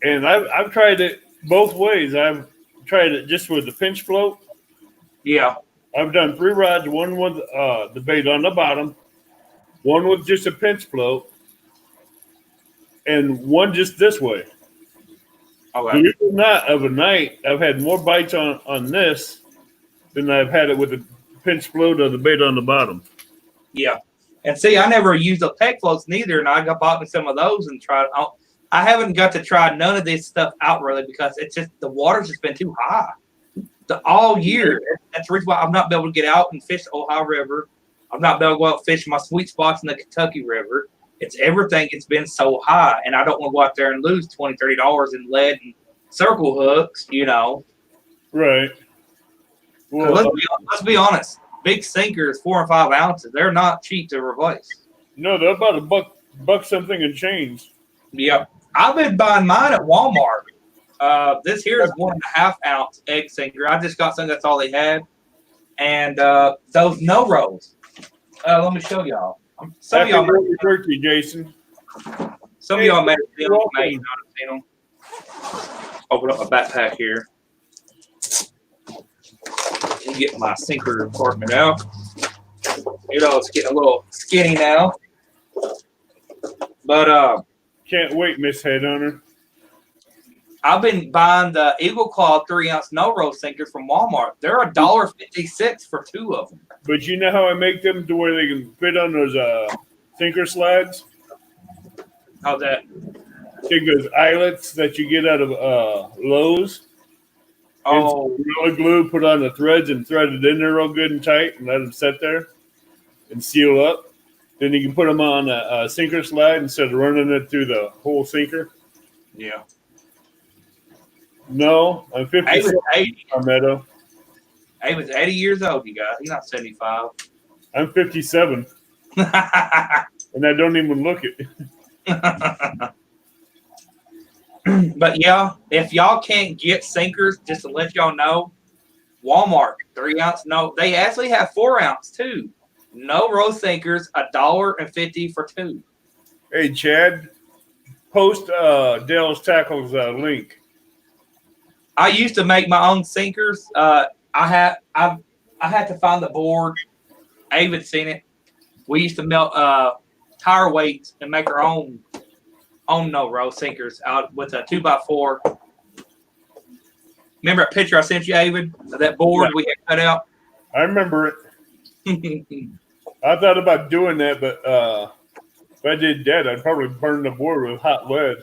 And I've tried it both ways. I've tried it just with the pinch float. Yeah. I've done 3 rods, one with the bait on the bottom, one with just a pinch float, and one just this way. Okay. Believe it or not, of a night, I've had more bites on this than I've had it with the pinch float or the bait on the bottom. Yeah. And see, I never used the peg floats neither, and I got bought me some of those and tried. I haven't got to try none of this stuff out really because it's just the water's just been too high all year. That's the reason why I'm not able to get out and fish the Ohio River. I'm not able to go out and fish my sweet spots in the Kentucky River. It's everything. It's been so high, and I don't want to go out there and lose $20, $30 in lead and circle hooks. You know, right? Well, let's be honest. Big sinkers, 4 and 5 ounces. They're not cheap to replace. No, they're about a buck something and change. Yeah, I've been buying mine at Walmart. This here is 1.5 ounce egg sinker. I just got some. That's all they had. And those no rolls. Let me show y'all. Some of y'all made turkey, Jason. Some of y'all may have seen them. Open up my backpack here. Get my sinker compartment out. You know, it's getting a little skinny now. But can't wait, Miss Headhunter. I've been buying the Eagle Claw 3 ounce no roll sinkers from Walmart. They're $1.56 for 2 of them. But you know how I make them to where they can fit on those sinker slides? How's that? Take those eyelets that you get out of Lowe's. Oh, Gorilla glue, put on the threads and thread it in there real good and tight and let them sit there and seal up. Then you can put them on a sinker slide instead of running it through the whole sinker. Yeah. No, I'm 57. Meadow. He was 80 years old, you guys. He's not 75. I'm 57. And I don't even look it. But yeah, if y'all can't get sinkers, just to let y'all know, Walmart 3 ounce no. They actually have 4 ounce too. No row sinkers, $1.50 for 2. Hey Chad, post Dale's Tackles link. I used to make my own sinkers. I had to find the board. Avid's seen it. We used to melt tire weights and make our own no-row sinkers out with a 2x4. Remember that picture I sent you, Avid, of that board we had cut out? I remember it. I thought about doing that, but if I did that, I'd probably burn the board with hot lead.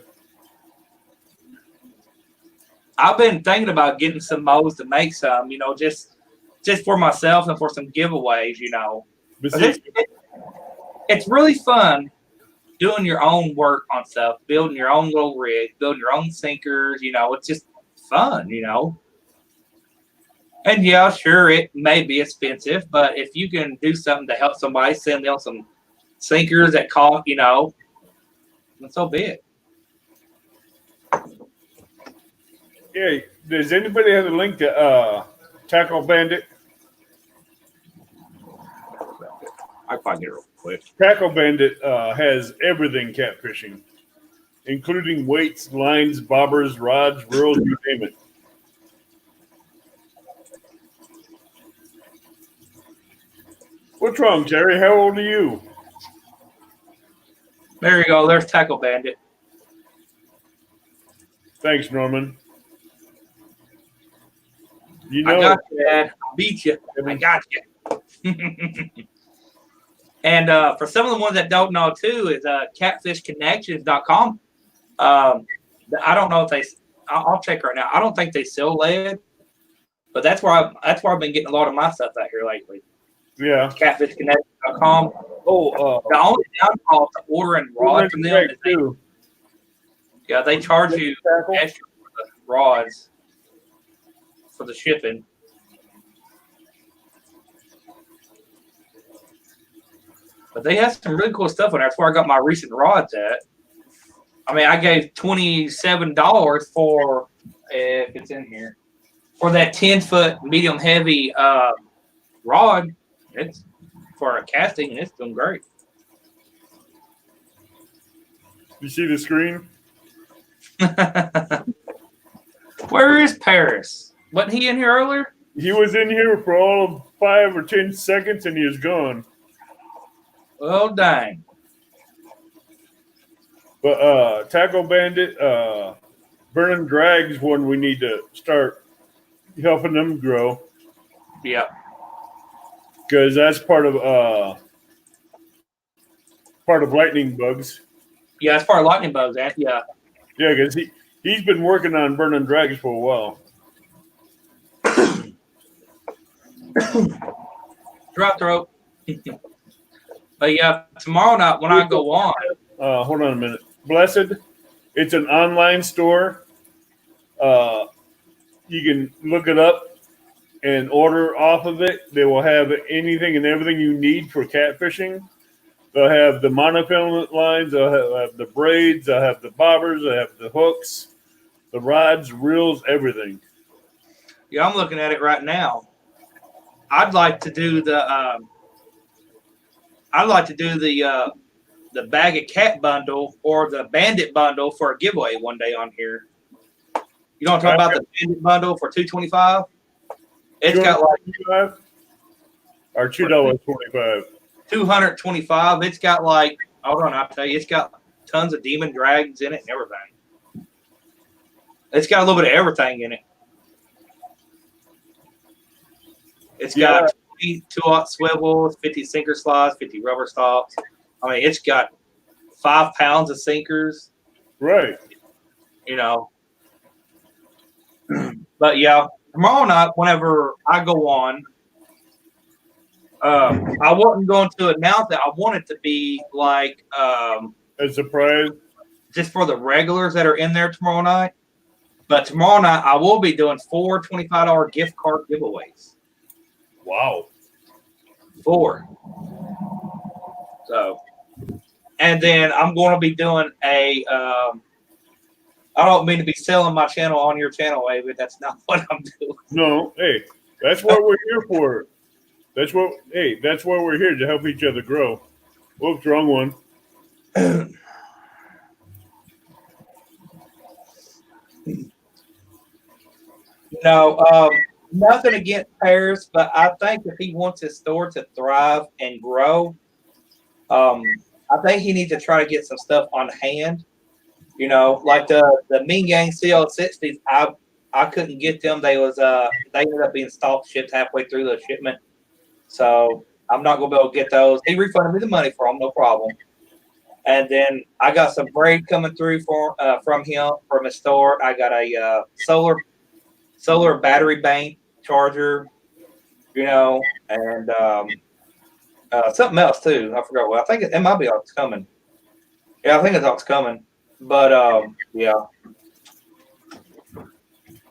I've been thinking about getting some molds to make some, just for myself and for some giveaways, But see, It's really fun doing your own work on stuff, building your own little rig, building your own sinkers, it's just fun, And yeah, sure, it may be expensive, but if you can do something to help somebody, send them some sinkers that cost, then so be it. yeah, does anybody have a link to Tackle Bandit? I find it real quick. Tackle Bandit has everything catfishing, including weights, lines, bobbers, rods, reels, you name it. What's wrong, Terry? How old are you? There you go. There's Tackle Bandit. Thanks, Norman. You I know, got you, Dad. I beat you. I got you. And for some of the ones that don't know, too, is catfishconnections.com. I don't know if I'll check right now. I don't think they sell lead, but that's where I've been getting a lot of my stuff out here lately. yeah. Catfishconnections.com. Oh, The only downfall to ordering rods from them is they charge you extra for the rods for the shipping. But they have some really cool stuff on there. That's where I got my recent rods at. I mean, I gave $27 for, if it's in here, for that 10-foot medium heavy rod. It's for a casting, and it's doing great. You see the screen? Where is Paris? Wasn't he in here earlier? He was in here for all of 5 or 10 seconds, and he was gone. Oh, dang. But Tackle Bandit, Burning Drag's one we need to start helping them grow. Yeah. Because that's part of lightning bugs. Yeah, that's part of lightning bugs. Yeah. Yeah, because he's been working on Burning Drags for a while. Dry throat. But yeah, tomorrow night when I go on. Hold on a minute. Blessed, it's an online store. You can look it up and order off of it. They will have anything and everything you need for catfishing. They'll have the monofilament lines. They'll have the braids. They'll have the bobbers. They'll have the hooks, the rods, reels, everything. Yeah, I'm looking at it right now. I'd like to do the bag of cat bundle or the bandit bundle for a giveaway one day on here. You know what I'm talking about? The bandit bundle for $2.25. It's got like or $2.25. $225. It's got like, hold on, I'll tell you, it's got tons of demon dragons in it and everything. It's got a little bit of everything in it. It's got 22-aught swivels, 50 sinker slides, 50 rubber stops. I mean, it's got 5 pounds of sinkers. Right. But yeah, tomorrow night, whenever I go on, I wasn't going to announce it. I want it to be like a surprise, just for the regulars that are in there tomorrow night. But tomorrow night, I will be doing 4 $25 gift card giveaways. Wow. 4. So, and then I'm going to be doing a. I don't mean to be selling my channel on your channel, but that's not what I'm doing. No, hey, that's what we're here for. That's why we're here, to help each other grow. Whoops, wrong one. No, nothing against Paris, but I think if he wants his store to thrive and grow, I think he needs to try to get some stuff on hand. You know, like the Mean Gang CL60s, I couldn't get them. They ended up being stopped, shipped halfway through the shipment. So I'm not gonna be able to get those. He refunded me the money for them, no problem. And then I got some braid coming through from him from his store. I got a solar battery bank charger, you know, and something else too. I forgot what. I think it might be all coming. Yeah, I think it's all coming. But yeah.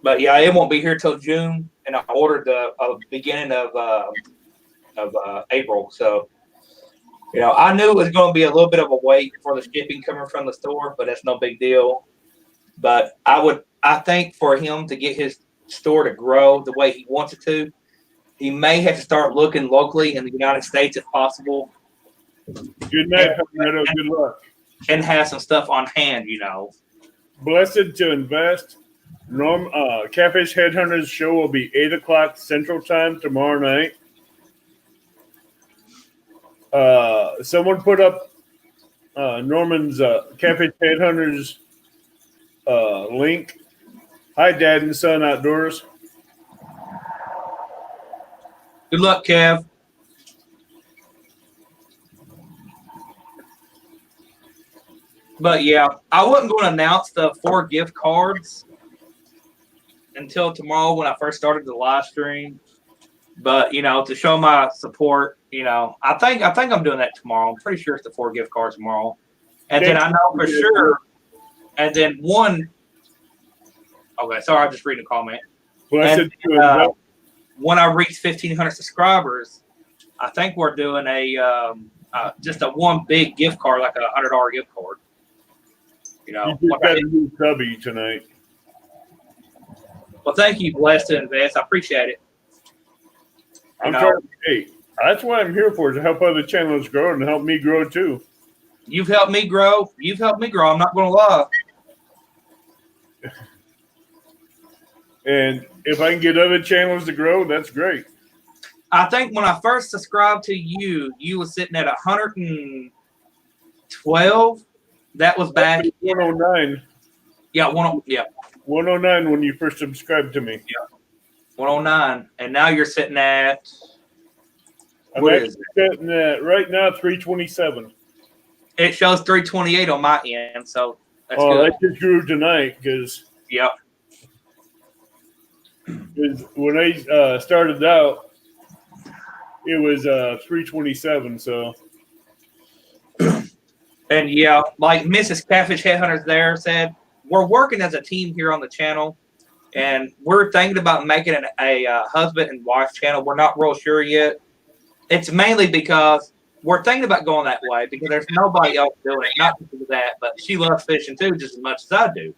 But yeah, it won't be here till June, and I ordered the beginning of April. So, you know, I knew it was going to be a little bit of a wait for the shipping coming from the store, but that's no big deal. But I think for him to get his store to grow the way he wants it to, he may have to start looking locally in the United States if possible. Good night, Palmetto. Good luck. And have some stuff on hand, you know. Blessed to invest. Catfish Headhunters show will be 8 o'clock Central Time tomorrow night. Someone put up Norman's Catfish Headhunters link. Hi, Dad and Son Outdoors. Good luck, Kev. But yeah, I wasn't going to announce the 4 gift cards until tomorrow when I first started the live stream. But you know, to show my support, you know, I think I'm doing that tomorrow. I'm pretty sure it's the 4 gift cards tomorrow. And then I know for sure. And then one. Okay, sorry, I'm just reading a comment. Blessed and, when I reach 1,500 subscribers, I think we're doing a just a one big gift card, like a $100 gift card. You know, you just got a new cubby tonight. Well, thank you, Blessed to Invest. I appreciate it. Hey, that's what I'm here for, to help other channels grow and help me grow too. You've helped me grow. You've helped me grow. I'm not going to lie. And if I can get other channels to grow, that's great. I think when I first subscribed to you, you were sitting at 112. That was back 109. Yeah, 109 when you first subscribed to me. Yeah, 109, and now you're sitting at. I'm actually sitting at right now 327. It shows 328 on my end, so that's good. That just grew tonight because. Yep. When I started out, it was 327. So. And yeah, like Mrs. Catfish Headhunters there said, we're working as a team here on the channel, and we're thinking about making a husband and wife channel. We're not real sure yet. It's mainly because we're thinking about going that way because there's nobody else doing it. Not because of that, but she loves fishing too, just as much as I do.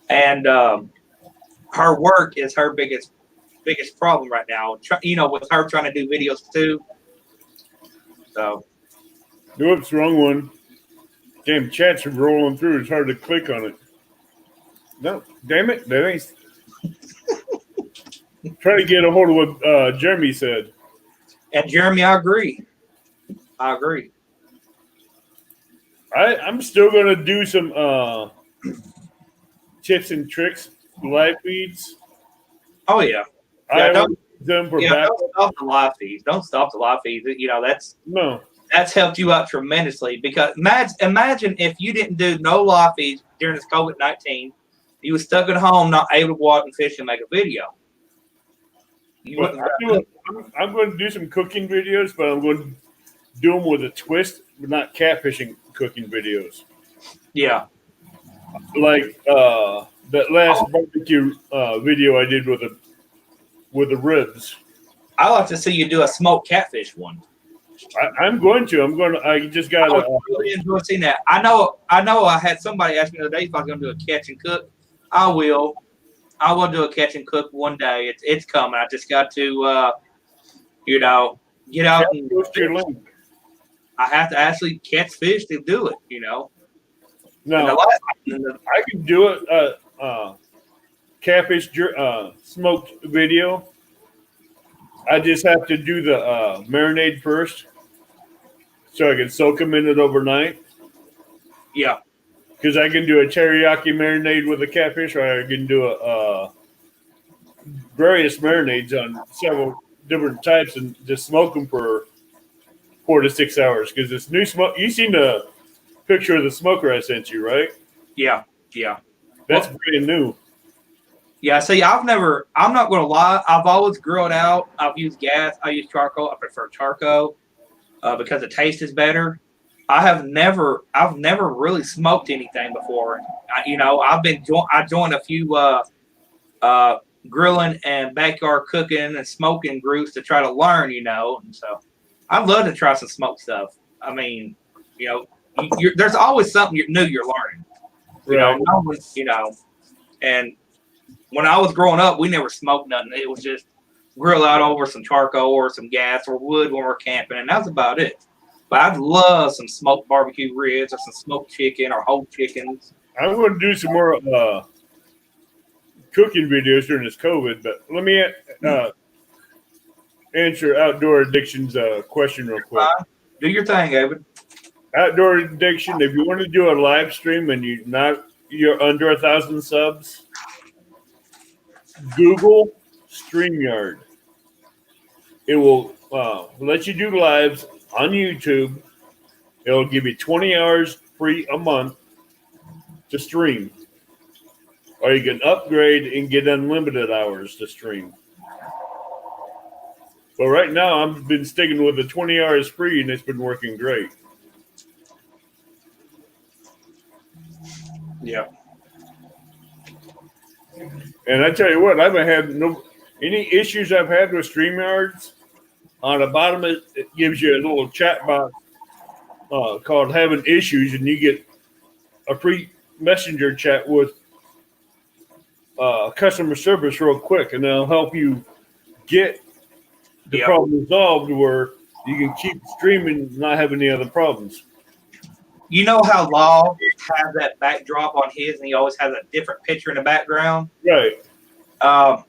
And her work is her biggest problem right now. You know, with her trying to do videos too. So. Whoops, wrong one. Damn, chats are rolling through. It's hard to click on it. No, damn it. That ain't. Try to get a hold of what Jeremy said. And Jeremy, I agree. I'm still going to do some tips and tricks, live feeds. Oh, yeah. Don't stop the live feeds. Don't stop the live feeds. You know, that's helped you out tremendously because imagine if you didn't do no live feeds during this COVID-19, you were stuck at home, not able to go out and fish and make a video. I'm going to do some cooking videos, but I'm going to do them with a twist, but not catfishing cooking videos. Yeah. Like that last barbecue video I did with the ribs. I like to see you do a smoked catfish one. I'm going to. I just got to. I really enjoy seeing that. I know. I had somebody ask me the other day if I was going to do a catch and cook. I will do a catch and cook one day. It's coming. I just got to, get out and. I have to actually catch fish to do it. You know. No, I can do it. catfish smoked video. I just have to do the marinade first, so I can soak them in it overnight. Yeah. Because I can do a teriyaki marinade with a catfish, or I can do a various marinades on several different types and just smoke them for 4 to 6 hours. Because this new smoke, you seen the picture of the smoker I sent you, right? Yeah. That's brand new. Yeah, see, I'm not going to lie. I've always grilled out. I've used gas. I use charcoal. I prefer charcoal because the taste is better. I've never really smoked anything before. I joined a few grilling and backyard cooking and smoking groups to try to learn, and so I'd love to try some smoked stuff. I mean, there's always something new you're learning, and when I was growing up, we never smoked nothing. It was just grill out over some charcoal or some gas or wood when we're camping, and that's about it. But I'd love some smoked barbecue ribs or some smoked chicken or whole chickens. I'm going to do some more cooking videos during this COVID, but let me answer Outdoor Addiction's question real quick. Do your thing, David. Outdoor Addiction, if you want to do a live stream and you're under 1,000 subs, Google StreamYard. It will let you do lives on YouTube. It'll give you 20 hours free a month to stream. Or you can upgrade and get unlimited hours to stream. But right now, I've been sticking with the 20 hours free, and it's been working great. Yeah. And I tell you what, I haven't had any issues I've had with StreamYards. On the bottom, it gives you a little chat box called Having Issues, and you get a free messenger chat with customer service real quick, and they'll help you get the problem resolved where you can keep streaming and not have any other problems. You know how Law has that backdrop on his, and he always has a different picture in the background? Right. I've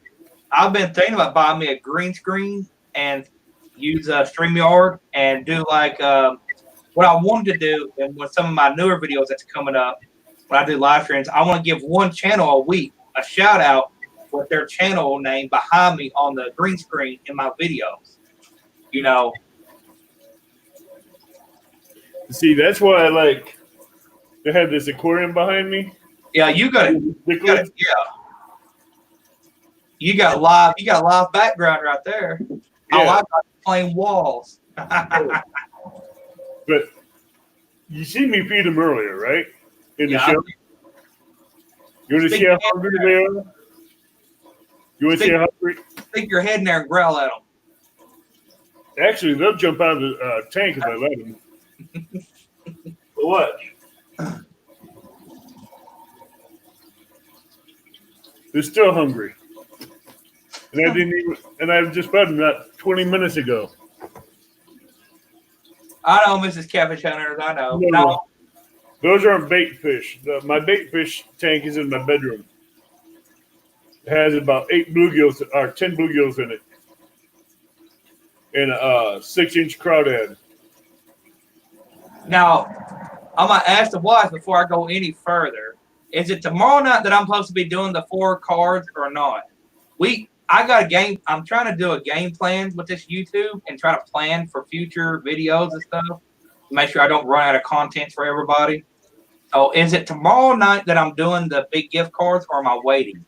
been thinking about buying me a green screen and use StreamYard and do like what I wanted to do. And with some of my newer videos that's coming up, when I do live streams, I want to give one channel a week a shout out with their channel name behind me on the green screen in my videos. See, that's why I like to have this aquarium behind me. Yeah, you got live background right there. Yeah. I like plain walls. But you see me feed them earlier, right? In the show. You want to see how hungry they are? You want to see how hungry? Stick your head in there and growl at them. Actually, they'll jump out of the tank if I let them. But watch. They're still hungry. And I just fed them that 20 minutes ago. I know, Mrs. Catfish Hunters. I know. No. Those aren't bait fish. My bait fish tank is in my bedroom. It has about 8 bluegills or 10 bluegills in it. And a 6-inch crawdad. Now, I'm going to ask the wife before I go any further. Is it tomorrow night that I'm supposed to be doing the 4 cards or not? I got a game. I'm trying to do a game plan with this YouTube and try to plan for future videos and stuff. Make sure I don't run out of content for everybody. So is it tomorrow night that I'm doing the big gift cards, or am I waiting?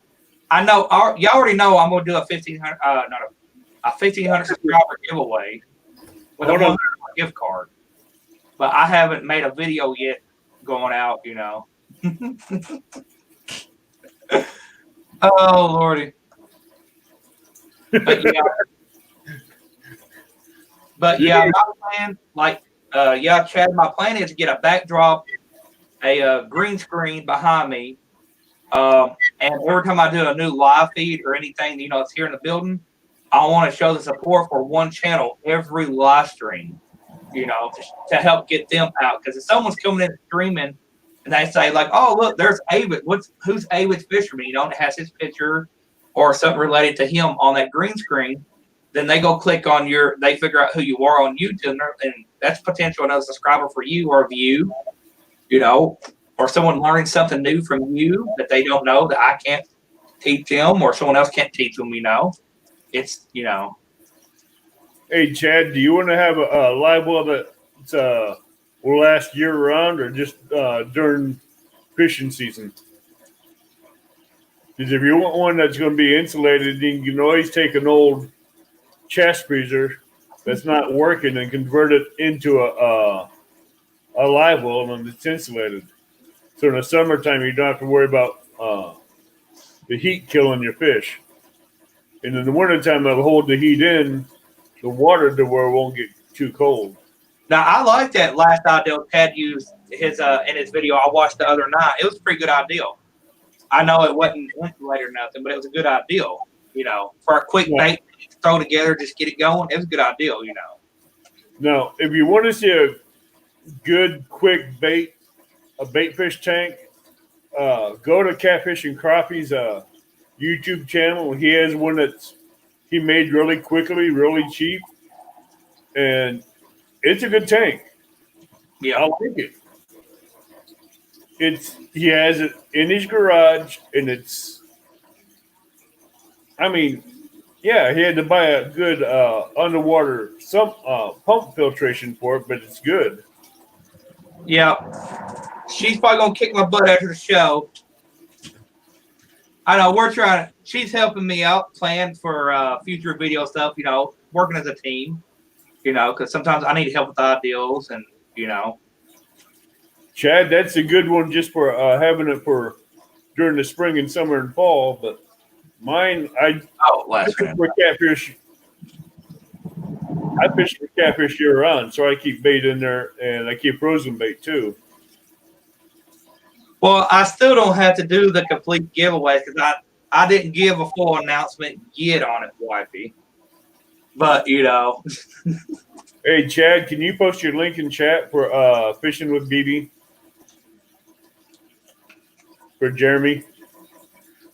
I know you already know I'm going to do a 1,500 subscriber giveaway with a $100 gift card, but I haven't made a video yet going out. Oh Lordy. But yeah, my plan, Chad, my plan is to get a backdrop, a green screen behind me, and every time I do a new live feed or anything, it's here in the building, I want to show the support for one channel every live stream, to help get them out. Because if someone's coming in streaming and they say like, "Oh, look, there's Avid. Who's Avid's fisherman?" You know, and it has his picture or something related to him on that green screen. Then they go click on they figure out who you are on YouTube, and that's potential another subscriber for you or view, you know, or someone learning something new from you that they don't know that I can't teach them or someone else can't teach them, you know. It's, you know. Hey, Chad, do you want to have a live well that will last year round or just during fishing season? Because if you want one that's going to be insulated, you can always take an old chest freezer that's not working and convert it into a live well and it's insulated. So in the summertime, you don't have to worry about the heat killing your fish. And in the wintertime, it'll hold the heat in the water to where it won't get too cold. Now I like that last idea Ted used his in his video I watched the other night. It was a pretty good idea. I know it wasn't insulated or nothing, but it was a good idea. You know, for a quick bait, throw together, just get it going. It was a good idea. You know. Now, if you want to see a good quick bait, a bait fish tank, go to Catfish and Crappie's YouTube channel. He has one that's he made really quickly, really cheap, and it's a good tank. Yeah, I'll take it. He has it in his garage, and I mean, yeah, he had to buy a good underwater pump filtration for it, but it's good. yeah. She's probably gonna kick my butt after the show. I know we're trying. She's helping me out, plan for future video stuff. You know, working as a team. You know, because sometimes I need help with ideals, and you know. Chad, that's a good one just for having it for during the spring and summer and fall. But mine, I fish for catfish. I fish for catfish year round, so I keep bait in there, and I keep frozen bait too. Well, I still don't have to do the complete giveaway because I didn't give a full announcement yet on it, wifey. But you know. Hey, Chad, can you post your link in chat for Fishing with BB? For Jeremy?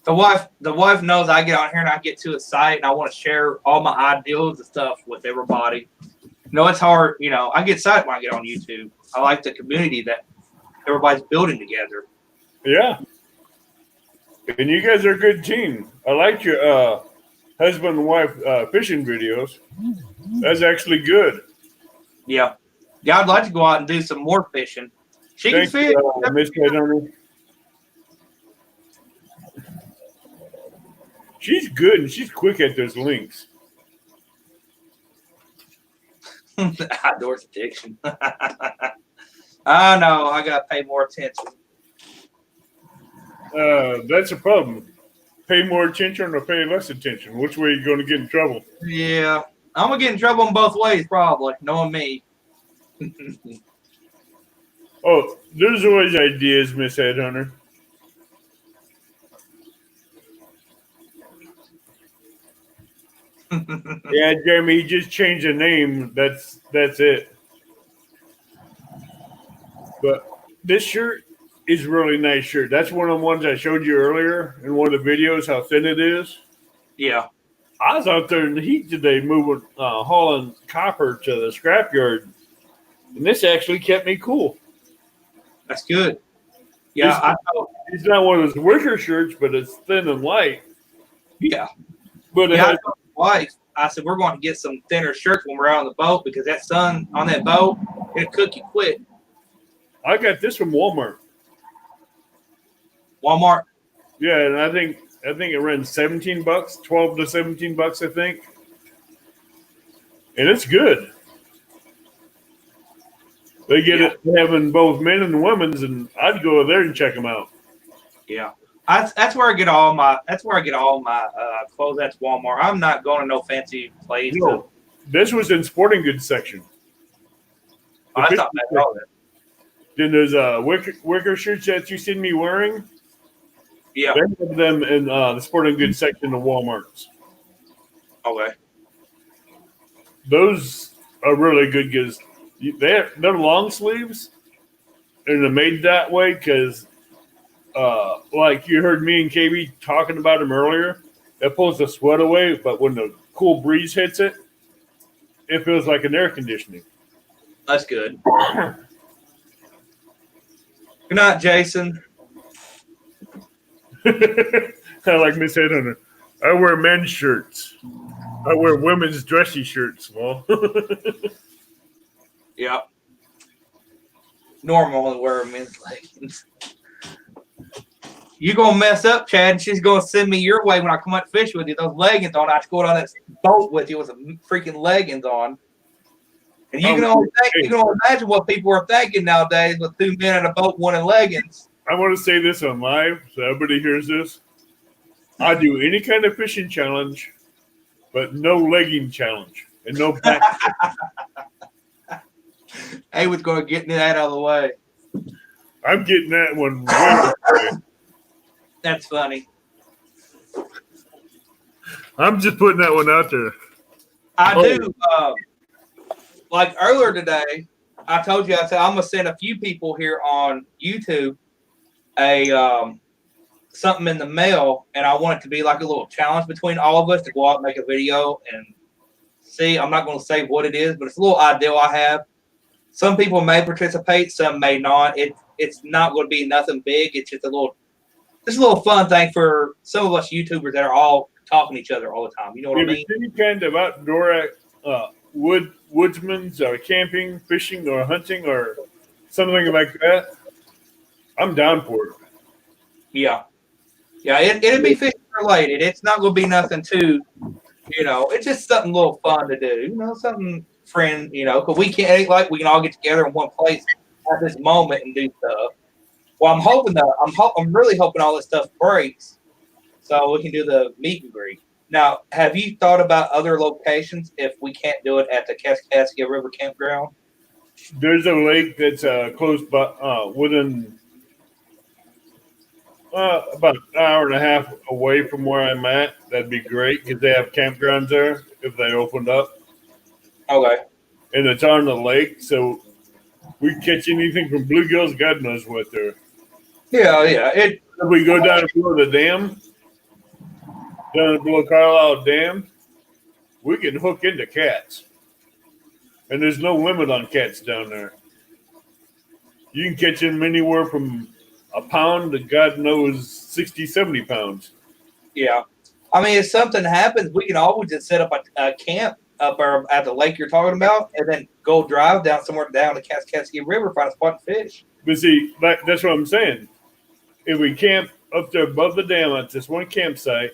The wife knows I get on here and I get too excited and I want to share all my ideals and stuff with everybody. You know, it's hard. You know, I get excited when I get on YouTube. I like the community that everybody's building together. Yeah. And you guys are a good team. I liked your husband and wife fishing videos. That's actually good. Yeah. Yeah, I'd like to go out and do some more fishing. She can fish. Miss Headhunter. She's good and she's quick at those links. Outdoors addiction. I know. I got to pay more attention. That's a problem. Pay more attention or pay less attention. Which way are you going to get in trouble? Yeah. I'm going to get in trouble in both ways, probably, knowing me. Oh, there's always ideas, Miss Headhunter. Yeah, Jeremy, he just changed the name. That's it. But this shirt is a really nice shirt. That's one of the ones I showed you earlier in one of the videos, how thin it is. Yeah. I was out there in the heat today moving, hauling copper to the scrapyard. And this actually kept me cool. That's good. Yeah, I know. It's not one of those wicker shirts, but it's thin and light. Yeah. But Yeah, I told my wife, I said, we're going to get some thinner shirts when we're out on the boat because that sun on that boat, it'll cook you quick. I got this from Walmart. Walmart? Yeah, and I think it ran $17, $12 to $17, I think. And it's good. They get it having both men and women's, and I'd go there and check them out. Yeah. That's where I get all my clothes. That's Walmart. I'm not going to no fancy place. No, this was in sporting goods section. That's not bad at all. Then there's wicker shirts that you seen me wearing. Yeah. They have them in the sporting goods section of Walmart's. Okay. Those are really good because they're long sleeves, and they're made that way because, like you heard me and KB talking about them earlier, it pulls the sweat away, but when the cool breeze hits it, it feels like an air conditioning. That's good. Good night, Jason. I like Miss Headhunter. I wear men's shirts. I wear women's dressy shirts, well. Yeah. Normal to wear men's leggings. You gonna mess up, Chad, and she's gonna send me your way when I come out to fish with you. Those leggings on, I have to go on that boat with you with some freaking leggings on. And you can only imagine what people are thinking nowadays with two men in a boat, one in leggings. I want to say this on live so everybody hears this. I do any kind of fishing challenge, but no legging challenge and no back. Hey, was going to get that out of the way. I'm getting that one way away. That's funny. I'm just putting that one out there. I do. Like earlier today, I told you, I said I'm going to send a few people here on YouTube a something in the mail, and I want it to be like a little challenge between all of us to go out and make a video and see. I'm not going to say what it is, but it's a little ideal I have. Some people may participate, some may not. It's not going to be nothing big. It's just a little fun thing for some of us YouTubers that are all talking to each other all the time. You know what I mean? Any kind of outdoor woodsman's or camping, fishing, or hunting, or something like that, I'm down for it. Yeah. It'd be fishing related. It's not going to be nothing too, it's just something a little fun to do. Something friend, because we can all get together in one place at this moment and do stuff. Well, I'm really hoping all this stuff breaks so we can do the meet and greet. Now, have you thought about other locations if we can't do it at the Kaskaskia River Campground? There's a lake that's close by, within about an hour and a half away from where I'm at. That'd be great because they have campgrounds there if they opened up. Okay. And it's on the lake, so we catch anything from bluegills, God knows what there. Yeah. If we go down below the dam, down below Carlisle Dam, we can hook into cats. And there's no limit on cats down there. You can catch them anywhere from a pound to God knows 60, 70 pounds. Yeah. I mean, if something happens, we can always just set up a camp up at the lake you're talking about and then go drive down somewhere down the Kaskaskia River, find a spot to fish. But see, that's what I'm saying. If we camp up there above the dam at this one campsite,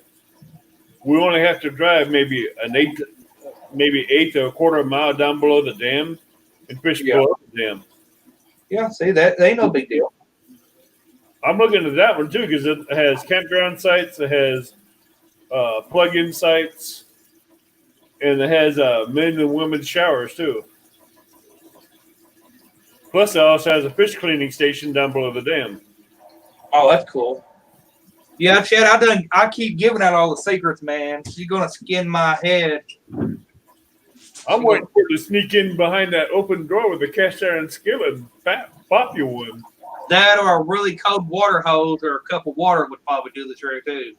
we only have to drive maybe an eighth or a quarter of a mile down below the dam and fish below the dam. Yeah, see, that ain't no big deal. I'm looking at that one too because it has campground sites, it has plug-in sites, and it has men and women's showers too. Plus, it also has a fish cleaning station down below the dam. Oh, that's cool. Yeah, Chad, I keep giving out all the secrets, man. She's gonna skin my head. I'm waiting for her to sneak in behind that open door with a cast iron skillet and pop you one. That or a really cold water hose or a cup of water would probably do the trick too.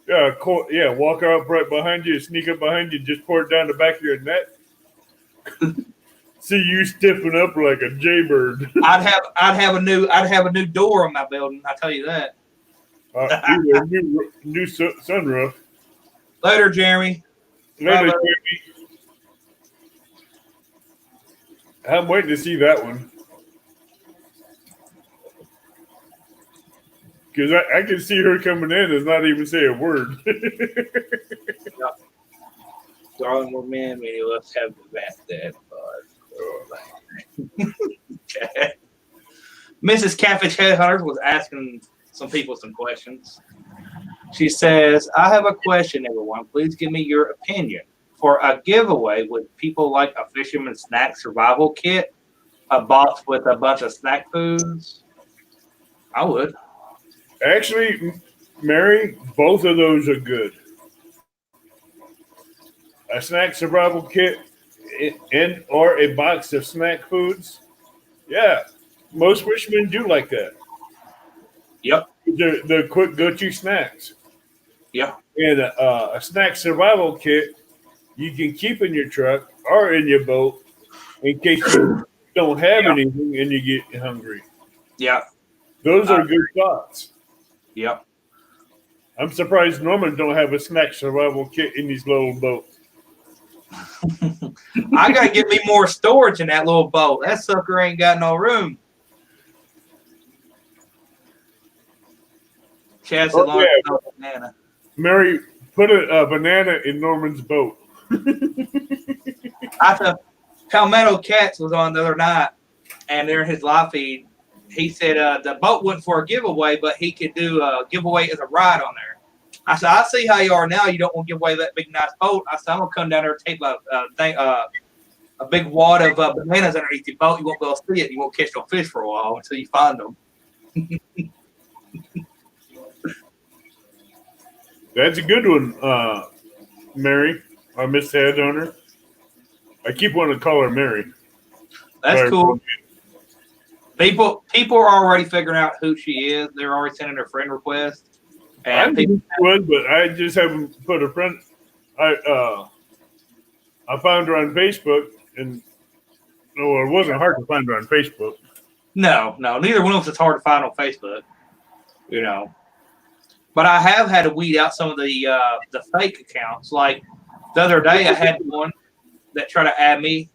Yeah, walk up right behind you, sneak up behind you, just pour it down the back of your neck. See you stiffen up like a jaybird. I'd have a new door on my building. I tell you that. New sunroof. Later, Jeremy. Later, Jeremy. I'm waiting to see that one. Because I can see her coming in and not even say a word. Yep. Darling, we're men. Many of us have the best dad. Mrs. Catfish Headhunters was asking some people some questions. She says, I have a question, everyone. Please give me your opinion. For a giveaway, would people like a fisherman's snack survival kit? A box with a bunch of snack foods? I would. Actually, Mary, both of those are good. A snack survival kit and or a box of snack foods. Yeah, most fishermen do like that. Yep. The quick go-to snacks. Yeah. And a snack survival kit you can keep in your truck or in your boat in case you don't have anything and you get hungry. Yeah. Those are good thoughts. Yep. I'm surprised Norman don't have a snack survival kit in his little boat. I gotta get me more storage in that little boat. That sucker ain't got no room. Chad said, banana. Mary, put a banana in Norman's boat. I thought Palmetto Cats was on the other night, and they're in his live feed. He said the boat went for a giveaway, but he could do a giveaway as a ride on there. I said, I see how you are now. You don't want to give away that big, nice boat. I said, I'm going to come down there and tape a big wad of bananas underneath your boat. You won't be able to see it. You won't catch no fish for a while until you find them. That's a good one, Mary, our Miss Head Owner. I keep wanting to call her Mary. That's cool. People are already figuring out who she is. They're already sending her friend requests. I knew she was, but I just haven't put a friend. I found her on Facebook, and it wasn't hard to find her on Facebook. No, neither one of us is hard to find on Facebook. You know, but I have had to weed out some of the fake accounts. Like the other day, I had one that tried to add me,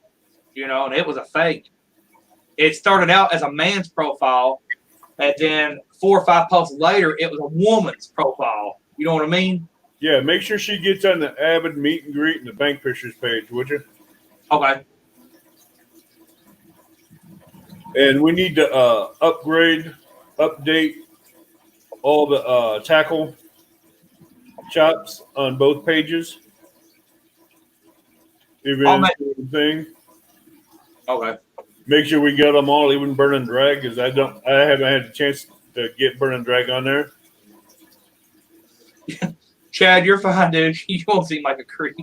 and it was a fake. It started out as a man's profile, and then 4 or 5 posts later, it was a woman's profile. You know what I mean? Yeah, make sure she gets on the Avid meet and greet and the bank pictures page, would you? Okay. And we need to update all the tackle shops on both pages. Even thing. Okay. Make sure we get them all, even burn and drag, because I haven't had a chance to get burn and drag on there. Chad, you're fine, dude. You won't seem like a creep.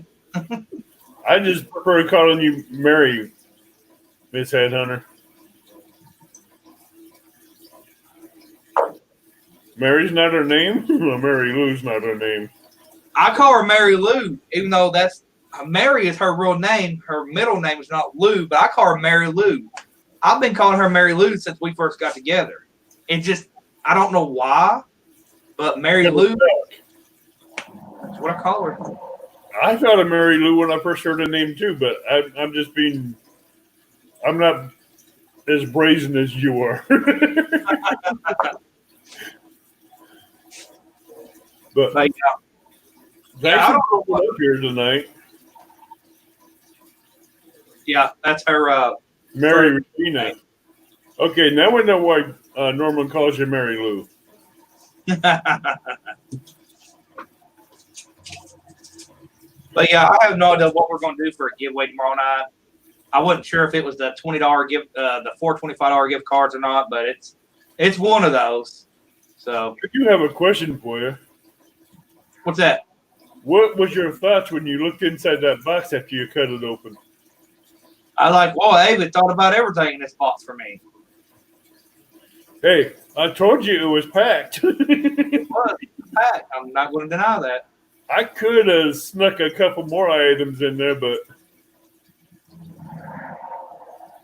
I just prefer calling you Mary, Miss Headhunter. Mary's not her name? Well, Mary Lou's not her name. I call her Mary Lou, even though Mary is her real name. Her middle name is not Lou, but I call her Mary Lou. I've been calling her Mary Lou since we first got together. It just, I don't know why, but Mary Lou, that's what I call her. I thought of Mary Lou when I first heard the name too, but I'm not as brazen as you are. But like, thanks for coming up here tonight. Yeah, that's her. Mary Regina. Okay, now we know why Norman calls you Mary Lou. But yeah, I have no idea what we're going to do for a giveaway tomorrow night. I wasn't sure if it was the $20 gift, the $425 gift cards or not, but it's one of those. So I do have a question for you. What's that? What was your thoughts when you looked inside that box after you cut it open? I David thought about everything in this box for me. Hey, I told you it was packed. It was packed. I'm not going to deny that. I could have snuck a couple more items in there, but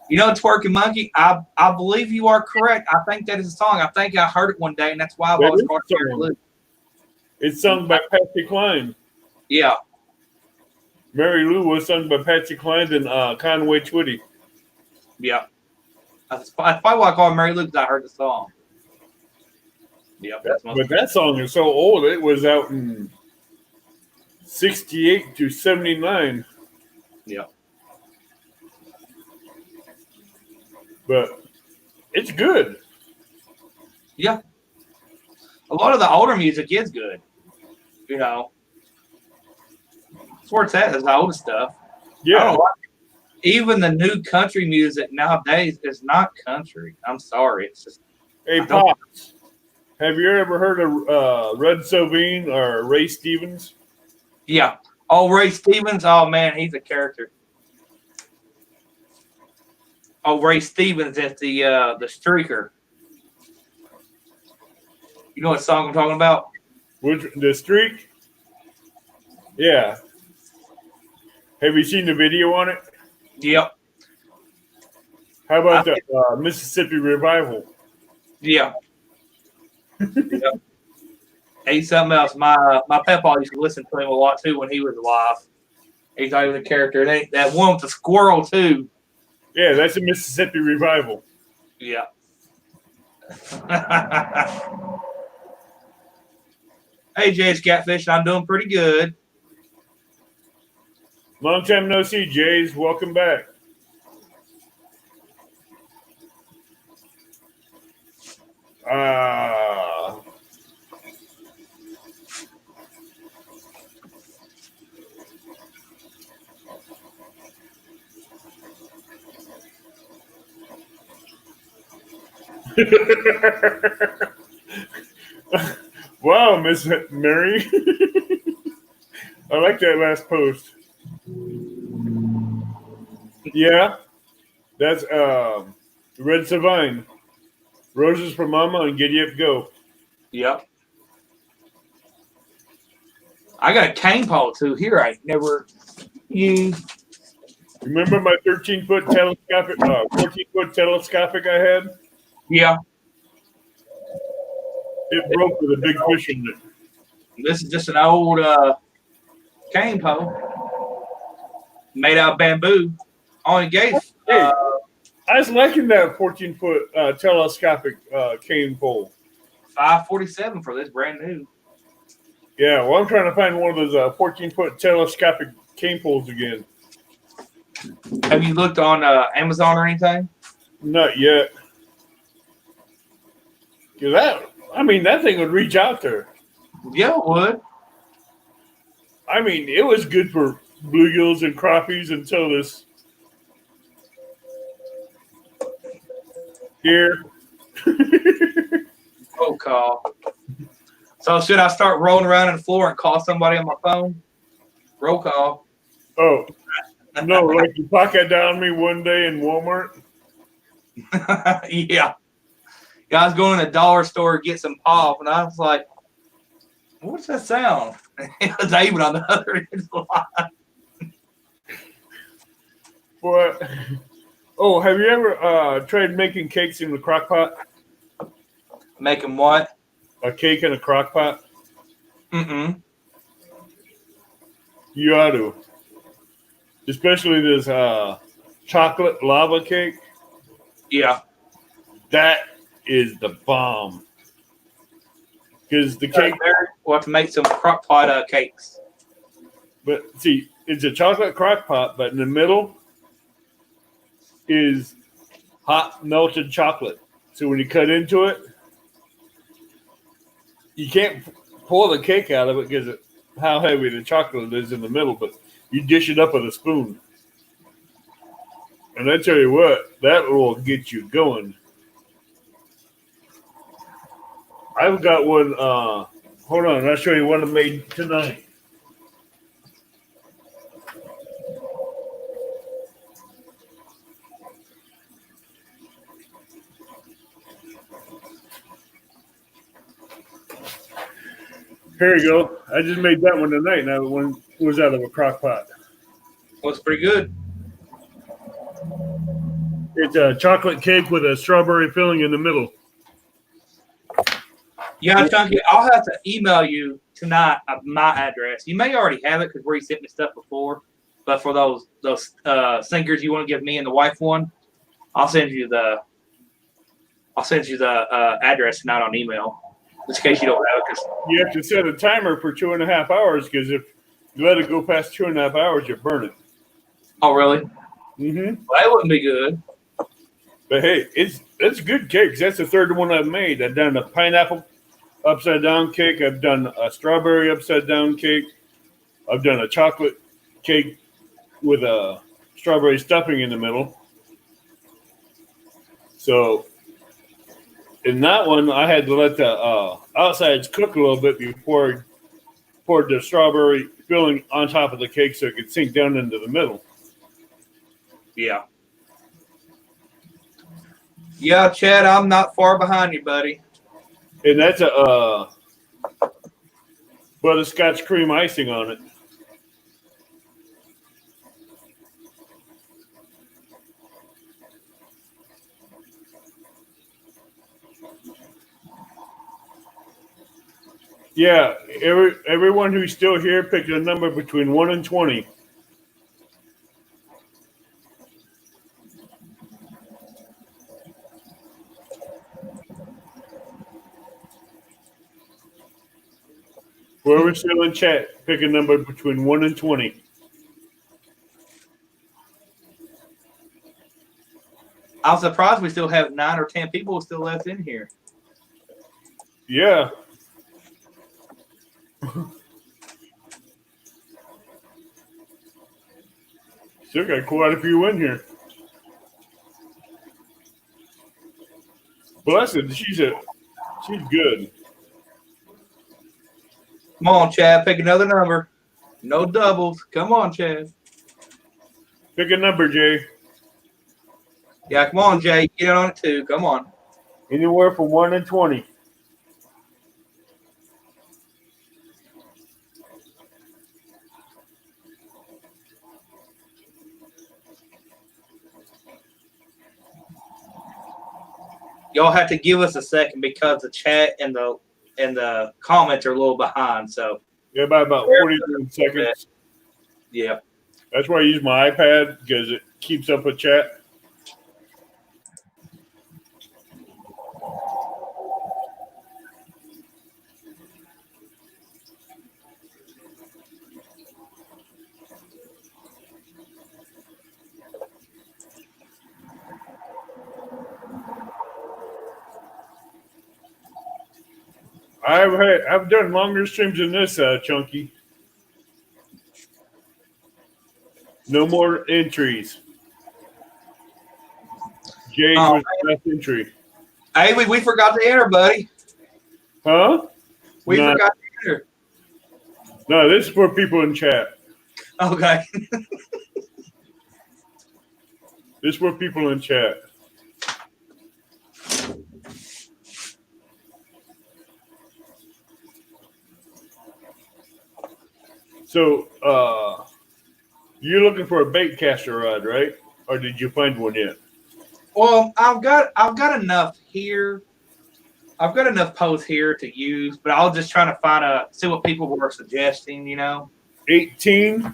Twerking Monkey, I believe you are correct. I think that is a song. I think I heard it one day, and that's why I was called Mary Lou. It's sung by Patsy Cline. Yeah. Mary Lou was sung by Patsy Cline and Conway Twitty. Yeah. That's probably why I call her Mary Lou, because I heard the song. Yeah. But that song is so old. It was out in 68 to 79. Yeah. But it's good. Yeah. A lot of the older music is good. That's where it's at, is the oldest stuff. Yeah. Even the new country music nowadays is not country. I'm sorry. It's just. Hey, Pops, have you ever heard of Red Sylvain or Ray Stevens? Yeah. Oh, Ray Stevens. Oh, man, he's a character. Oh, Ray Stevens at the Streaker. You know what song I'm talking about? Which the streak? Yeah. Have you seen the video on it? Yep. How about the Mississippi Revival? Yeah. Yep. He's something else. My Papa used to listen to him a lot too when he was alive. He thought he was a character. And that one with the squirrel too. Yeah, that's a Mississippi Revival. Yeah. Hey, Jay's Catfish. I'm doing pretty good. Long time no see, Jays. Welcome back. Wow, Miss Mary. I like that last post. Yeah, that's Red Savine. Roses for Mama and Giddy Up Go. Yep. I got a cane pole too. Here I never used. Remember my 13-foot telescopic, 14-foot telescopic I had? Yeah. It broke with a big fish in it. This is just an old cane pole made out of bamboo. Only gave Hey, I was liking that 14-foot telescopic cane pole. $547 for this, brand new. Yeah, well, I'm trying to find one of those 14-foot telescopic cane poles again. Have you looked on Amazon or anything? Not yet. That thing would reach out there. Yeah, it would. I mean, it was good for bluegills and crappies until this. Here. Roll call. So should I start rolling around on the floor and call somebody on my phone? Roll call. Oh, no, like you pocket down me one day in Walmart? Yeah. I was going to the dollar store to get some pop, and I was like, what's that sound? It was David on the other end of the line. What? Oh, have you ever tried making cakes in the crock pot? Making what? A cake in a crock pot? Mm-mm. You ought to. Especially this chocolate lava cake. Yeah. That is the bomb. Because the cake... We'll have to make some crock pot cakes. But see, it's a chocolate crock pot, but in the middle is hot melted chocolate. So when you cut into it, you can't pull the cake out of it because of how heavy the chocolate is in the middle, but you dish it up with a spoon. And I tell you what, that will get you going. I've got one, hold on, I'll show you one I made tonight. Here you go. I just made that one tonight. Now one was out of a crock pot. Looks pretty good. It's a chocolate cake with a strawberry filling in the middle. Yeah, Chunky, I'll have to email you tonight my address. You may already have it because where you sent me stuff before. But for those sinkers you want to give me and the wife one, I'll send you the address tonight on email. Just in case you don't have it. Cause You have to set a timer for 2.5 hours because if you let it go past 2.5 hours, you burn it. oh, really? Mm-hmm. Well, that wouldn't be good. But hey, it's good cakes. That's the third one I've made. I've done a pineapple upside down cake. I've done a strawberry upside down cake. I've done a chocolate cake with a strawberry stuffing in the middle. So in that one, I had to let the outsides cook a little bit before I poured the strawberry filling on top of the cake so it could sink down into the middle. Yeah. Yeah, Chad, I'm not far behind you, buddy. And that's a butterscotch cream icing on it. Yeah, everyone who's still here picked a number between 1 and 20. Whoever's still in chat, pick a number between 1 and 20. I'm surprised we still have 9 or 10 people still left in here. Yeah. Still got quite a few in here. Blessed, she's good. Come on, Chad, pick another number. No doubles. Come on, Chad. Pick a number, Jay. Yeah, come on, Jay. Get on it too. Come on. Anywhere from 1 and 20. Y'all have to give us a second because the chat and the comments are a little behind. So Yeah, about 49 seconds. yeah. That's why I use my iPad because it keeps up with chat. I've done longer streams than this, Chunky. No more entries. Jade was the last entry. Hey, we forgot to enter, buddy. Huh? We No. forgot to enter. No, this is for people in chat. Okay. This is for people in chat. So, you're looking for a bait caster rod, right? Or did you find one yet? Well, I've got enough here. I've got enough posts here to use, but I was just trying to see what people were suggesting, 18.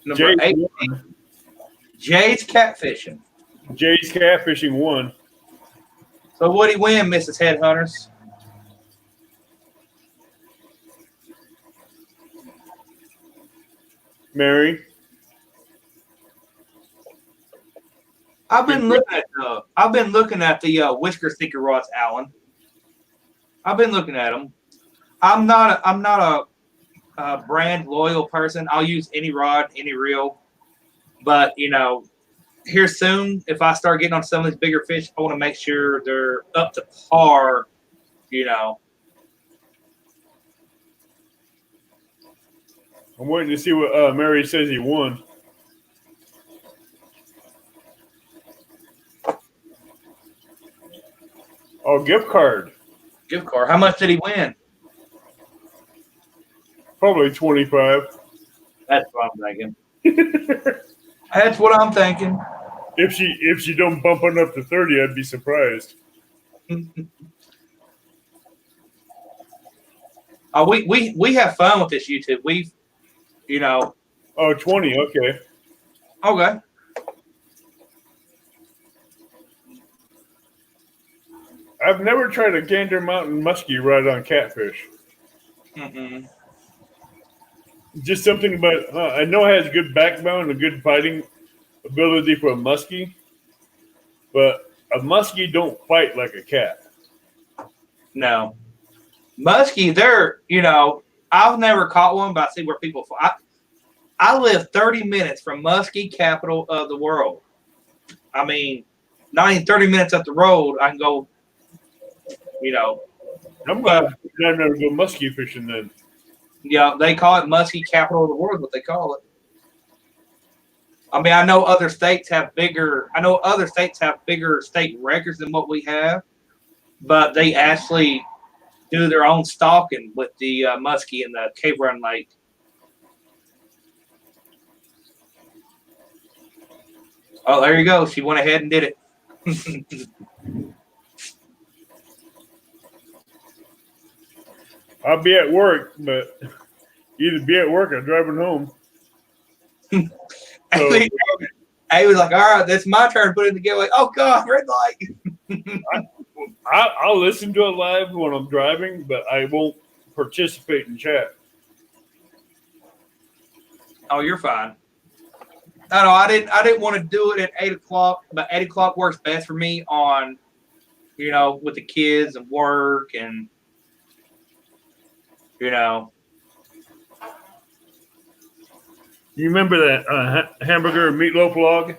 Number 18. Jay's catfishing. Jay's catfishing 1. So what'd he win, Mrs. Headhunters? Mary. I've been looking at the whisker sticker rods, Alan. I've been looking at them. I'm not a brand loyal person. I'll use any rod, any reel. But here soon, if I start getting on some of these bigger fish, I want to make sure they're up to par. I'm waiting to see what Mary says he won. Oh, gift card. Gift card. How much did he win? Probably 25. That's what I'm thinking. That's what I'm thinking. If she don't bump it up to 30, I'd be surprised. We have fun with this YouTube. Oh, 20. Okay. Okay. I've never tried a Gander Mountain muskie rod on catfish. Mm-hmm. Just something about I know it has good backbone and good fighting ability for a muskie, but a muskie don't fight like a cat. No. Muskie, they're, I've never caught one, but I see where people fight. I live 30 minutes from muskie, capital of the world. I mean, not even 30 minutes up the road, I can go, I'm glad I never go muskie fishing then. Yeah, they call it muskie, capital of the world, what they call it. I mean, I know other states have bigger. I know other states have bigger state records than what we have, but they actually do their own stalking with the muskie and the Cave Run Lake. Oh, there you go. She went ahead and did it. I'll be at work, but either be at work or driving home. So, I was like, all right, that's my turn to put it together. Like, oh, God, red light. I'll listen to it live when I'm driving, but I won't participate in chat. Oh, you're fine. No, I didn't want to do it at 8 o'clock, but 8 o'clock works best for me on, with the kids and work and, You remember that hamburger and meatloaf log?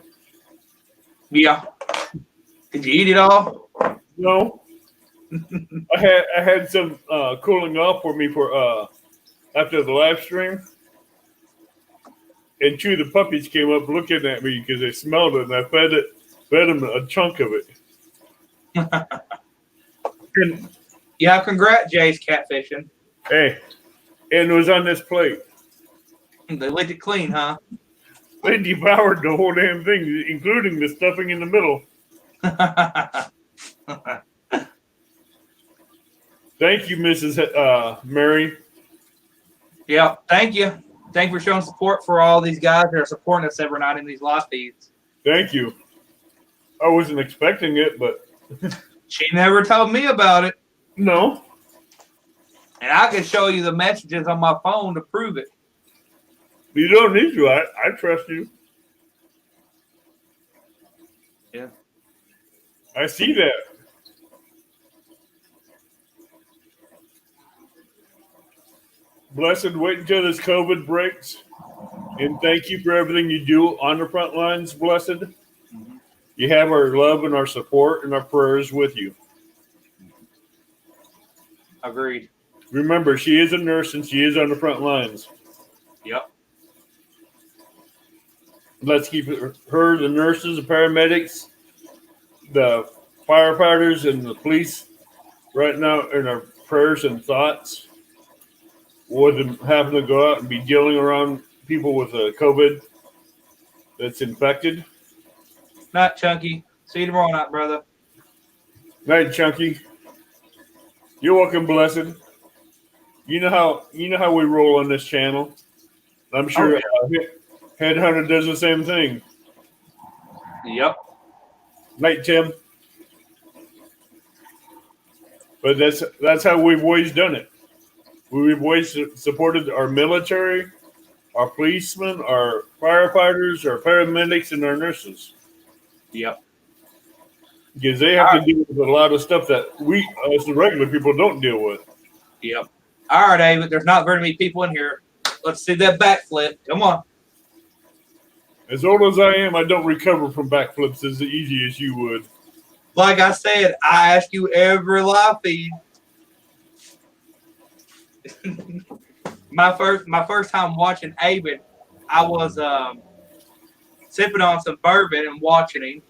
Yeah. Did you eat it all? No. I had some cooling off for me for after the live stream. And two of the puppies came up looking at me because they smelled it, and I fed them a chunk of it. And, yeah, congrats, Jay's catfishing. hey, and it was on this plate. They licked it clean, huh? They devoured the whole damn thing, including the stuffing in the middle. Thank you, Mrs. Mary. Yeah, thank you. Thank you for showing support for all these guys that are supporting us every night in these live feeds. Thank you. I wasn't expecting it, but She never told me about it. no. And I can show you the messages on my phone to prove it. You don't need to. I trust you. Yeah. I see that. Blessed, wait until this COVID breaks. And thank you for everything you do on the front lines, Blessed. Mm-hmm. You have our love and our support and our prayers with you. Agreed. Remember, she is a nurse and she is on the front lines. Yep. Let's keep her, the nurses, the paramedics, the firefighters, and the police right now in our prayers and thoughts. With them having to go out and be dealing around people with COVID that's infected. Night, Chunky. See you tomorrow night, brother. Night, Chunky. You're welcome, Blessed. You know how we roll on this channel. I'm sure Headhunter does the same thing. Yep. Night, Tim. But that's how we've always done it. We've always supported our military, our policemen, our firefighters, our paramedics, and our nurses. Yep. Because they have to deal with a lot of stuff that we, as the regular people, don't deal with. Yep. All right, David. There's not very many people in here. Let's see that backflip. Come on. As old as I am, I don't recover from backflips as easy as you would. Like I said, I ask you every live feed. my first time watching Aben, I was sipping on some bourbon and watching him.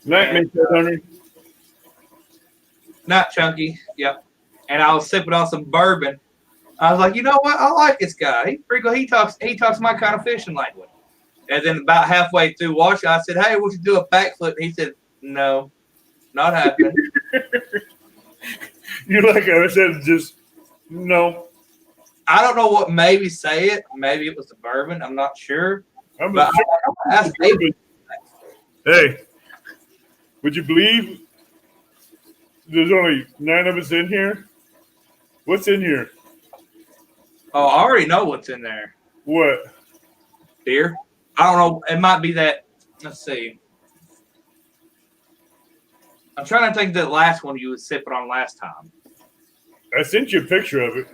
Night, Mr. Hunter. Not Chunky. Yep. And I was sipping on some bourbon. I was like, you know what? I like this guy. He talks my kind of fishing language. And then about halfway through watching, I said, hey, we should do a backflip. And he said, no, not happening. You like I said, just no. I don't know what made me say it. Maybe it was the bourbon. I'm not sure. But I asked David. Hey, would you believe there's only 9 of us in here? What's in here? Oh, I already know what's in there. What? Beer? I don't know. It might be that. Let's see. I'm trying to think of the last one you was sipping on last time. I sent you a picture of it.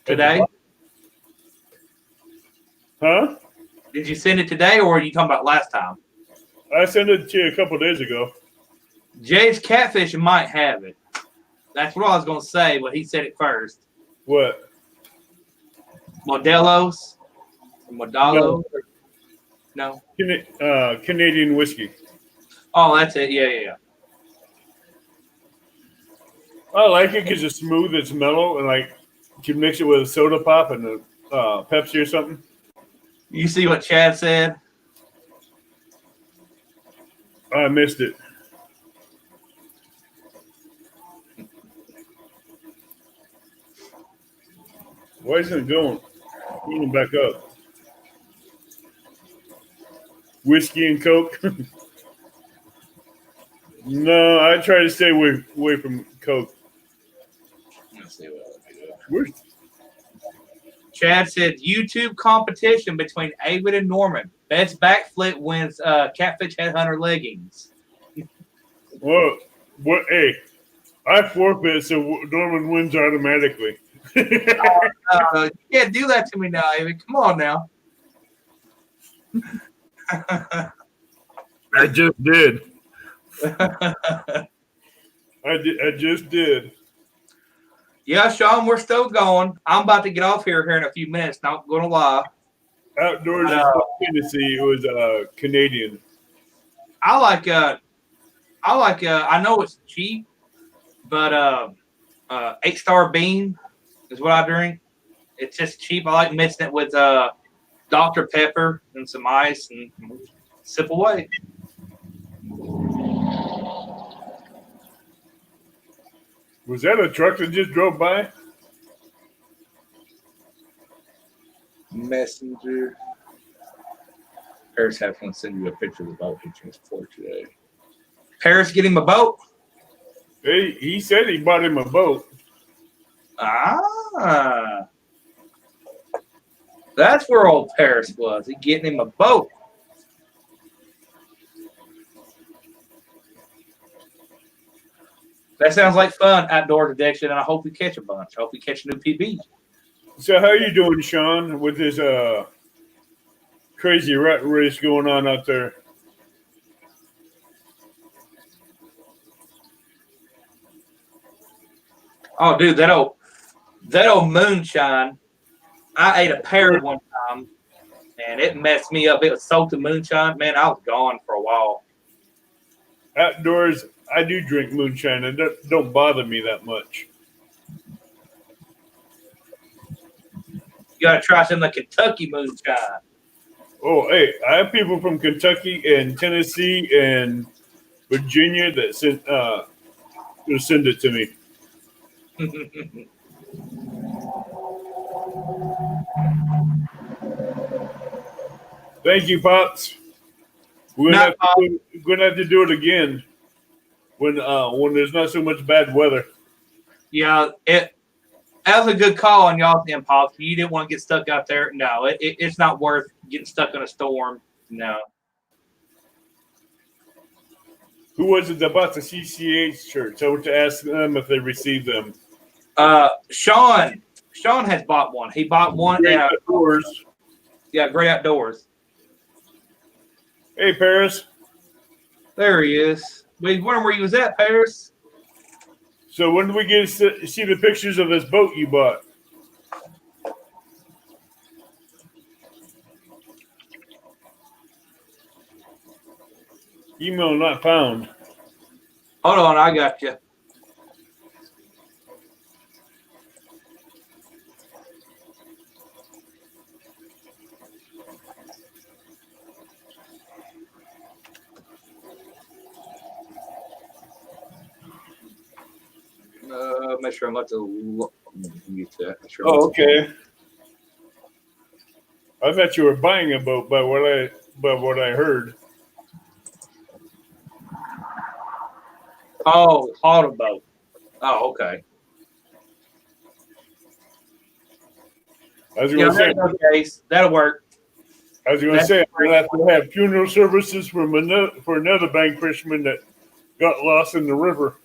Today? Huh? Did you send it today, or are you talking about last time? I sent it to you a couple of days ago. Jay's Catfish might have it. That's what I was going to say, but he said it first. What? Modelo's? Modelo? No. Canadian whiskey. Oh, that's it. Yeah. I like it because it's smooth, it's mellow, and like you can mix it with a soda pop and a Pepsi or something. You see what Chad said? I missed it. Why isn't it going? Going back up. Whiskey and Coke. No, I try to stay away from Coke. Let's see what else we do. Where's Chad said YouTube competition between Avid and Norman. Best backflip wins Catfish Headhunter leggings. well, what? Hey, I forfeit, so Norman wins automatically. You can't do that to me now, Avid. Come on now. I just did. I just did. Yeah, Sean, we're still going. I'm about to get off here in a few minutes. Not going to lie. Outdoors is not Tennessee. It was Canadian. I know it's cheap, but 8-Star Bean is what I drink. It's just cheap. I like mixing it with Dr. Pepper and some ice and sip away. Was that a truck that just drove by? Messenger. Paris has to send you a picture of the boat he transported today. Paris get him a boat? Hey, he said he bought him a boat. Ah. That's where old Paris was. He getting him a boat. That sounds like fun, outdoor addiction, and I hope we catch a bunch. I hope we catch a new PB. So how you doing, Sean, with this crazy rat race going on out there? Oh, dude, that old moonshine. I ate a pear one time, and it messed me up. It was soaked in moonshine. Man, I was gone for a while. Outdoors, I do drink moonshine, and it don't bother me that much. You got to try some of the Kentucky moonshine. Oh, hey, I have people from Kentucky and Tennessee and Virginia that send it to me. Thank you, Pops. We're gonna have to do it again when there's not so much bad weather. Yeah, that was a good call on y'all's end, Pops. You didn't want to get stuck out there. No, it's not worth getting stuck in a storm. No. Who was it that bought the CCH shirts? I want to ask them if they received them. Sean has bought one. He bought one Great at Outdoors. Yeah, Great Outdoors. Hey, Paris. There he is. We wondering where he was at, Paris. So when do we get to see the pictures of this boat you bought? Email not found. Hold on, I got you. Make sure I'm not to mute that. Sure Oh, okay. I thought you were buying a boat by what I heard. Oh, auto boat. Oh, okay. I was going to say, case. That'll work. I was going to say, I'll have to have funeral services for another bank fisherman that got lost in the river.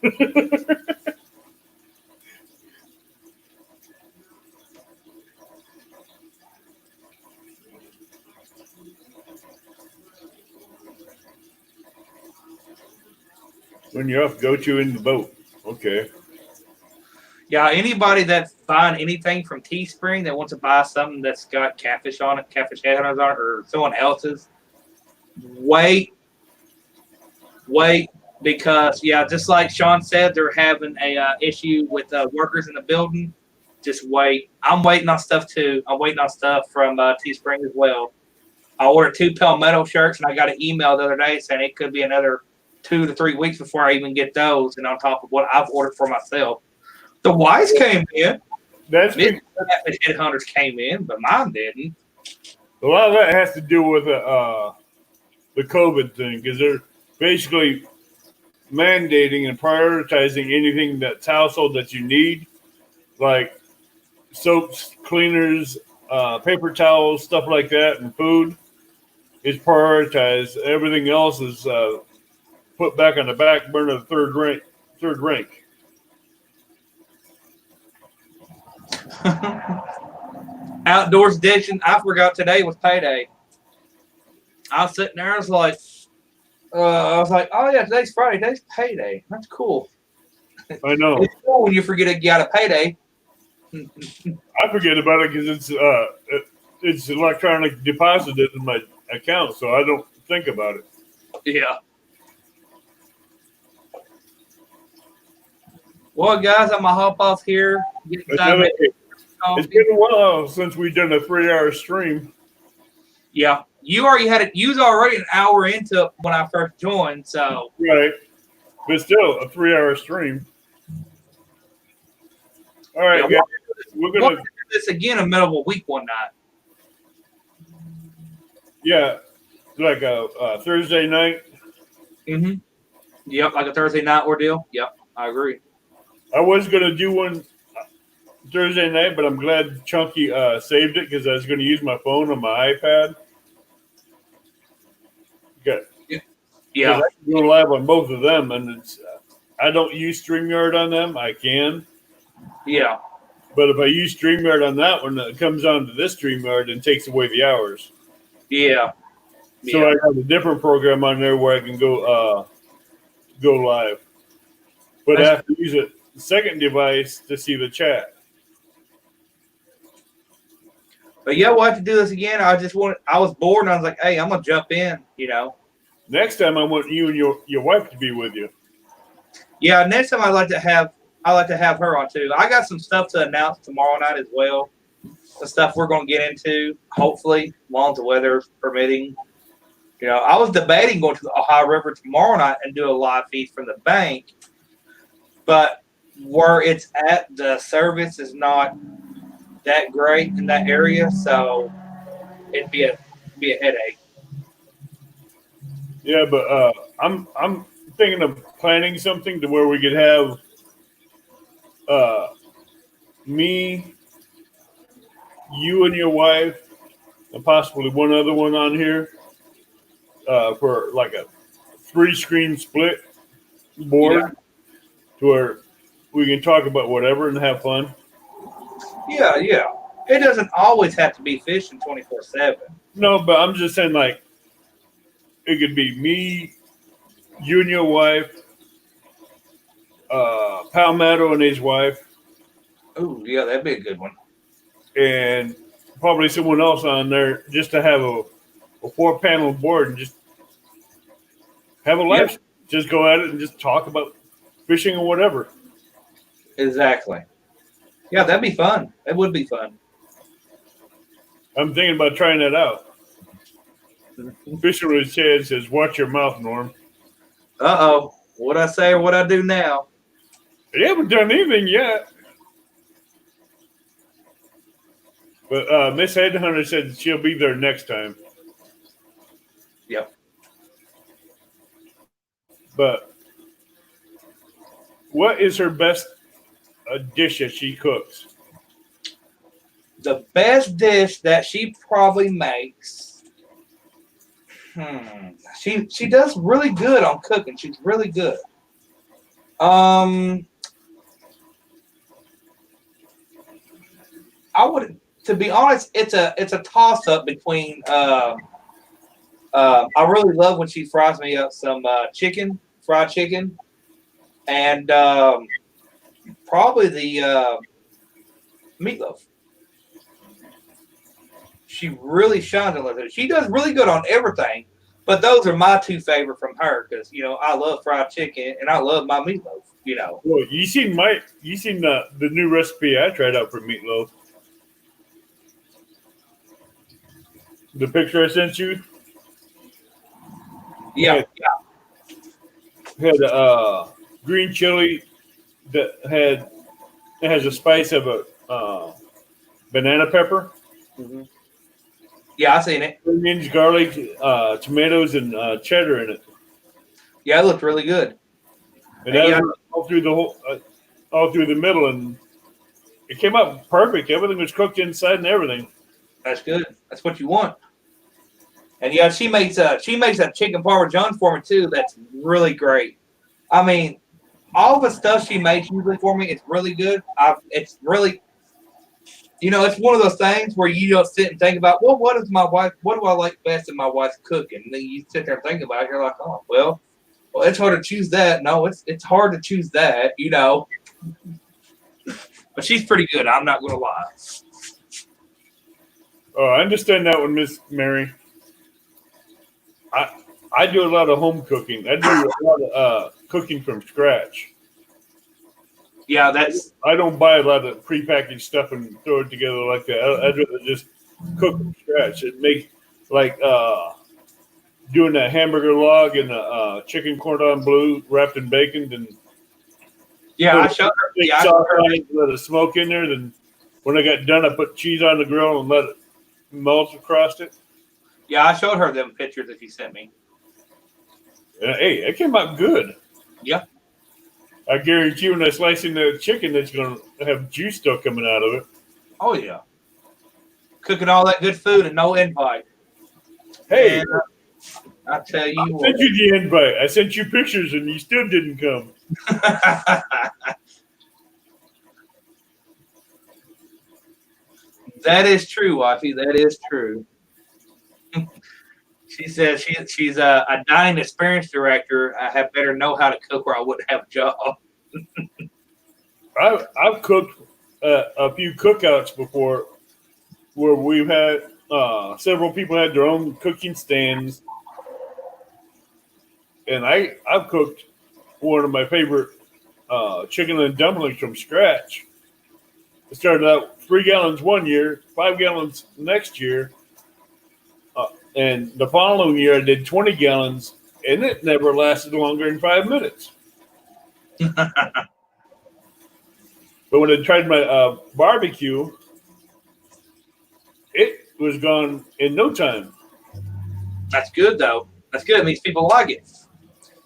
When you're off, go to in the boat. Okay. Yeah, anybody that's buying anything from Teespring that wants to buy something that's got catfish on it, catfish headhunters on it, or someone else's, wait, because just like Sean said, they're having a issue with workers in the building. Just wait. I'm waiting on stuff too. I'm waiting on stuff from Teespring as well. I ordered 2 Palmetto shirts, and I got an email the other day saying it could be another 2 to 3 weeks before I even get those. And on top of what I've ordered for myself, the Wise came in. That's The Headhunters came in, but mine didn't. a lot of that has to do with the COVID thing, because they're basically mandating and prioritizing anything that's household that you need, like soaps, cleaners, paper towels, stuff like that, and food is prioritized. Everything else is put back on the back burner of the third rank. Outdoors edition. I forgot today was payday. I was sitting there. I was like, oh yeah, today's Friday. Today's payday. That's cool. I know. It's cool when you forget you got a payday. I forget about it because it's electronic deposited in my account, so I don't think about it. Yeah. Well, guys, I'm gonna hop off here. It's been a while since we've done a 3-hour stream. Yeah, you already had it. You was already an hour into it when I first joined, so Right, but still a 3-hour stream. All right, yeah, guys, we're gonna do this again in the middle of a week one night. yeah, like a Thursday night. Mm-hmm. Yep, like a Thursday night ordeal. Yep, I agree. I was gonna do one Thursday night, but I'm glad Chunky saved it because I was gonna use my phone on my iPad. Good. Yeah. I can go live on both of them, and it's I don't use StreamYard on them. I can. Yeah. But if I use StreamYard on that one, it comes onto this StreamYard and takes away the hours. Yeah. So I have a different program on there where I can go live. But I have to use a second device to see the chat. But yeah, we'll have to do this again. I was bored and I was like, hey, I'm gonna jump in, Next time I want you and your wife to be with you. Yeah, next time I'd like to have her on too. I got some stuff to announce tomorrow night as well. The stuff we're gonna get into, hopefully, as long as the weather's permitting. I was debating going to the Ohio River tomorrow night and do a live feed from the bank, but where it's at, the service is not that great in that area, so it'd be a headache. Yeah, but I'm thinking of planning something to where we could have me, you and your wife, and possibly one other one on here for like a 3-screen split board to where we can talk about whatever and have fun. Yeah. It doesn't always have to be fishing 24/7. No, but I'm just saying, like, it could be me, you and your wife, Palmetto and his wife. Oh, yeah, that'd be a good one. And probably someone else on there just to have a 4-panel board and just have a live. Yep. Just go at it and just talk about fishing or whatever. Exactly. Yeah, that'd be fun. That would be fun. I'm thinking about trying that out. Fishing with Chad says, "Watch your mouth, Norm." Uh-oh. What I say or what I do now? They haven't done anything yet. But Miss Headhunter said she'll be there next time. Yep. But what is her best dish that she cooks? The best dish that she probably makes. She does really good on cooking. She's really good. I would, to be honest, it's a toss up between. I really love when she fries me up some fried chicken, and probably the meatloaf. She really shines on it. She does really good on everything, But those are my two favorite from her because I love fried chicken and I love my meatloaf. Well, you seen the new recipe I tried out for meatloaf? The picture I sent you Yeah, had green chili that has a spice of a banana pepper, yeah, I seen it. onions, garlic, tomatoes, and cheddar in it. Yeah, it looked really good. And that was all through the middle, and it came out perfect. Everything was cooked inside and everything. That's good. That's what you want. And yeah, she makes that chicken parmesan for me too. That's really great. I mean, all the stuff she makes usually for me is really good. It's really, it's one of those things where you don't sit and think about, well, what do I like best in my wife's cooking? And then you sit there and think about it. You're like, oh, well, it's hard to choose that. No, it's hard to choose that, But she's pretty good. I'm not going to lie. Oh, I understand that one, Miss Mary. I do a lot of home cooking. I do a lot of cooking from scratch. Yeah, I don't buy a lot of prepackaged stuff and throw it together like that. I'd rather just cook from scratch. It makes like doing a hamburger log and a chicken cordon bleu wrapped in bacon. And yeah, I showed her. Yeah, I showed her. Let it smoke in there. Then when I got done, I put cheese on the grill and let it melt across it. Yeah, I showed her them pictures that you sent me. Hey, it came out good. Yeah. I guarantee when I slice in the chicken, it's going to have juice still coming out of it. Oh, yeah. Cooking all that good food and no invite. Hey, and, I tell you I sent you the invite. I sent you pictures and you still didn't come. That is true, wifey. That is true. She says she's a dining experience director. I have better know how to cook or I wouldn't have a job. I've cooked a few cookouts before where we've had several people had their own cooking stands. And I've cooked one of my favorite chicken and dumplings from scratch. It started out 3 gallons one year, 5 gallons next year. And the following year, I did 20 gallons, and it never lasted longer than 5 minutes. But when I tried my barbecue, it was gone in no time. That's good, though. That's good. It means people like it.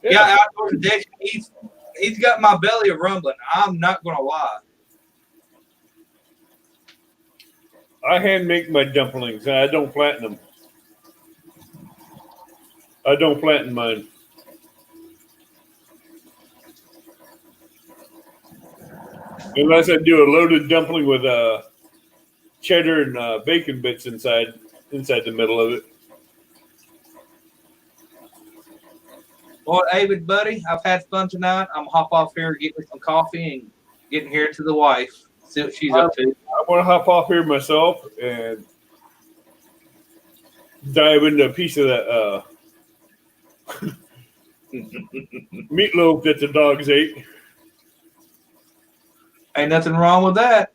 Yeah, outdoors addiction. He's got my belly a rumbling. I'm not going to lie. I hand make my dumplings, and I don't flatten them. I don't flatten mine. Unless I do a loaded dumpling with cheddar and bacon bits inside the middle of it. Well, David, buddy, I've had fun tonight. I'm going to hop off here, get me some coffee, and get in here to the wife. See what she's up to. I want to hop off here myself and dive into a piece of that meatloaf that the dogs ate. Ain't nothing wrong with that.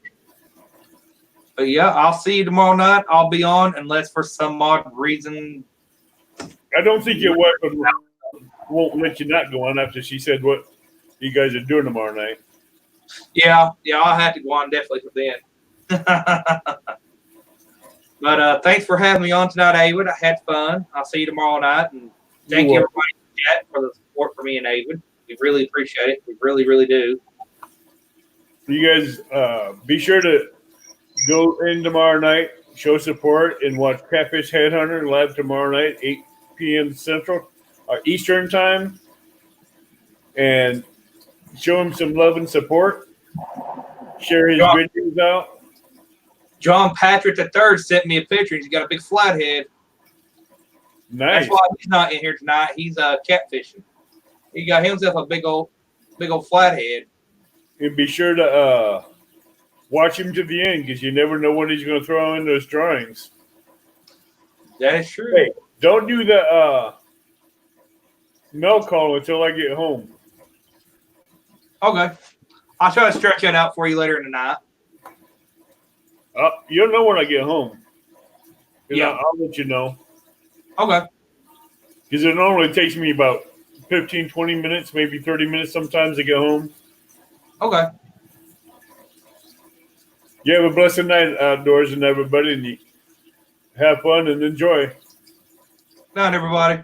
But yeah, I'll see you tomorrow night. I'll be on unless for some odd reason. I don't think your wife won't let you not go on after she said what you guys are doing tomorrow night. Yeah, I'll have to go on definitely for then. But thanks for having me on tonight, Avid. I had fun. I'll see you tomorrow night. And thank you, everybody in the chat for the support for me and Avid. We really appreciate it. We really, really do. You guys be sure to go in tomorrow night, show support, and watch Catfish Headhunter live tomorrow night, 8 p.m. Central or Eastern time, and show him some love and support. Share his videos out. John Patrick III sent me a picture. He's got a big flathead. Nice. That's why he's not in here tonight. He's catfishing. He got himself a big old flathead. And be sure to watch him to the end because you never know what he's going to throw in those drawings. That is true. Hey, don't do the milk call until I get home. Okay. I'll try to stretch that out for you later in the night. You'll know when I get home. Yeah. I'll let you know. Okay. Because it normally takes me about 15, 20 minutes, maybe 30 minutes sometimes to get home. Okay. You have a blessed night outdoors and everybody, and you have fun and enjoy. Night, everybody.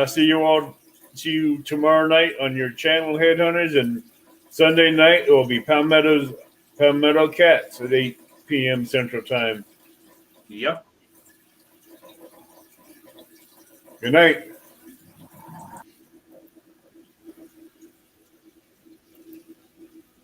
See you tomorrow night on your channel, Headhunters, and Sunday night it will be Palmetto Cats at 8 p.m. Central Time. Yep. Good night.